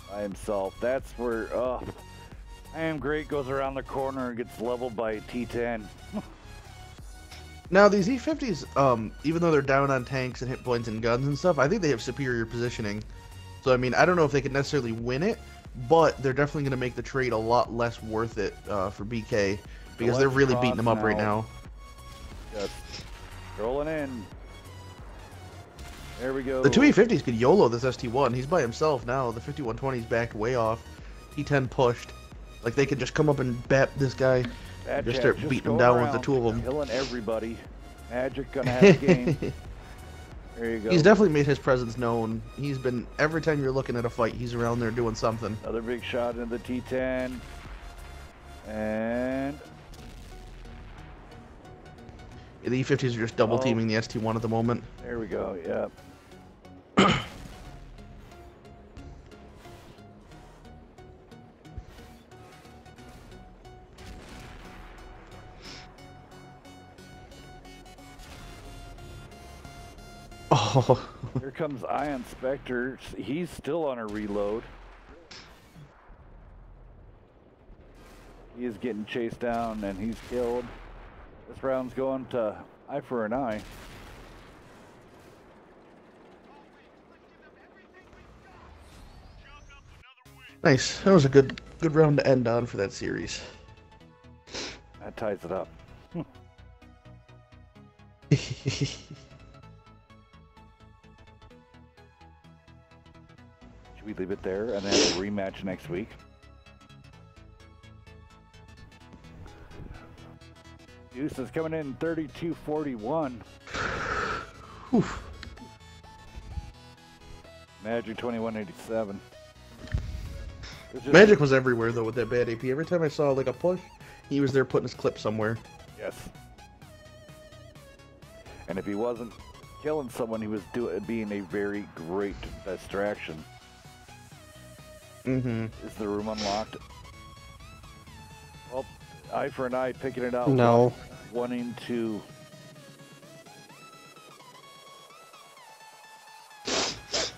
by himself. That's where I am great goes around the corner and gets leveled by a T10. Now these E50s, even though they're down on tanks and hit points and guns and stuff, I think they have superior positioning. So I mean, I don't know if they could necessarily win it, but they're definitely going to make the trade a lot less worth it for BK because they're really beating them up right now. Just rolling in. There we go. The two E50s could YOLO this ST1. He's by himself now. The 5120's backed way off. T10 pushed. Like they could just come up and bat this guy. Just start beating him down with the two of them. Killing everybody. Magic gonna have a game. There you go. He's definitely made his presence known. He's been, every time you're looking at a fight, he's around there doing something. Another big shot into the T10. And the E50s are just double teaming the ST1 at the moment. there we go, yep. Oh. Here comes Ion Spectre. He's still on a reload. He is getting chased down and he's killed. This round's going to eye for an eye. Nice. That was a good round to end on for that series. That ties it up. we leave it there and then have a rematch next week. Deuce is coming in 32-41. Magic 21-87. Magic was everywhere though with that bad AP. Every time I saw like a push, he was there putting his clip somewhere. Yes. And if he wasn't killing someone, he was being a very great distraction. Mm-hmm. Is the room unlocked? Well, Eye for an Eye picking it out. No. Wanting to.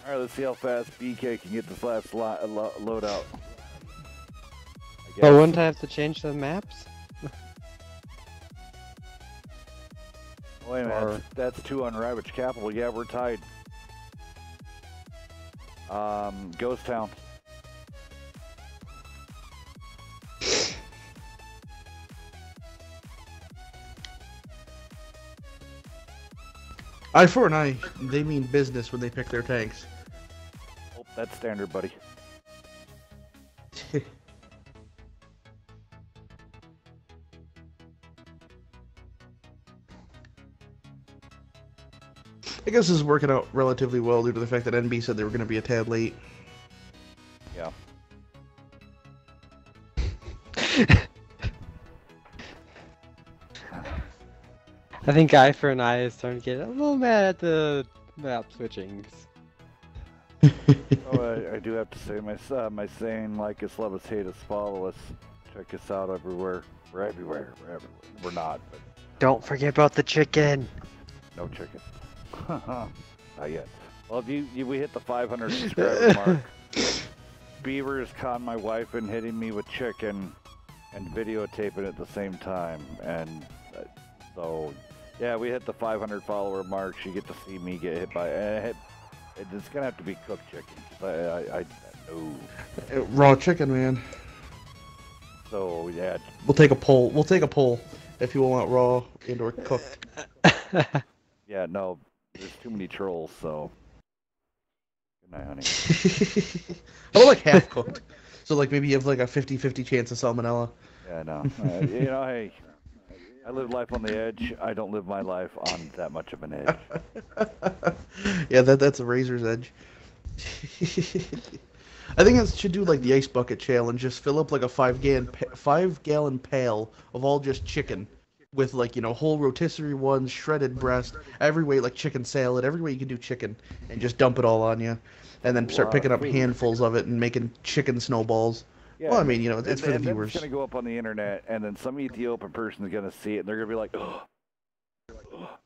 All right, let's see how fast BK can get this last load out. But wouldn't I have to change the maps? Wait a minute, that's 2 on Ravage Capital. Yeah, we're tied. Ghost Town. Eye for an Eye, they mean business when they pick their tanks. Oh, that's standard, buddy. I guess this is working out relatively well due to the fact that NB said they were going to be a tad late. Yeah. I think Eye for an Eye is starting to get a little mad at the map switchings. Oh, I do have to say, my saying, like us, love us, hate us, follow us, check us out everywhere. We're everywhere. We're everywhere. We're not, but Don't forget about the chicken. no chicken. Not yet. Well, if we hit the 500 subscriber mark, Beaver is conning my wife and hitting me with chicken and videotaping at the same time. And so, yeah, we hit the 500 follower mark. She get to see me get hit by. It's gonna have to be cooked chicken. I know. Raw chicken, man. So yeah. We'll take a poll. We'll take a poll if you want raw and/or cooked. Yeah, no, there's too many trolls. So. Good night, honey. How about like half cooked? So like maybe you have like a 50-50 chance of salmonella. Yeah, no. You know, hey, I live life on the edge. I don't live my life on that much of an edge. Yeah, that's a razor's edge. I think I should do like the ice bucket challenge. Just fill up like a 5-gallon pail of all just chicken, with like, you know, whole rotisserie ones, shredded breast, every way, like chicken salad, every way you can do chicken, and just dump it all on you, and then start picking up handfuls of it and making chicken snowballs. Yeah, well, I mean, you know, it's for the and then viewers. It's gonna go up on the internet, and then some Ethiopian person is gonna see it, and they're gonna be like, "Oh."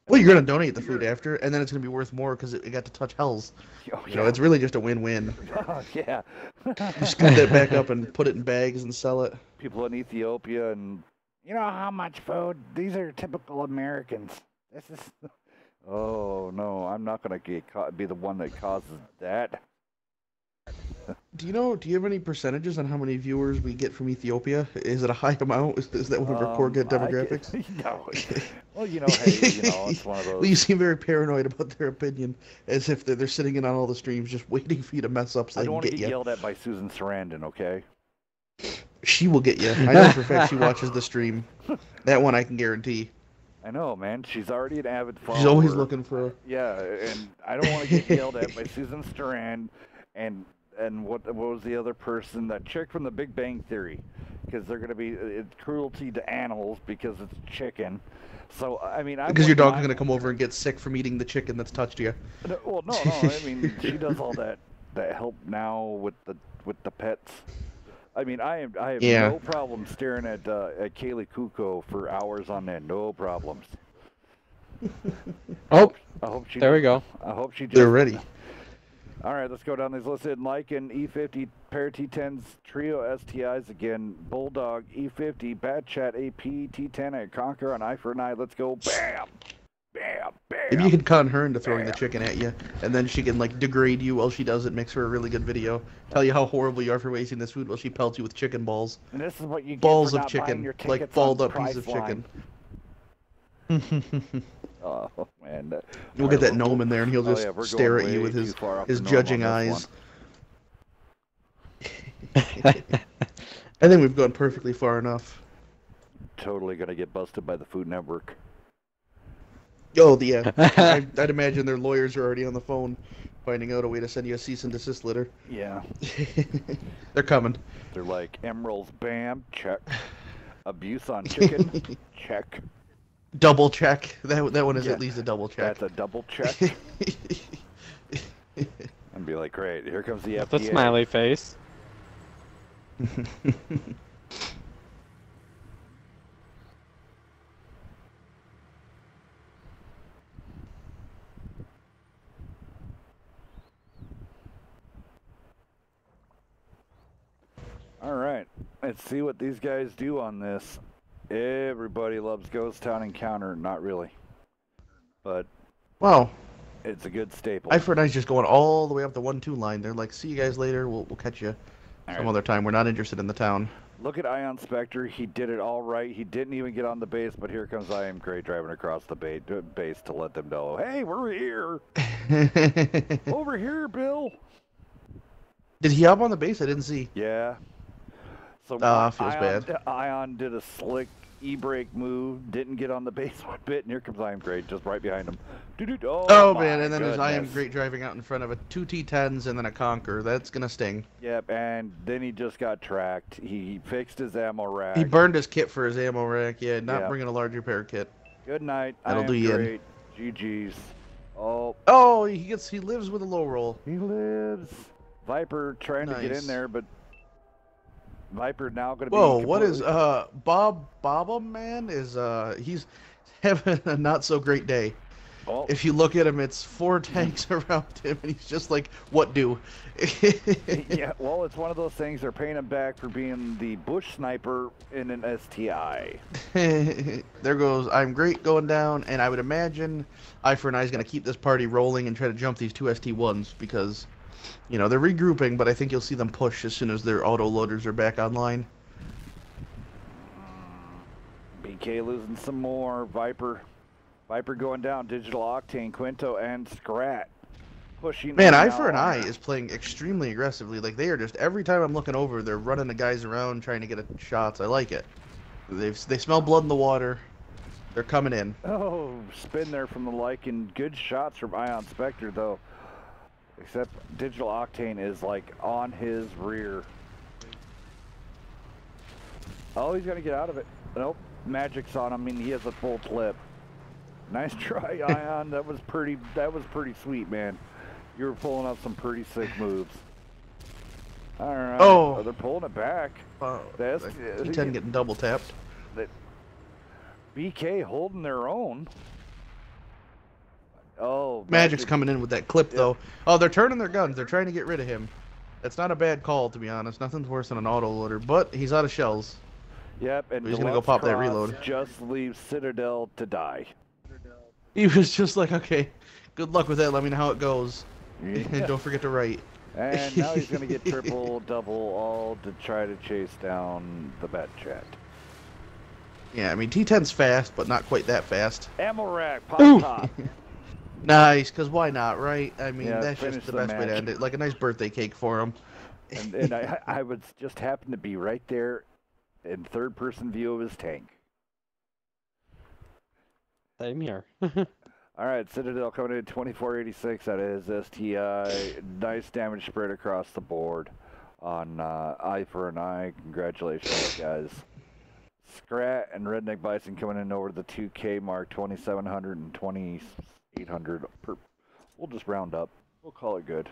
Well, you're gonna donate the food after, and then it's gonna be worth more because it got to touch hells. Oh, You know, it's really just a win-win. Oh, yeah. You scoop that back up and put it in bags and sell it. People in Ethiopia, and you know how much food? These are typical Americans. This is. Oh no, I'm not gonna be the one that causes that. Do you have any percentages on how many viewers we get from Ethiopia? Is it a high amount? Is that one of our core good demographics? No. Well, you know, hey, you know, it's one of those. Well, you seem very paranoid about their opinion, as if they're sitting in on all the streams just waiting for you to mess up so I they don't can want to get get you. yelled at by Susan Sarandon, okay? She will get you. I know for a fact she watches the stream. That one I can guarantee. I know, man. She's already an avid follower. She's always looking for. Yeah, and I don't want to get yelled at by Susan Sarandon and what was the other person? That chick from The Big Bang Theory, because they're going to be it's cruelty to animals because it's chicken. So I mean, Because your dog's going to come over and get sick from eating the chicken that's touched you. Well, no. I mean, she does all that help now with the pets. I mean, I have no problem staring at Kaylee Kuko for hours on end. No problems. Oh, I hope she. there we go. I hope she. They're ready. All right, let's go down these lists. Lycan, E50, Pair T10s, Trio STIs again, Bulldog, E50, Bad Chat, AP, T10, and Conquer on Eye for an Eye. Let's go. Bam! Bam! Bam! Maybe you can con her into throwing the chicken at you, and then she can like degrade you while she does it, makes her a really good video. Tell you how horrible you are for wasting this food while she pelts you with chicken balls. And this is what you get Balls for of not buying chicken, your like tickets balled on up piece of Priceline. chicken. Oh man! We'll get that gnome in there, and he'll just yeah, we're stare going at you way with too far off his the norm judging on this eyes. I think we've gone perfectly far enough. Totally gonna get busted by the Food Network. Oh, yeah. I'd imagine their lawyers are already on the phone finding out a way to send you a cease and desist letter. Yeah. They're coming. They're like, Emeralds, bam, check. Abuse on chicken, check. Double check. That one is Yeah, at least a double check. That's a double check. And be like, great, here comes the With FDA. a smiley face. All right, let's see what these guys do on this. Everybody loves Ghost Town Encounter. Not really, but Wow. it's a good staple. I for an I's just going all the way up the 1-2 line. They're like, see you guys later. We'll catch you some other time. We're not interested in the town. Look at Ion Spectre. He did it all right. He didn't even get on the base, but here comes I Am Great driving across the base to let them know, hey, we're here. Over here, Bill. Did he hop on the base? I didn't see. Yeah. So feels bad. Ion did a slick e-brake move, didn't get on the base one bit, and here comes I Am Great just right behind him. Oh man, and then goodness. there's I Am Great driving out in front of a 2 T10s and then a Conquer. That's gonna sting. Yep, and then he just got tracked. He fixed his ammo rack. He burned his kit for his ammo rack. Yeah, not Yep. bringing a large repair kit. Good night. That'll I Am do you in. Great. GG's. Oh, Oh, he lives with a low roll. he lives. Viper trying to get Nice. in there, but Viper now going to be. Whoa, what is completely- Bob man is he's having a not so great day. Oh, If you look at him, it's 4 tanks around him, and he's just like, what do? yeah, well, it's one of those things. They're paying him back for being the bush sniper in an STI. There goes I'm Great going down, and I would imagine I for an I is going to keep this party rolling and try to jump these 2 ST1s because, you know, they're regrouping, but I think you'll see them push as soon as their auto loaders are back online. BK losing some more. Viper going down. Digital Octane, Quinto, and Scrat pushing. Man, them I now for an I on- is playing extremely aggressively. Like, they are just, every time I'm looking over, they're running the guys around trying to get shots. I like it. They smell blood in the water. They're coming in. Oh, spin there from the Lycan. Good shots from Ion Spectre, though. Except Digital Octane is, like, on his rear. Oh, he's going to get out of it. Nope. Magic's on him. I mean, he has a full clip. Nice try, Ion. That was pretty sweet, man. You were pulling up some pretty sick moves. All right. Oh. They're pulling it back. That's T10 getting double tapped. BK holding their own. Oh, Magic's coming in with that clip, though. Oh, they're turning their guns. They're trying to get rid of him. That's not a bad call, to be honest. Nothing's worse than an auto loader, but he's out of shells. Yep, and He's gonna go Deluxe pop that Cross reload. Just leaves Citadel to die. He was just like, okay, good luck with that. Let me know how it goes. Yeah. And don't forget to write. And now he's gonna get triple, double, all to try to chase down the bat chat. Yeah, I mean, T10's fast, but not quite that fast. Ammo rack, pop top. Nice, because why not, right? I mean, Yeah, that's finish just the the best way to match. end it. Like a nice birthday cake for him. And I would just happen to be right there in third person view of his tank. Same here. All right, Citadel coming in at 2486 out of his STI. Nice damage spread across the board on Eye for an Eye. Congratulations, guys. Scrat and Redneck Bison coming in over the 2K mark, 2,700 and 2,800. We'll just round up. We'll call it good.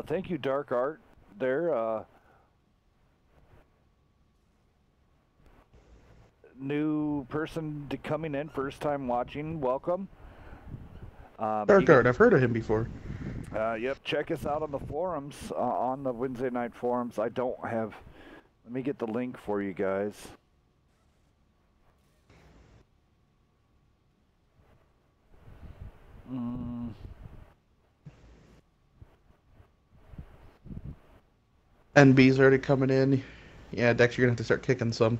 Thank you, Dark Art. There. New person coming in, first time watching. Welcome. Dark Art, I've heard of him before. Yep, check us out on the forums, on the Wednesday night forums. I don't have, let me get the link for you guys. NB's already coming in. Yeah, Dex, you're going to have to start kicking some.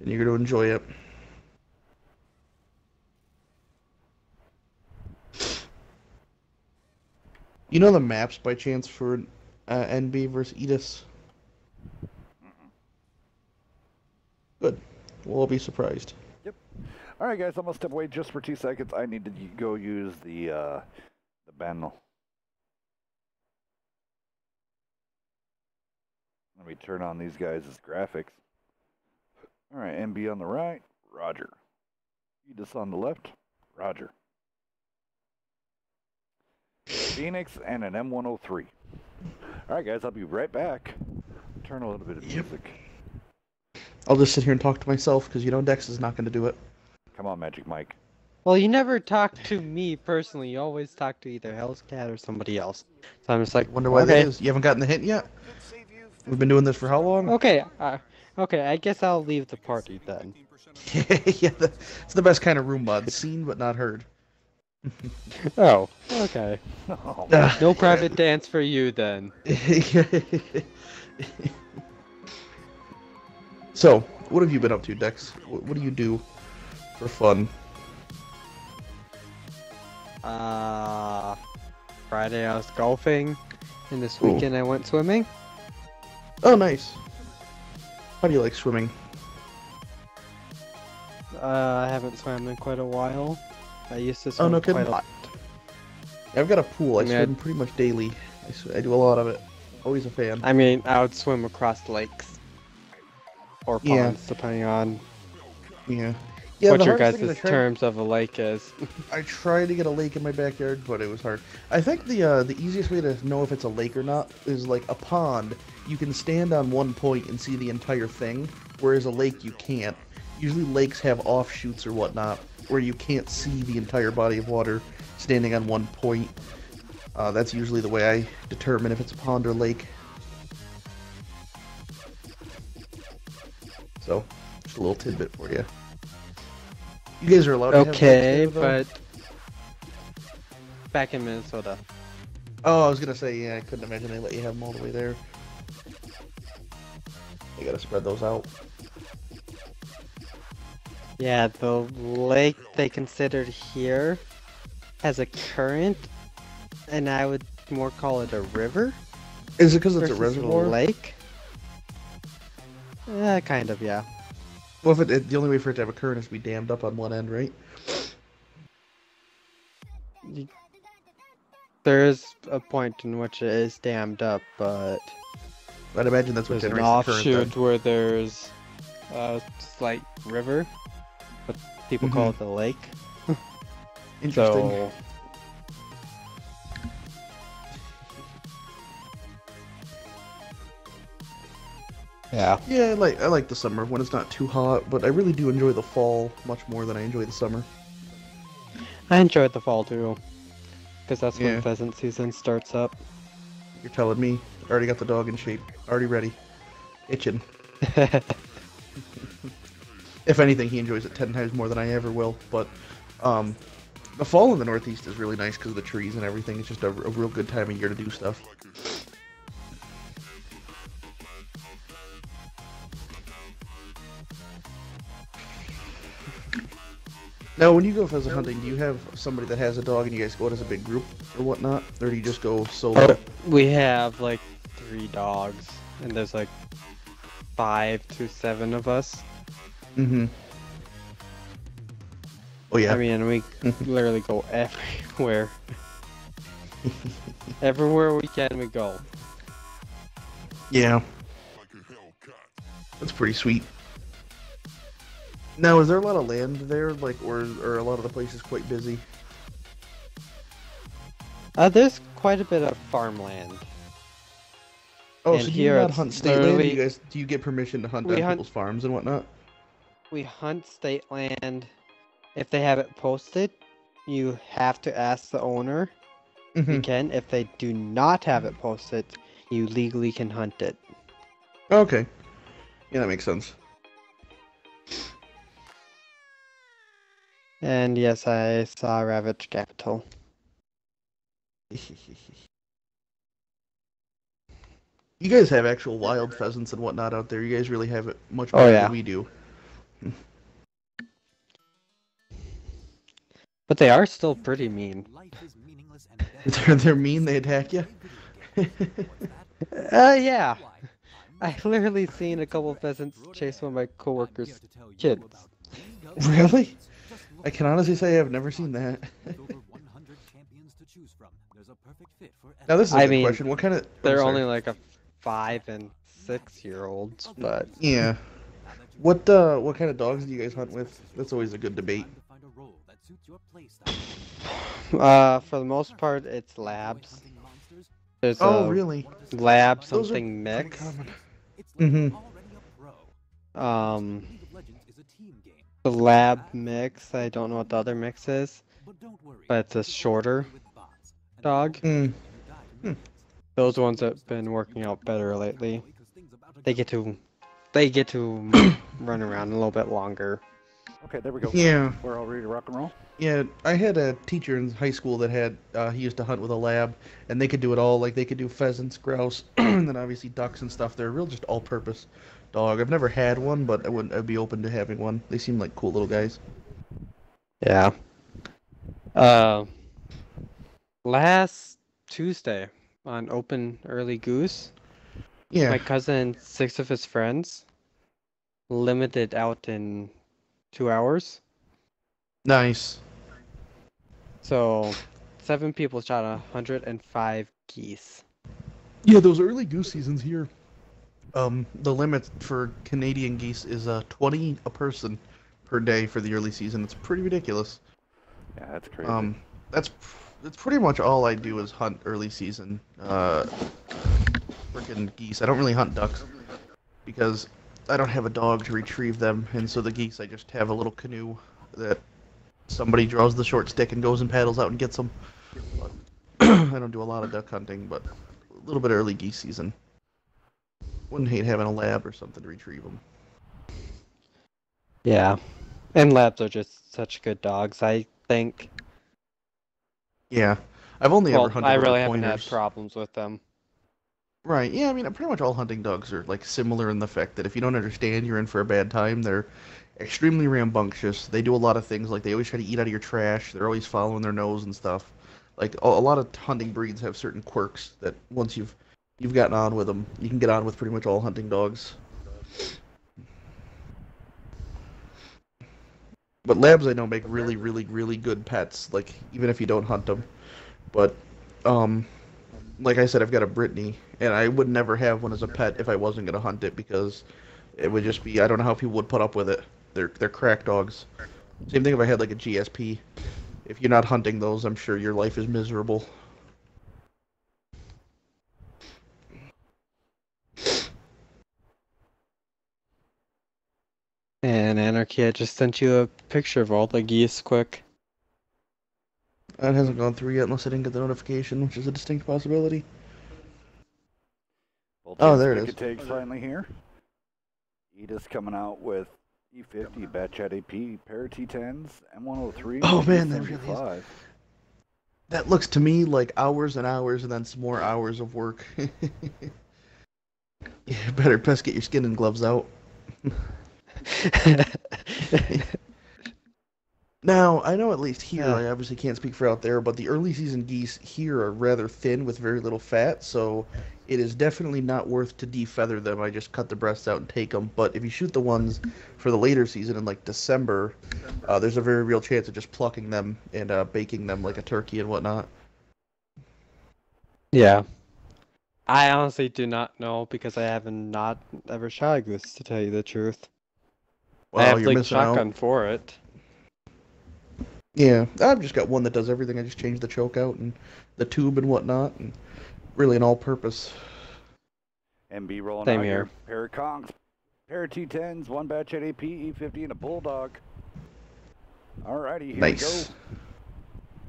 And you're going to enjoy it. You know the maps by chance for NB versus Edis? Good. We'll all be surprised. Yep. All right, guys, I'm gonna step away just for 2 seconds. I need to go use the panel. Let me turn on these guys' graphics. All right, NB on the right, Roger. Edis on the left, Roger. Phoenix and an M103. All right, guys, I'll be right back. Turn a little bit of music. I'll just sit here and talk to myself because you know Dex is not going to do it. Come on, Magic Mike. Well, you never talk to me personally. You always talk to either Hellscat or somebody else. So I'm just like, Wonder why that okay. is. You haven't gotten the hint yet? We've been doing this for how long? Okay, okay. I guess I'll leave the party then. Yeah, it's the best kind of room mod. Seen but not heard. Oh, okay. Oh, No private dance for you then. So, what have you been up to, Dex? What do you do for fun? Friday I was golfing, and this Cool. weekend I went swimming. Oh, nice. How do you like swimming? I haven't swam in quite a while. I used to swim no quite kidding. a lot. I've got a pool. I I mean, swim pretty much daily. I do a lot of it. Always a fan. I mean, I would swim across lakes or ponds, Yeah. depending on Yeah. what the your hardest guys' thing to terms of a lake is. I tried to get a lake in my backyard, but it was hard. I think the easiest way to know if it's a lake or not is like a pond. You can stand on one point and see the entire thing, whereas a lake you can't. Usually lakes have offshoots or whatnot, where you can't see the entire body of water standing on one point. That's usually the way I determine if it's a pond or lake. So, just a little tidbit for you. You guys are allowed to have Okay, lakes there, though? but back in Minnesota. Oh, I was gonna say, yeah, I couldn't imagine they let you have them all the way there. They gotta spread those out. Yeah, the lake they considered here has a current, and I would more call it a river Is it because it's a versus reservoir? lake. Kind of, yeah. Well, if the only way for it to have a current is to be dammed up on one end, right? There is a point in which it is dammed up, but I'd imagine that's what there's an generates the current. offshoot where there's a slight river, but people call it the lake. Then. Interesting. So yeah. Yeah, I like the summer when it's not too hot, but I really do enjoy the fall much more than I enjoy the summer. I enjoyed the fall too, because that's Yeah. when pheasant season starts up. You're telling me. I already got the dog in shape. Already ready. Itching. If anything, he enjoys it 10 times more than I ever will. But the fall in the Northeast is really nice because of the trees and everything. It's just a real good time of year to do stuff. Now, when you go pheasant hunting, do you have somebody that has a dog and you guys go out as a big group or whatnot? Or do you just go solo? We have like 3 dogs, and there's like 5 to 7 of us. Mm-hmm. Oh, yeah. I mean, we literally go everywhere. Everywhere we can, we go. Yeah. That's pretty sweet. Now, is there a lot of land there, like, or are a lot of the places quite busy? There's quite a bit of farmland. Oh, And so do here you not it's hunt state land? Do literally- you guys do you get permission to hunt We on hunt- people's farms and whatnot? We hunt state land. If they have it posted, you have to ask the owner. You Mm-hmm. can. If they do not have it posted, you legally can hunt it. Okay. Yeah, that makes sense. And yes, I saw Ravage Capital. You guys have actual wild pheasants and whatnot out there. You guys really have it much Oh, better yeah. than we do. But they are still pretty mean. They're mean. They attack you. Yeah. I literally seen a couple pheasants chase one of my coworkers' kids. Really? I can honestly say I've never seen that. Now this is a I good mean, question. What kind of? They're only like a 5 and 6-year-olds, but Yeah. What kind of dogs do you guys hunt with? That's always a good debate. for the most part, it's labs. There's Oh, a really? lab Those are something mix. Mm-hmm. The lab mix. I don't know what the other mix is, but it's a shorter dog. Mm. Those ones have been working out better lately. They get to run around a little bit longer. Okay, there we go. Yeah. We're all ready to rock and roll. Yeah, I had a teacher in high school that had he used to hunt with a lab, and they could do it all. Like they could do pheasants, grouse, and then obviously ducks and stuff. They're real just all-purpose dog. I've never had one, but I'd be open to having one. They seem like cool little guys. Yeah. Last Tuesday on Open Early Goose, Yeah. my cousin and 6 of his friends limited out in 2 hours. Nice. So 7 people shot 105 geese. Yeah, those early goose seasons here. The limit for Canadian geese is 20 a person per day for the early season. It's pretty ridiculous. Yeah, that's crazy. That's pretty much all I do is hunt early season. Freaking geese. I don't really hunt ducks because I don't have a dog to retrieve them, and so the geese I just have a little canoe that somebody draws the short stick and goes and paddles out and gets them. But I don't do a lot of duck hunting, but a little bit of early geese season. Wouldn't hate having a lab or something to retrieve them. Yeah. And labs are just such good dogs, I think. Yeah, I've only ever hunted I with really the haven't had pointers. problems with them. Right, yeah, I mean, pretty much all hunting dogs are, like, similar in the fact that if you don't understand, you're in for a bad time. They're extremely rambunctious. They do a lot of things, like, they always try to eat out of your trash. They're always following their nose and stuff. Like, a lot of hunting breeds have certain quirks that once you've gotten on with them, you can get on with pretty much all hunting dogs. But labs I know make really, really, really good pets, like, even if you don't hunt them. But, like I said, I've got a Brittany, and I would never have one as a pet if I wasn't going to hunt it, because it would just be, I don't know how people would put up with it. They're crack dogs. Same thing if I had, like, a GSP. If you're not hunting those, I'm sure your life is miserable. And Anarchy, I just sent you a picture of all the geese quick. That hasn't gone through yet unless I didn't get the notification, which is a distinct possibility. Oh, there it is. Takes finally here. Edith's coming out with E50, Batch at AP, pair of T10s, M103. Oh man, that really is. 75. That looks to me like hours and hours and then some more hours of work. Yeah, better best get your skin and gloves out. Now, I know at least here, I obviously can't speak for out there, but the early season geese here are rather thin with very little fat, so it is definitely not worth to defeather them. I just cut the breasts out and take them. But if you shoot the ones for the later season in like December, there's a very real chance of just plucking them and baking them like a turkey and whatnot. Yeah. I honestly do not know because I haven't not ever shot a goose, to tell you the truth. Well, I have you're like a missing out. shotgun for it. Yeah, I've just got one that does everything. I just change the choke out and the tube and whatnot, and really an all-purpose. MB rolling Same out here. Pair of conks, pair of T10s, one batch at AP, E50, and a bulldog. Alrighty, here Nice. we go.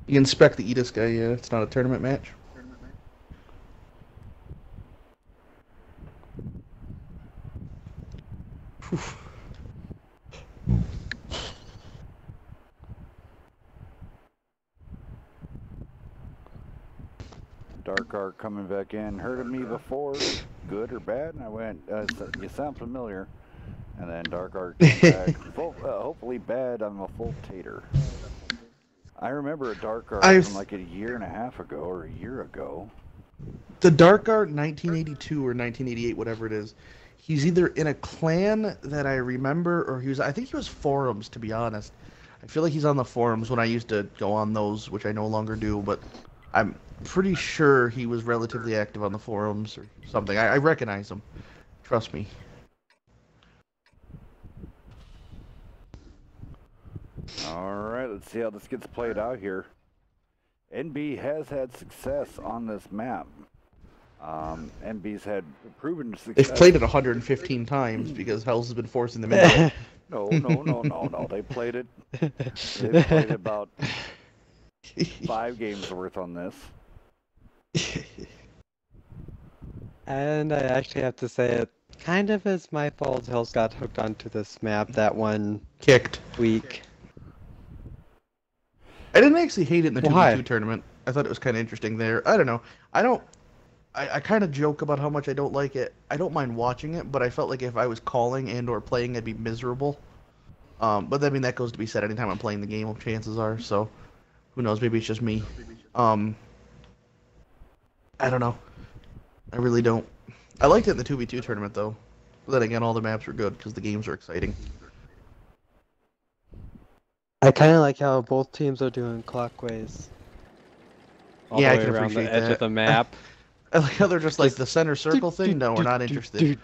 You can spec the Edis guy, yeah. It's not a tournament match. Whew. Dark Arc coming back in. Heard of me before, good or bad? And I went, you sound familiar. And then Dark Arc came back. Hopefully bad, I'm a full tater. I remember a Dark Art I've- from like a year and a half ago or a year ago. The Dark Art 1982 or 1988, whatever it is, he's either in a clan that I remember, or I think he was forums, to be honest. I feel like he's on the forums when I used to go on those, which I no longer do, but I'm pretty sure he was relatively active on the forums or something. I recognize him. Trust me. Alright, let's see how this gets played out here. NB has had success on this map. NB's had proven success. They've played it 115 times because Hells has been forcing them into it. No. They played it. They played about 5 games worth on this. And I actually have to say it kind of is my fault Hills got hooked onto this map that one Kicked. week. I didn't actually hate it in the 2v2 Why? tournament. I thought it was kind of interesting there. I don't know. I kind of joke about how much I don't like it. I don't mind watching it, but I felt like if I was calling and or playing, I'd be miserable. But I mean, that goes to be said anytime I'm playing the game, chances are. So, who knows? Maybe it's just me. I don't know. I really don't. I liked it in the 2v2 tournament, though. But then again, all the maps were good because the games were exciting. I kind of like how both teams are doing clockways. All Yeah, I the way can around appreciate the edge that. of the map. I like how they're just like the center circle thing. No, we're not interested.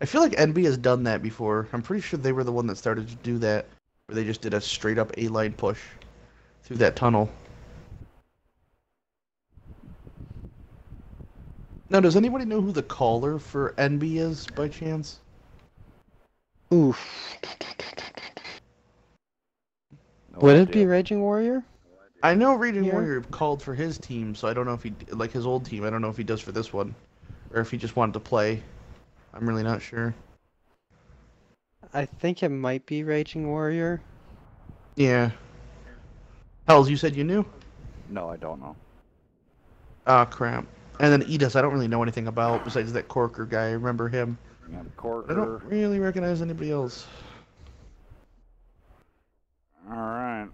I feel like NB has done that before. I'm pretty sure they were the one that started to do that, where they just did a straight up A-line push through that tunnel. Now, does anybody know who the caller for NB is, by chance? Oof. No Would it idea. be Raging Warrior? I know Raging Yeah. Warrior called for his team, so I don't know if he, like his old team, I don't know if he does for this one, or if he just wanted to play. I'm really not sure. I think it might be Raging Warrior. Yeah. Hells, you said you knew? No, I don't know. Ah, crap. And then Edis, I don't really know anything about, besides that Corker guy. I remember him. Yeah, I don't Corker. really recognize anybody else. Alright.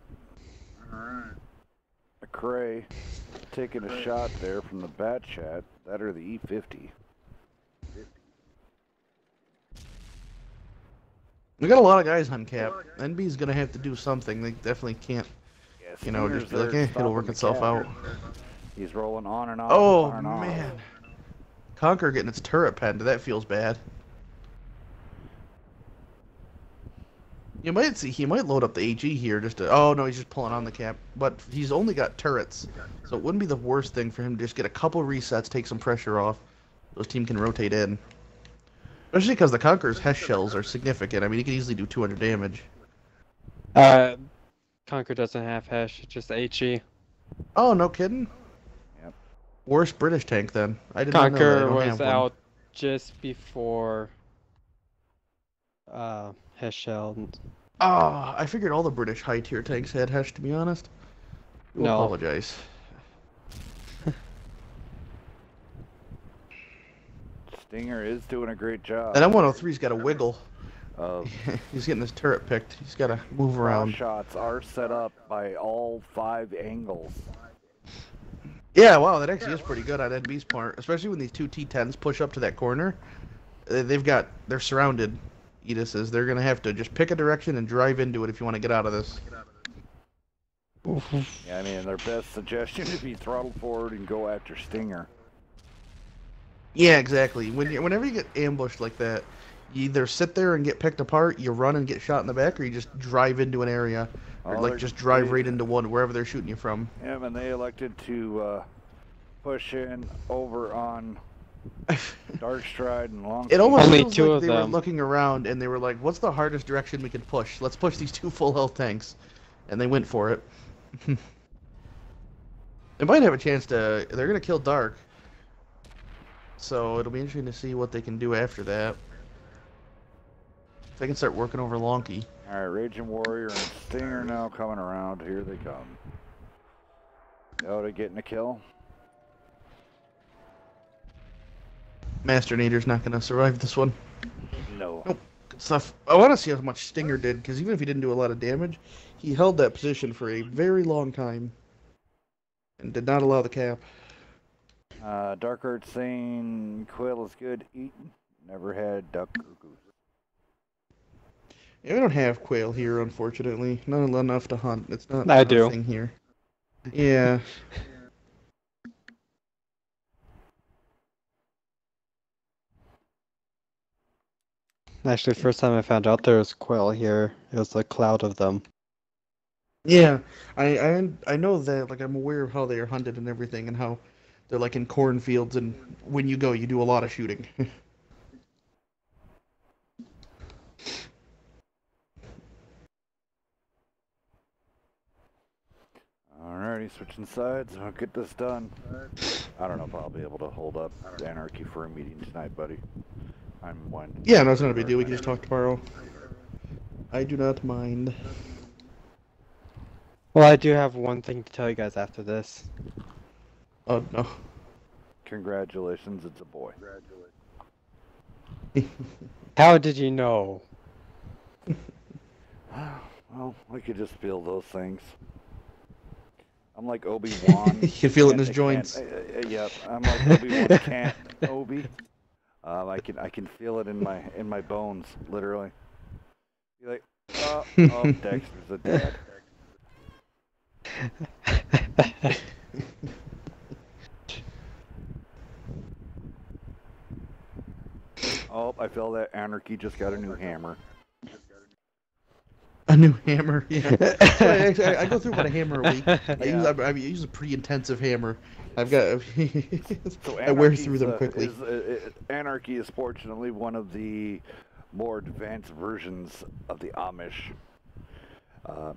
McCrae taking a shot there from the bat chat. That or the E50. We got a lot of guys on cap. NB's gonna have to do something. They definitely can't, Yeah, you know, just be like, Stinger's there it'll work stopping the itself cap. out. He's rolling on and off. Oh, on and off. man. Conquer getting its turret penned. That feels bad. You might see, he might load up the AG here just to, oh no, he's just pulling on the cap. But he's only got turrets, so it wouldn't be the worst thing for him to just get a couple resets, take some pressure off. Those team can rotate in. Especially because the Conqueror's Hesh shells are significant. I mean, he could easily do 200 damage. Conquer doesn't have hash, it's just HE. Oh, no kidding? Yep. Worst British tank then. I did not know that. I Conquer don't was have one. out just before Hesh shell. Oh, I figured all the British high tier tanks had Hesh, to be honest. I No. apologize. Stinger is doing a great job. And M103's got a wiggle. Of He's getting his turret picked. He's got to move around. shots are set up by all 5 angles. Yeah, wow, that actually is pretty good on NB's part, especially when these two T10s push up to that corner. They're surrounded. Edis is. They're gonna have to just pick a direction and drive into it if you want to get out of this. Yeah, I mean, their best suggestion would be throttle forward and go after Stinger. Yeah, exactly. Whenever you get ambushed like that, you either sit there and get picked apart, you run and get shot in the back, or you just drive into an area, or Oh, like they're just drive great. right into one wherever they're shooting you from. Yeah, and they elected to push in over on Darkstride and Long. It almost Only feels two like of they were them. looking around and they were like, "What's the hardest direction we can push? Let's push these 2 full health tanks," and they went for it. They might have a chance to. They're gonna kill Dark, so it'll be interesting to see what they can do after that. If they can start working over Lonky. All right, Raging Warrior and Stinger now coming around. Here they come. Yoda getting a kill. Master Nader's not gonna survive this one. No. Nope. stuff. I want to see how much Stinger did, because even if he didn't do a lot of damage, he held that position for a very long time and did not allow the cap. Dark Art saying quail is good eaten. Never had duck or goose. Yeah, we don't have quail here, unfortunately. Not enough to hunt. It's not I a do. thing here. Yeah. Actually, first time I found out there was quail here, it was a cloud of them. Yeah, I know that. Like, I'm aware of how they are hunted and everything, and how they're like in cornfields, and when you go, you do a lot of shooting. Alrighty, switching sides. I'll get this done. I don't know if I'll be able to hold up Anarchy for a meeting tonight, buddy. I'm winding. Yeah, no, it's not a big deal. We can just talk tomorrow. I do not mind. Well, I do have one thing to tell you guys after this. Oh no. Congratulations, it's a boy. How did you know? Well, I could just feel those things. I'm like Obi-Wan. You can feel it in his joints. Yep, I'm like Obi-Wan can't Obi. I can feel it in my bones, literally. You're like, oh, Dexter's a dad. Oh, I feel that Anarchy just got a new hammer. A new hammer, yeah. I go through about a hammer a week. I use a pretty intensive hammer. I've got. So I wear through them quickly. Anarchy is fortunately one of the more advanced versions of the Amish.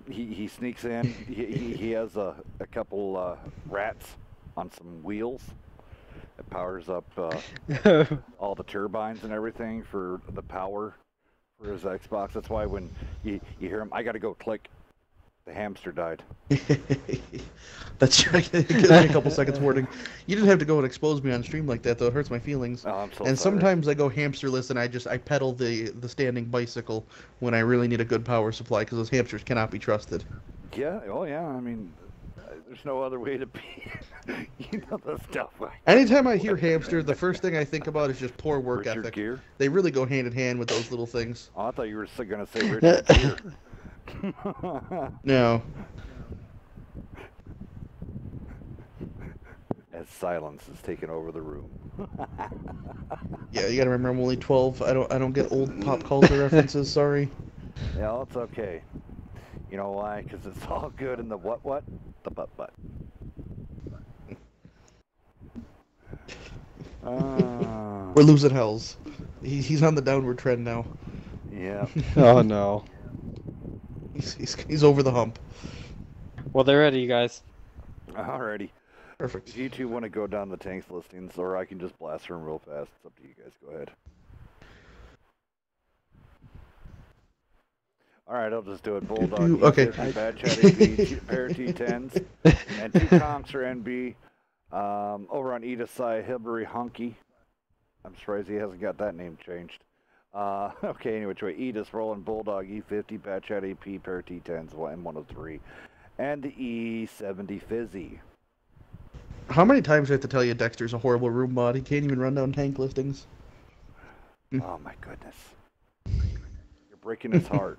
He sneaks in. He has a couple rats on some wheels. It powers up all the turbines and everything for the power for his Xbox. That's why when you hear him, I gotta go click. The hamster died. That's right. It gives me a couple seconds warning. You didn't have to go and expose me on stream like that, though. It hurts my feelings. Oh, I'm so and sorry. sometimes I go hamsterless and I pedal the standing bicycle when I really need a good power supply because those hamsters cannot be trusted. Yeah. Oh yeah. I mean, there's no other way to be. You know the stuff. Anytime I hear hamster, the first thing I think about is just poor work Richard ethic. Gere? They really go hand in hand with those little things. Oh, I thought you were gonna say Richard Gere. No. As silence is taking over the room. Yeah, you gotta remember I'm only 12. I don't get old pop culture references. Sorry. Yeah, well, it's okay. You know why? Because it's all good in the what? The butt. We're losing Hells. He's on the downward trend now. Yeah. Oh no. He's over the hump. Well, they're ready, you guys. Alrighty. Perfect. If you two want to go down the tanks listings, or I can just blast through them real fast. It's up to you guys. Go ahead. Alright, I'll just do it. Bulldog, Okay. E50, Bad Chat AP, pair of T10s, and 2 conks for NB. Over on Edith's side, Hillbury Hunky. I'm surprised he hasn't got that name changed. Okay, anyway, Edith's rolling Bulldog, E50, Bad Chat AP, pair of T10s, M103, and the E70 Fizzy. How many times do I have to tell you Dexter's a horrible room mod? He can't even run down tank listings. Oh my goodness. You're breaking his heart.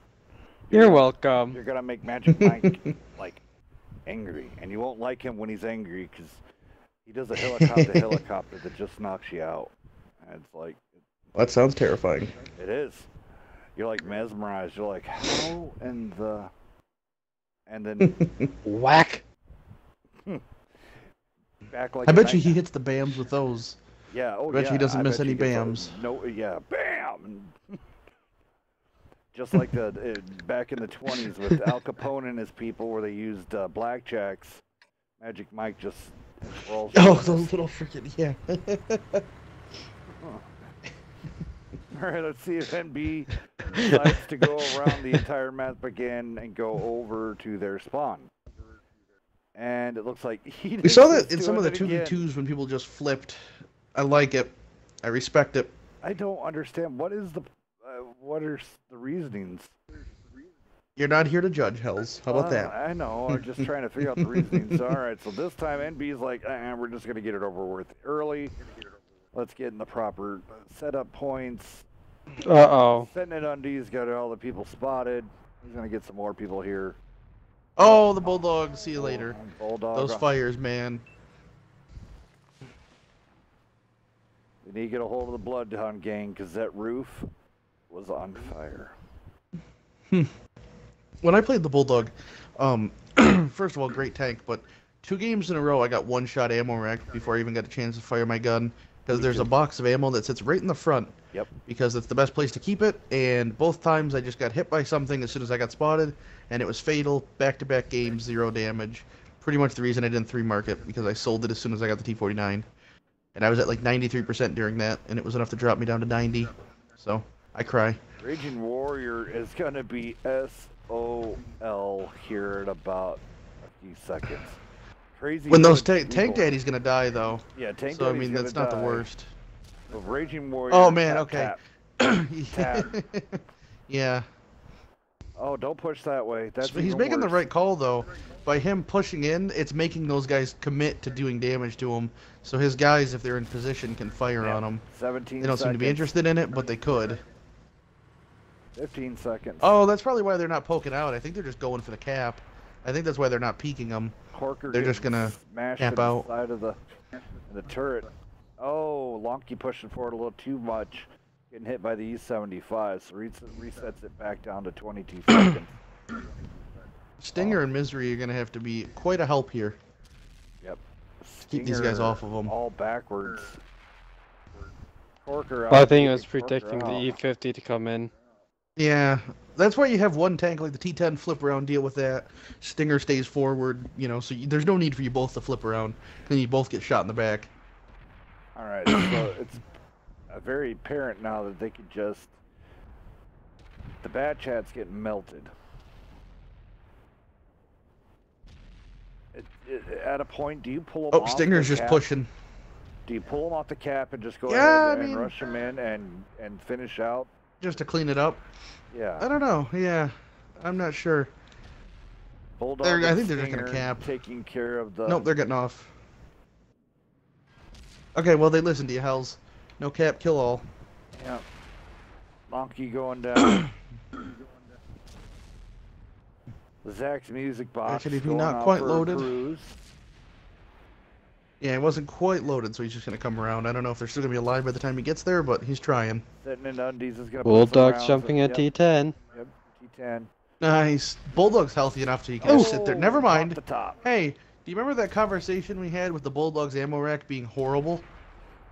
You're welcome. You're gonna make Magic Mike, like, angry. And you won't like him when he's angry, because he does a helicopter that just knocks you out. And it's like... That sounds terrifying. It is. You're like mesmerized. You're like, how in the... And then... Whack! Back like I bet you he hits the BAMs with those. Yeah, oh I bet yeah. you he doesn't miss any gets BAMs. No, yeah, BAM! Just like the back in the 20s with Al Capone and his people where they used blackjacks. Magic Mike just rolls. Oh, those little freaking... Yeah. Alright, let's see if NB decides to go around the entire map again and go over to their spawn. And it looks like We saw that in some of the 2v2s when people just flipped. I like it. I respect it. I don't understand. What is the what are the reasonings? You're not here to judge, Hells. How about that? I know. I'm just trying to figure out the reasonings. All right, so this time NB's like, we're just going to get it over with early. Let's get in the proper setup points. Uh-oh. Setting it undies, got all the people spotted. He's going to get some more people here. Oh, the Bulldogs. See you later. Bulldog. Those fires, man. We need to get a hold of the Bloodhound gang because that roof was on fire. When I played the Bulldog, first of all, great tank, but 2 games in a row I got one-shot ammo rack before I even got a chance to fire my gun, because there's a box of ammo that sits right in the front. Yep. Because it's the best place to keep it, and both times I just got hit by something as soon as I got spotted, and it was fatal, back-to-back games, 0 damage. Pretty much the reason I didn't 3-mark it, because I sold it as soon as I got the T49. And I was at like 93% during that, and it was enough to drop me down to 90. So, I cry. Raging Warrior is going to be SOL here in about a few seconds. Crazy. When those Tank Daddy's gonna die, though. Yeah, Tank So, I Daddy's mean, that's gonna not die. the worst. So Raging Warrior. Oh, man, tap, okay. Tap. Yeah. Oh, don't push that way. That's He's even making the worse. right call, though. By him pushing in, it's making those guys commit to doing damage to him. So his guys, if they're in position, can fire on him. 17 They don't seem to be interested in it, but they could. 15 seconds. Oh, that's probably why they're not poking out. I think they're just going for the cap. I think that's why they're not peeking them. Corker They're just gonna smash cap the out. side of the turret. Oh, Lonky pushing forward a little too much. Getting hit by the E75, so resets it back down to 22 seconds. Stinger and Misery are going to have to be quite a help here. Yep. Keep these guys Stinger off of them. All backwards. Corker out. Well, I think I was Corker predicting the out. E50 to come in. Yeah, that's why you have one tank like the T10 flip around, deal with that. Stinger stays forward, you know, so there's no need for you both to flip around. Then you both get shot in the back. All right, so it's very apparent now that they could just. The bat chat's getting melted. At a point, do you pull them Oh, off Stinger's the just cap? pushing. Do you pull them off the cap and just go Yeah, ahead I and mean- rush them in and finish out? Just to clean it up. Yeah. I don't know, yeah. I'm not sure. Bulldog I and think they're just gonna Stinger cap. taking care of the. Nope, they're getting off. Okay, well, they listen to you, Hells. No cap, kill all. Yeah. Monkey going down. Zach's music box. Actually, if he's going not out quite for a loaded. cruise. Yeah, he wasn't quite loaded, so he's just going to come around. I don't know if they're still going to be alive by the time he gets there, but he's trying. Sitting in undies is gonna. Bulldogs jumping at T10. Yep, T10. Nice. Bulldog's healthy enough so he can just sit there. Never Off mind. the top. Hey, do you remember that conversation we had with the Bulldog's ammo rack being horrible?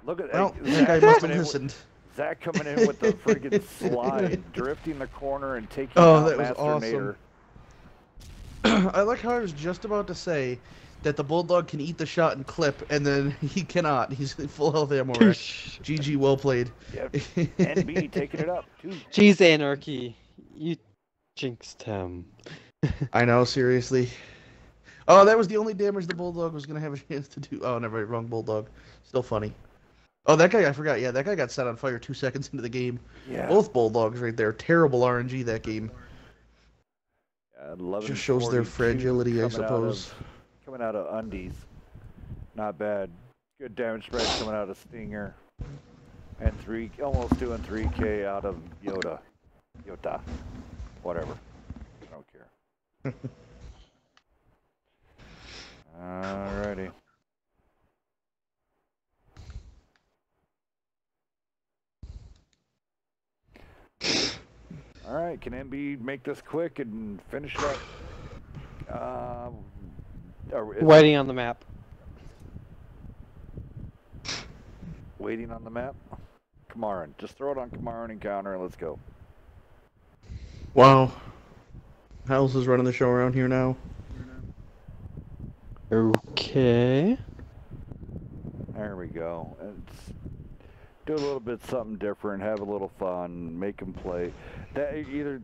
Look at Well, Zach that guy must coming have in with- listened. Zach coming in with the friggin' slide, drifting the corner and taking Oh, out that was Master awesome. Nader. I like how I was just about to say that the Bulldog can eat the shot and clip, and then he cannot. He's full health ammo rack. GG, well played. Yep. NB taking it up too. Jeez, Anarchy. You jinxed him. I know, seriously. Oh, that was the only damage the Bulldog was going to have a chance to do. Oh, never mind, wrong Bulldog. Still funny. Oh, that guy, I forgot. Yeah, that guy got set on fire 2 seconds into the game. Yeah. Both Bulldogs right there. Terrible RNG that game. 11, Just shows their 42 fragility, I coming out suppose. coming out of undies. Not bad. Good damage spread coming out of Stinger. And almost doing 3K out of Yoda. Whatever. I don't care. Alrighty. Alright, can MB make this quick and finish it up? Waiting on the map. Waiting on the map? Kamaran. Just throw it on Kamaran and counter and let's go. Wow. House is running the show around here now. Okay. There we go. It's, do a little bit something different, have a little fun, make them play. That either,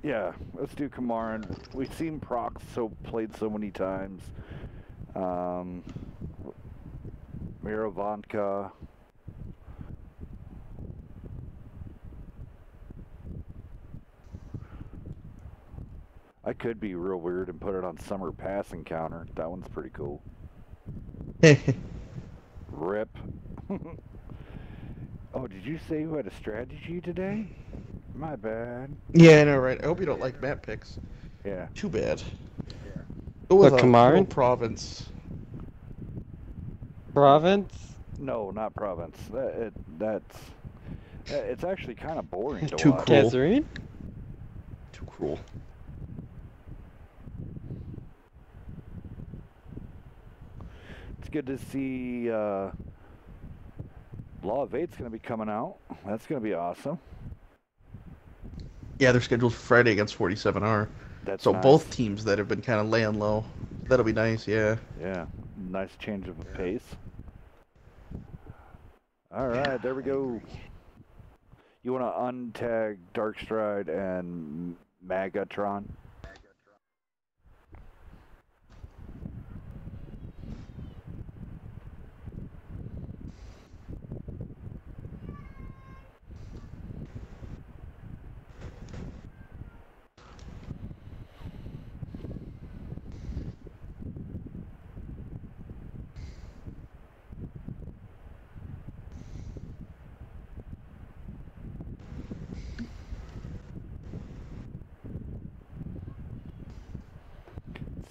yeah, let's do Kamaran. We've seen Proc played so many times. Mirovanka. I could be real weird and put it on summer pass encounter. That one's pretty cool. Rip. Oh, did you say you had a strategy today? My bad. Yeah, I know, right? I hope you don't like map picks. Yeah. Too bad. It was What, a little Kamaran? province. Province? No, not province. It's actually kind of boring to Too watch. cruel. Kazarine? Too cruel. It's good to see Law of 8's going to be coming out. That's going to be awesome. Yeah, they're scheduled for Friday against 47R. That's So nice. both teams that have been kind of laying low. That'll be nice, yeah. Yeah, nice change of pace. All right, there we go. You want to untag Darkstride and Magatron?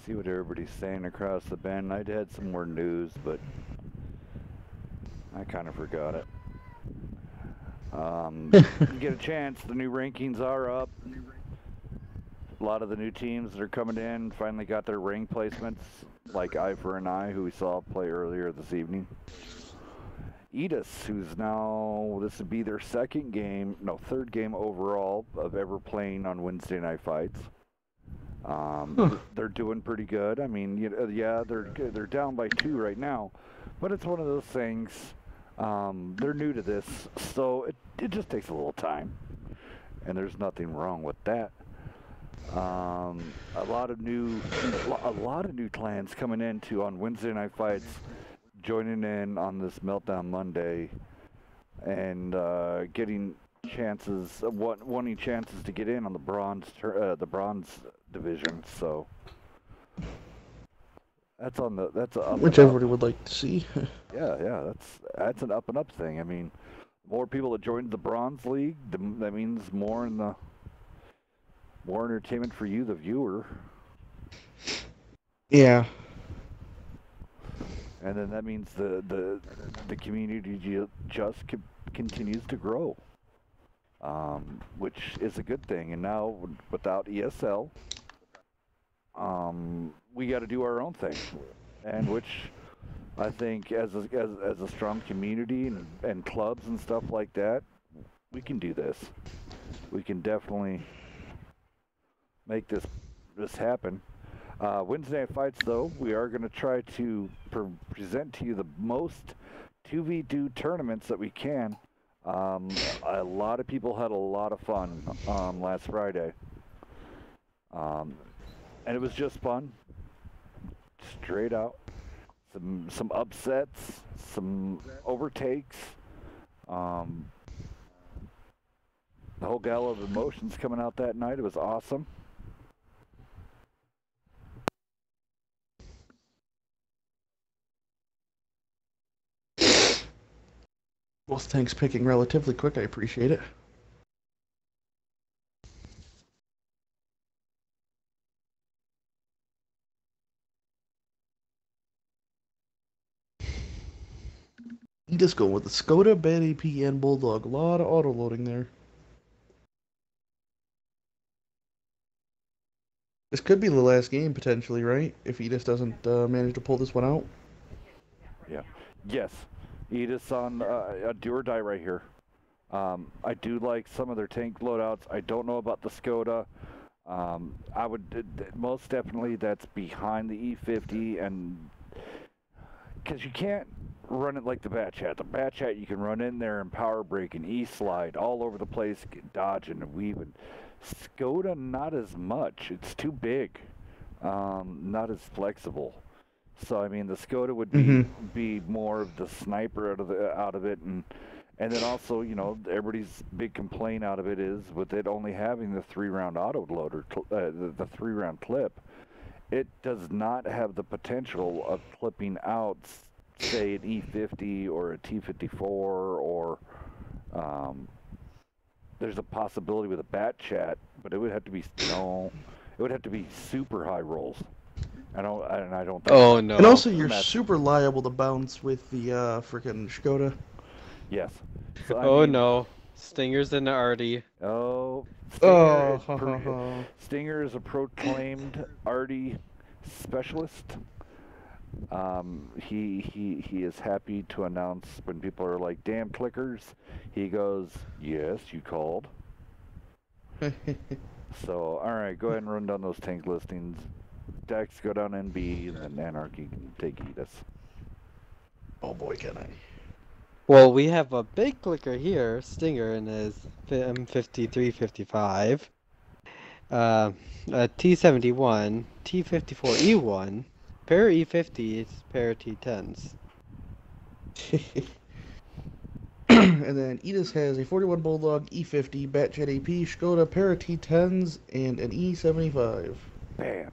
See what everybody's saying across the bend. I'd had some more news, but I kind of forgot it. Get a chance. The new rankings are up. A lot of the new teams that are coming in finally got their rank placements, like Eye for an Eye, who we saw play earlier this evening. Edis, who's now, this would be their third game overall of ever playing on Wednesday Night Fights. They're doing pretty good. I mean, yeah, they're down by 2 right now, but it's one of those things. They're new to this, so it just takes a little time, and there's nothing wrong with that. A lot of new clans coming into on Wednesday Night Fights, joining in on this Meltdown Monday, and getting chances, wanting chances to get in on the bronze division. So that's on the Which everybody would like to see. yeah, that's an up and up thing. I mean, more people that join the bronze league, that means more entertainment for you, the viewer. Yeah. And then that means the community just continues to grow, which is a good thing. And now without ESL, we got to do our own thing, and which I think as a strong community and clubs and stuff like that, we can do this. We can definitely make this happen. Wednesday Night Fights, though, we are going to try to present to you the most 2v2 tournaments that we can. A lot of people had a lot of fun last Friday. And it was just fun. Straight out. Some upsets, some overtakes. The whole gala of emotions coming out that night. It was awesome. Well, thanks picking relatively quick. I appreciate it. Just going with the Skoda, Bad AP, and Bulldog. A lot of auto loading there. This could be the last game, potentially, right? If Edis doesn't manage to pull this one out. Yeah. Yes. Edis on a do or die right here. I do like some of their tank loadouts. I don't know about the Skoda. I would most definitely that's behind the E50, and because you can't run it like the Batch Hat. The Batch Hat you can run in there and power brake and E-slide all over the place, dodging and weaving. Skoda not as much. It's too big. Not as flexible. So I mean, the Skoda would be more of the sniper out of it, and And then also, you know, everybody's big complaint out of it is with it only having the 3-round autoloader, the 3-round clip, it does not have the potential of clipping out, say, an E50 or a T54 or there's a possibility with a bat chat, but it would have to be it would have to be super high rolls. I don't think. Oh no. And also, you're super liable to bounce with the freaking Skoda. Yes. So, Oh no. Stingers and Artie. Oh, Oh, Stinger is a proclaimed arty specialist. He is happy to announce when people are like, "Damn clickers," he goes, "Yes, you called." So, all right, go ahead and run down those tank listings. Dex, go down NB, and then Anarchy can take Edis. Oh boy, can I. Well, we have a big clicker here, Stinger, in his M5355. A T71, T54E1, pair of E50s, pair of T10s. And then Edis has a 41 Bulldog, E50, Batjet AP, Skoda, pair of T10s, and an E75. Bam.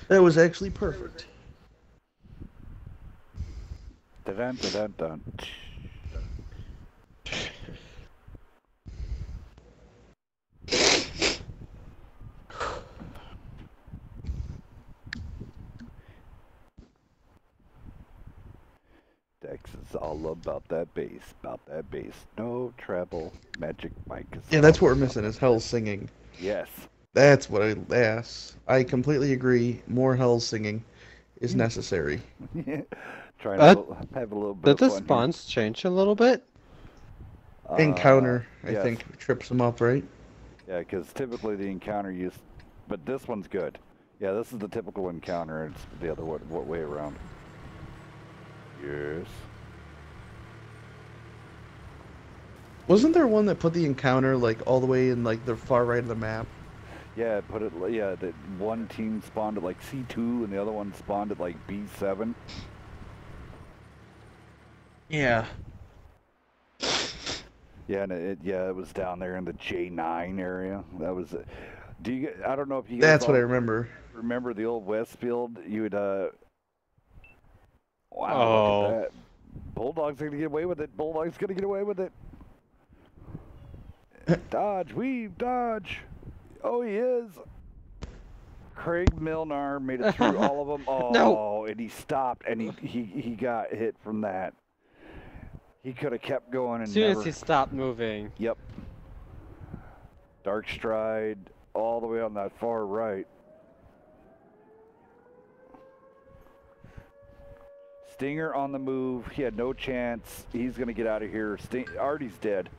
That was actually perfect. Dun dun dun. Dex is all about that bass, No treble, magic mic. Yeah, that's what we're missing is Hell singing. Yes. That's what I completely agree. More Hell singing is necessary. Trying to have a little bit Did of the fun spawns change a little bit? here. Encounter, I Yes. think, trips them up, right? Yeah, because typically the encounter but this one's good. Yeah, this is the typical encounter. It's the other way around. Yes. Wasn't there one that put the encounter like all the way in like the far right of the map? Yeah, that one team spawned at like C2 and the other one spawned at like B7. Yeah. Yeah, and it was down there in the J9 area. That was I don't know if you guys That's what I remember. remember the old Westfield. You would wow, Oh. look at that. Bulldog's gonna get away with it. Bulldog's gonna get away with it. Dodge, weave, dodge. Oh, he is. Craig Milner made it through all of them. Oh, No. And he stopped, and he got hit from that. He could have kept going and As soon never... as he stopped moving. Yep. Dark Stride all the way on that far right. Stinger on the move. He had no chance. He's going to get out of here. Artie's dead.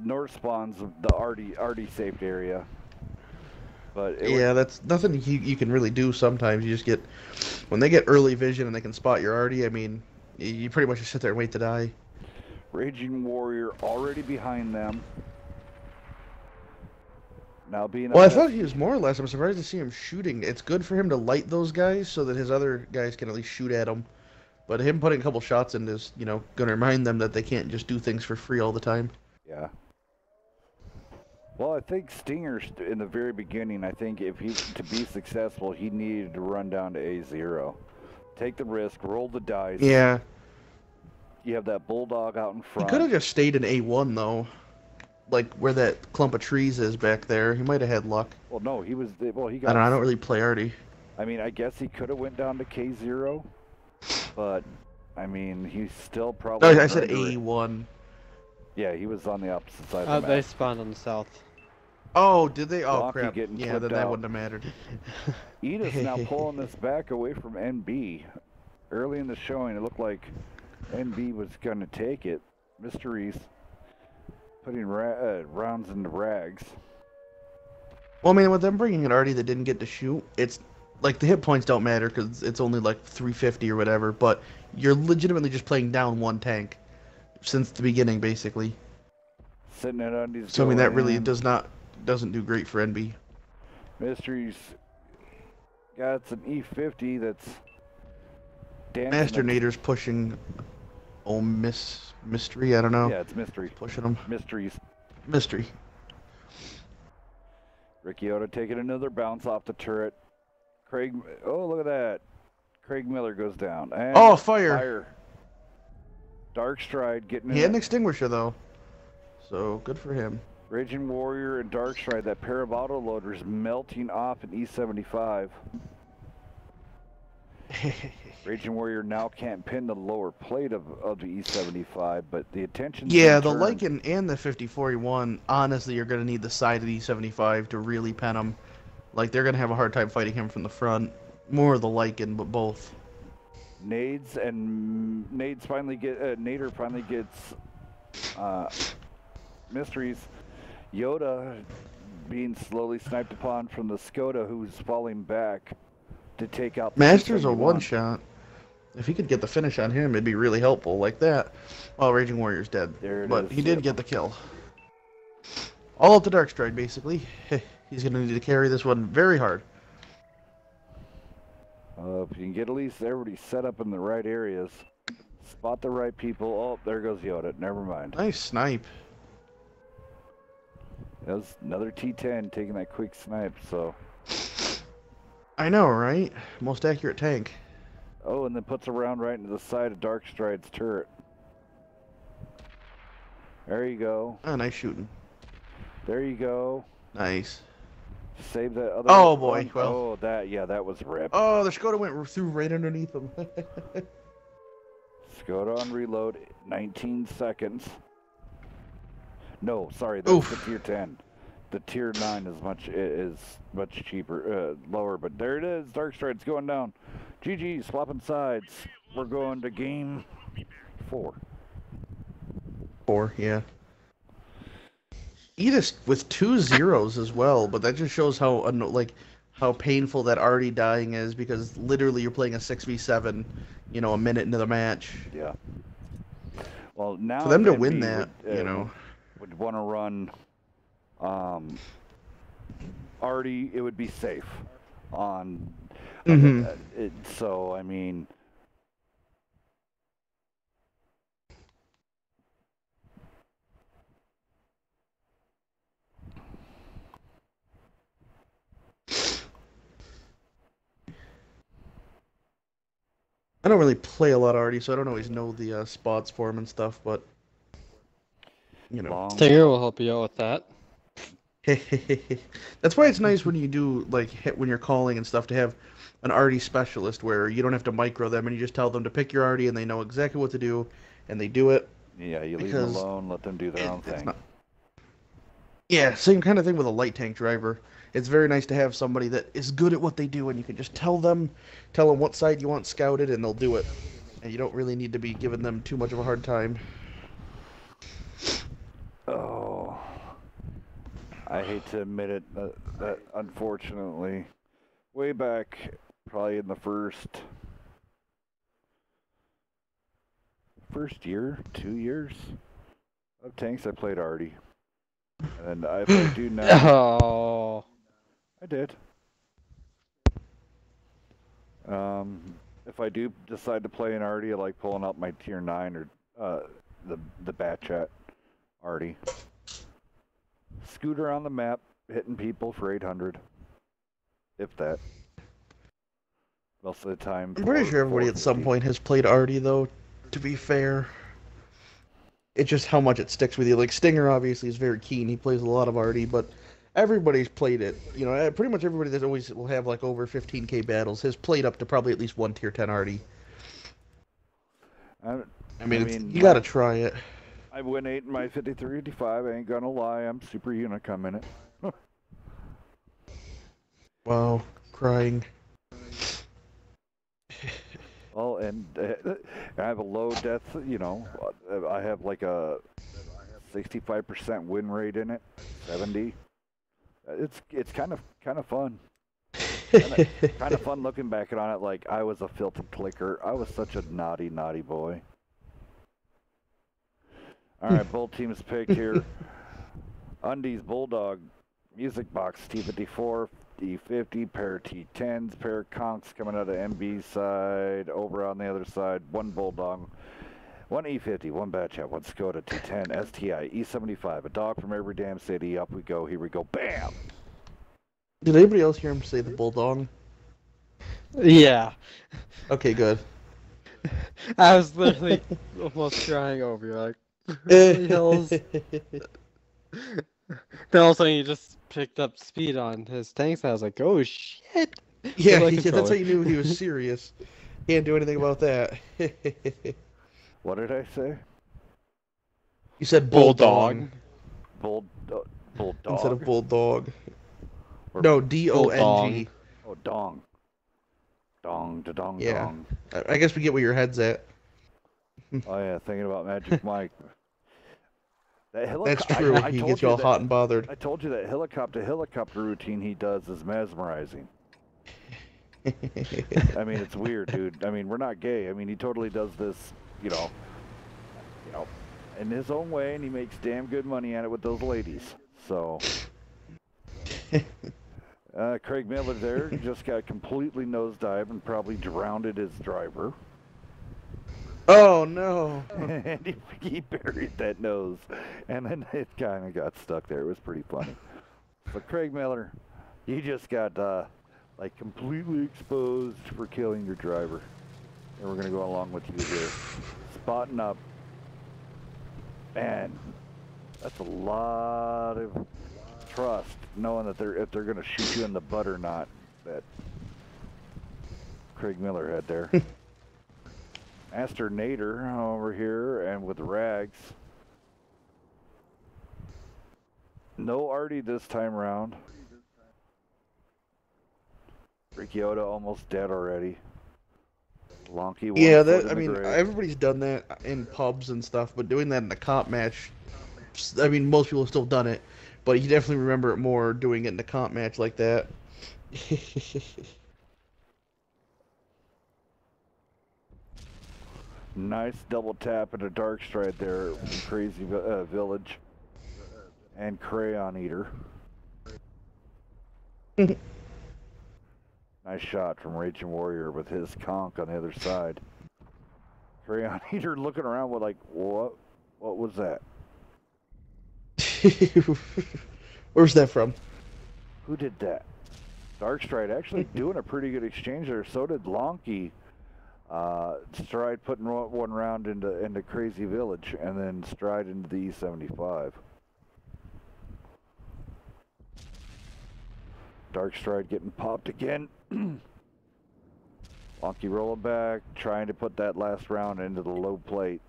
North spawns the Artie saved area. But Yeah, that's nothing you can really do sometimes. You just get... When they get early vision and they can spot your Artie, I mean, you pretty much just sit there and wait to die. Raging Warrior already behind them. Now being... Well, I thought he was more or less... I'm surprised to see him shooting. It's good for him to light those guys so that his other guys can at least shoot at them. But him putting a couple shots in is, you know, going to remind them that they can't just do things for free all the time. Yeah. Well, I think Stinger, in the very beginning, I think if to be successful, he needed to run down to A0. Take the risk, roll the dice. Yeah. You have that Bulldog out in He front. could have just stayed in A1, though. Like, where that clump of trees is back there. He might have had luck. Well, no, he got... I don't really play Artie. I mean, I guess he could have went down to K0, but, I mean, he's still probably... No, I said A1. Yeah, he was on the opposite side Oh, of the they map. spawned on the south. Oh, did they? Oh, Donkey crap. getting Yeah, clipped then that out. wouldn't have mattered. Edith's now pulling this back away from NB. Early in the showing, it looked like NB was going to take it. Mysteries putting rounds into rags. Well, I mean, with them bringing an Artie that didn't get to shoot, it's like the hit points don't matter because it's only like 350 or whatever, but you're legitimately just playing down one tank since the beginning, basically. Sitting at undies. So, I mean, that really doesn't do great for NB. Mysteries got an E50 that's Master Nader's pushing. Oh, Mystery. I don't know. Yeah, it's Mystery. Pushing him. Mystery. Ricciota taking another bounce off the turret. Craig, oh, look at that. Craig Miller goes down. And oh, fire. Dark Stride getting in. He had an extinguisher, though. So, good for him. Raging Warrior and Dark Stride, that pair of autoloaders melting off in E75. Raging Warrior now can't pin the lower plate of the E75, but the attention. Yeah, the Lycan and the 5041, honestly, you're going to need the side of the E75 to really pen him. Like, they're going to have a hard time fighting him from the front. More of the Lycan, but both. Nader finally gets Mysteries. Yoda being slowly sniped upon from the Skoda, who's falling back to take out. Master's a one-shot. If he could get the finish on him, it'd be really helpful, like that. Oh, Raging Warrior's dead. But he did get the kill. All up to Dark Stride, basically. He's going to need to carry this one very hard. If you can get at least everybody set up in the right areas, spot the right people. Oh, there goes Yoda. Never mind. Nice snipe. That was another T10 taking that quick snipe, so. I know, right? Most accurate tank. Oh, and then puts a round right into the side of Dark Stride's turret. There you go. Oh, nice shooting. There you go. Nice. Save that other. Oh boy. One. Well. Oh, that was ripped. Oh, the Skoda went through right underneath him. Skoda on reload, 19 seconds. No, sorry, that's the tier 10. The tier 9 is much cheaper, lower. But there it is. Dark Stride's going down. GG, swapping sides. We're going to game 4. 4, yeah. Edis with 2 zeros as well, but that just shows how painful that already dying is, because literally you're playing a 6v7, you know, a minute into the match. Yeah. Well, now for them to win that, you know, would want to run Artie, it would be safe on so I mean I don't really play a lot already, so I don't always know the spots for him and stuff, but you know. Stinger will help you out with that. That's why it's nice when you do, like, when you're calling and stuff, to have an arty specialist where you don't have to micro them and you just tell them to pick your arty and they know exactly what to do and they do it. Yeah, you leave them alone, let them do their own thing. Yeah, same kind of thing with a light tank driver. It's very nice to have somebody that is good at what they do, and you can just tell them what side you want scouted, and they'll do it. And you don't really need to be giving them too much of a hard time. Oh, I hate to admit it, that unfortunately, way back, probably in the first year, 2 years of tanks, I played Artie. And if I do now, Oh, I did. If I do decide to play an Artie, I like pulling out my tier 9 or the bat chat Artie. Scooter on the map, hitting people for 800, if that. Most of the time. I'm pretty sure everybody at some point has played Artie, though, to be fair. It's just how much it sticks with you. Like, Stinger obviously is very keen. He plays a lot of Artie, but everybody's played it. You know, pretty much everybody that always will have, like, over 15k battles has played up to probably at least one tier 10 Artie. I mean, you gotta try it. I win 8 in my 53-55. I ain't gonna lie. I'm super unicum in it. Wow, crying. Well, and I have a low death, you know, I have like a 65% win rate in it, 70. It's kind of fun. Kind of fun looking back on it. Like, I was a filthy clicker. I was such a naughty boy. All right, both teams picked here. Undies Bulldog Music Box T54 E50, pair of T10s, pair of conks coming out of MB side, over on the other side, one Bulldog, one E50, one Batchat, one Skoda, T10, STI, E75, a dog from every damn city, up we go, here we go, BAM! Did anybody else hear him say the Bulldog? Yeah. Okay, good. I was literally almost crying over you, like, really hills. Then all of a sudden you just picked up speed on his tanks, and I was like, oh shit! Yeah, my that's how controller. you knew he was serious. Can't do anything about that. What did I say? You said Bulldog. Bulldog Bulldog? instead of Bulldog. Or- No, D-O-N-G. Oh, dong. Dong, da-dong, Yeah. dong. I guess we get where your head's at. Oh yeah, thinking about Magic Mike. That's true. He gets you all hot and bothered. I told you that helicopter routine he does is mesmerizing. I mean, it's weird, dude. I mean, we're not gay. I mean, he totally does this, you know, in his own way, and he makes damn good money at it with those ladies. So, Craig Miller there just got completely nosedive and probably drowned his driver. Oh no! And he buried that nose, and then it kind of got stuck there. It was pretty funny. But Craig Miller, you just got like completely exposed for killing your driver, and we're gonna go along with you here, spotting up. Man, that's a lot of trust, knowing that if they're gonna shoot you in the butt or not. That Craig Miller had there. Master Nader over here, and with Rags. No Artie this time around. Ricciota almost dead already. Lonky. Yeah, I mean, everybody's done that in pubs and stuff, but doing that in a comp match, I mean, most people have still done it, but you definitely remember it more doing it in a comp match like that. Nice double tap and a dark stride there from Crazy Village and Crayon Eater. Nice shot from Raging Warrior with his conk on the other side. Crayon Eater looking around with like, what was that? Where's that from? Who did that? Dark Stride actually doing a pretty good exchange there. So did Lonky. Stride putting one round into Crazy Village, and then Stride into the E75. Dark Stride getting popped again. Lonky rolling back, trying to put that last round into the low plate.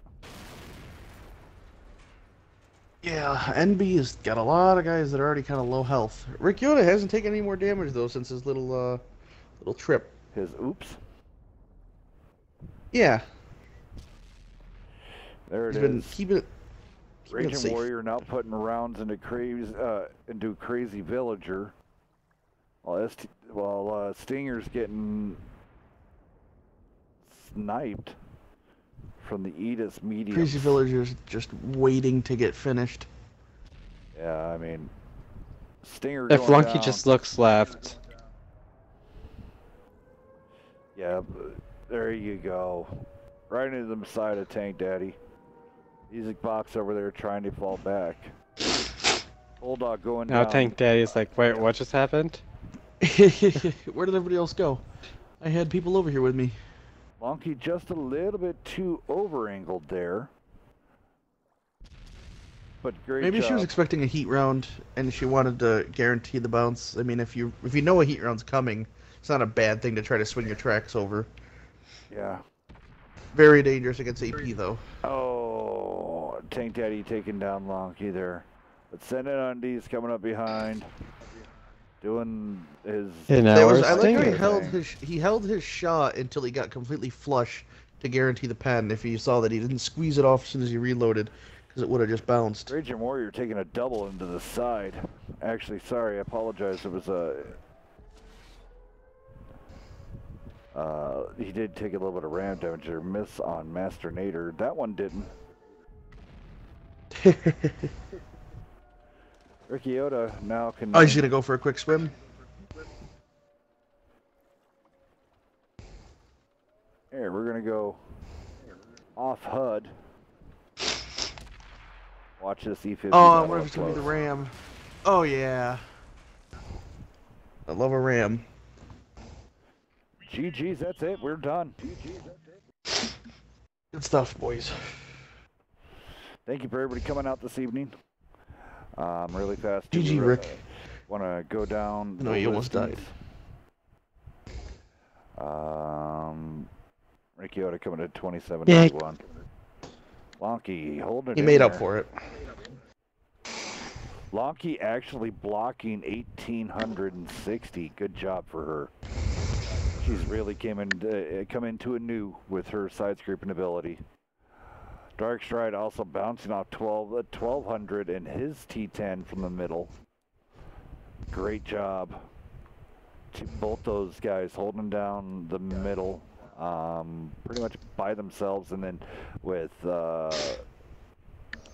Yeah, NB has got a lot of guys that are already kind of low health. Rick Yoda hasn't taken any more damage though since his little trip. His oops. Yeah. There it He's is. been keeping it Raging safe. Warrior now putting rounds into Crazy Villager. While Stinger's getting sniped from the Edis medium. Crazy Villagers just waiting to get finished. Yeah, I mean, Stinger If going Lunky down. just looks left. Yeah, there you go. Right into the side of Tank Daddy. Music box over there trying to fall back. Bulldog going Now down. Tank Daddy's like, wait, what just happened? Where did everybody else go? I had people over here with me. Lonky just a little bit too over-angled there. But great Maybe job. she was expecting a heat round and she wanted to guarantee the bounce. I mean, if you know a heat round's coming, it's not a bad thing to try to swing your tracks over. Yeah. Very dangerous against AP though. Oh, Tank Daddy taking down Lonky there. But Send It on D's coming up behind. Doing his... You know, I or like how Stinger. he held his shot until he got completely flush to guarantee the pen. If you saw that he didn't squeeze it off as soon as he reloaded, because it would have just bounced. Raging Warrior taking a double into the side. Actually, sorry, I apologize. It was a... he did take a little bit of ram damage or miss on Master Nader. That one didn't. Ricky Oda now can... Oh, he's gonna go for a quick swim. bud. Watch this E50. Oh, I battle wonder if up it's gonna be the close. Ram. Oh yeah. I love a Ram. GG's, that's it. We're done. Good stuff, boys. Thank you for everybody coming out this evening. Really fast. GG, Rick. Want to go down. No, he almost died. Ricky Yoda coming at 27.91. Lonky holding it. He in made up there. for it. Lonky actually blocking 1,860. Good job for her. She's really come into it new with her side scraping ability. Dark Stride also bouncing off 1,200 and his T10 from the middle. Great job to both those guys holding down the middle pretty much by themselves, and then with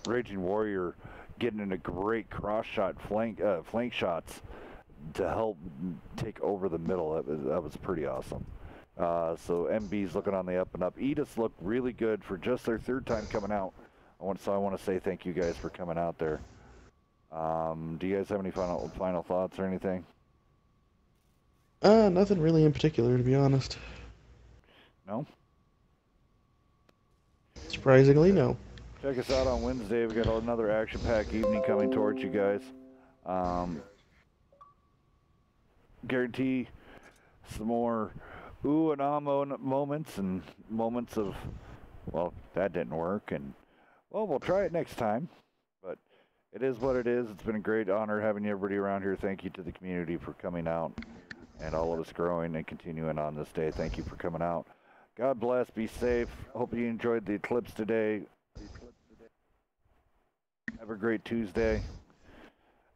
Raging Warrior getting in a great cross shot flank shots to help take over the middle. That was pretty awesome. So MB's looking on the up and up. Edith's looked really good for just their third time coming out. I want to say thank you guys for coming out there. Do you guys have any final thoughts or anything? Nothing really in particular, to be honest. No? Surprisingly, no. Check us out on Wednesday. We got another action-packed evening coming towards you guys. Guarantee some more ooh and ah moments and moments of, well, that didn't work, and well, we'll try it next time. But it is what it is. It's been a great honor having everybody around here. Thank you to the community for coming out and all of us growing and continuing on this day. Thank you for coming out. God bless. Be safe. Hope you enjoyed the eclipse today. Have a great Tuesday.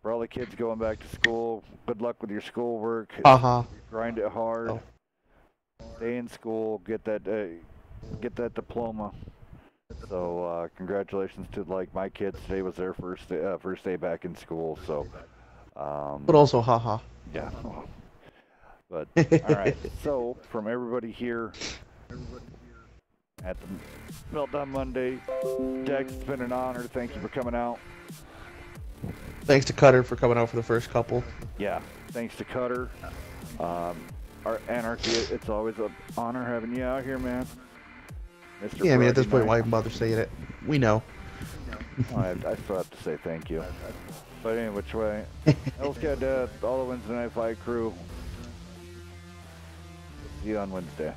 For all the kids going back to school, good luck with your schoolwork. Grind it hard. Oh. Stay in school. Get that diploma. So congratulations to my kids. Today was their first day back in school. So. But also, haha. Yeah. But all right. So from everybody here at the Meltdown Monday, Dex, it's been an honor. Thank you for coming out. Thanks to Cutter for coming out for the first couple. Yeah, thanks to Cutter. Our Anarchy, it's always an honor having you out here, man. Mr. Yeah, I mean, at this Friday point, why night. even bother saying it? We know. I still have to say thank you. But anyway, which way? Else got all the Wednesday Night Flight crew. See you on Wednesday.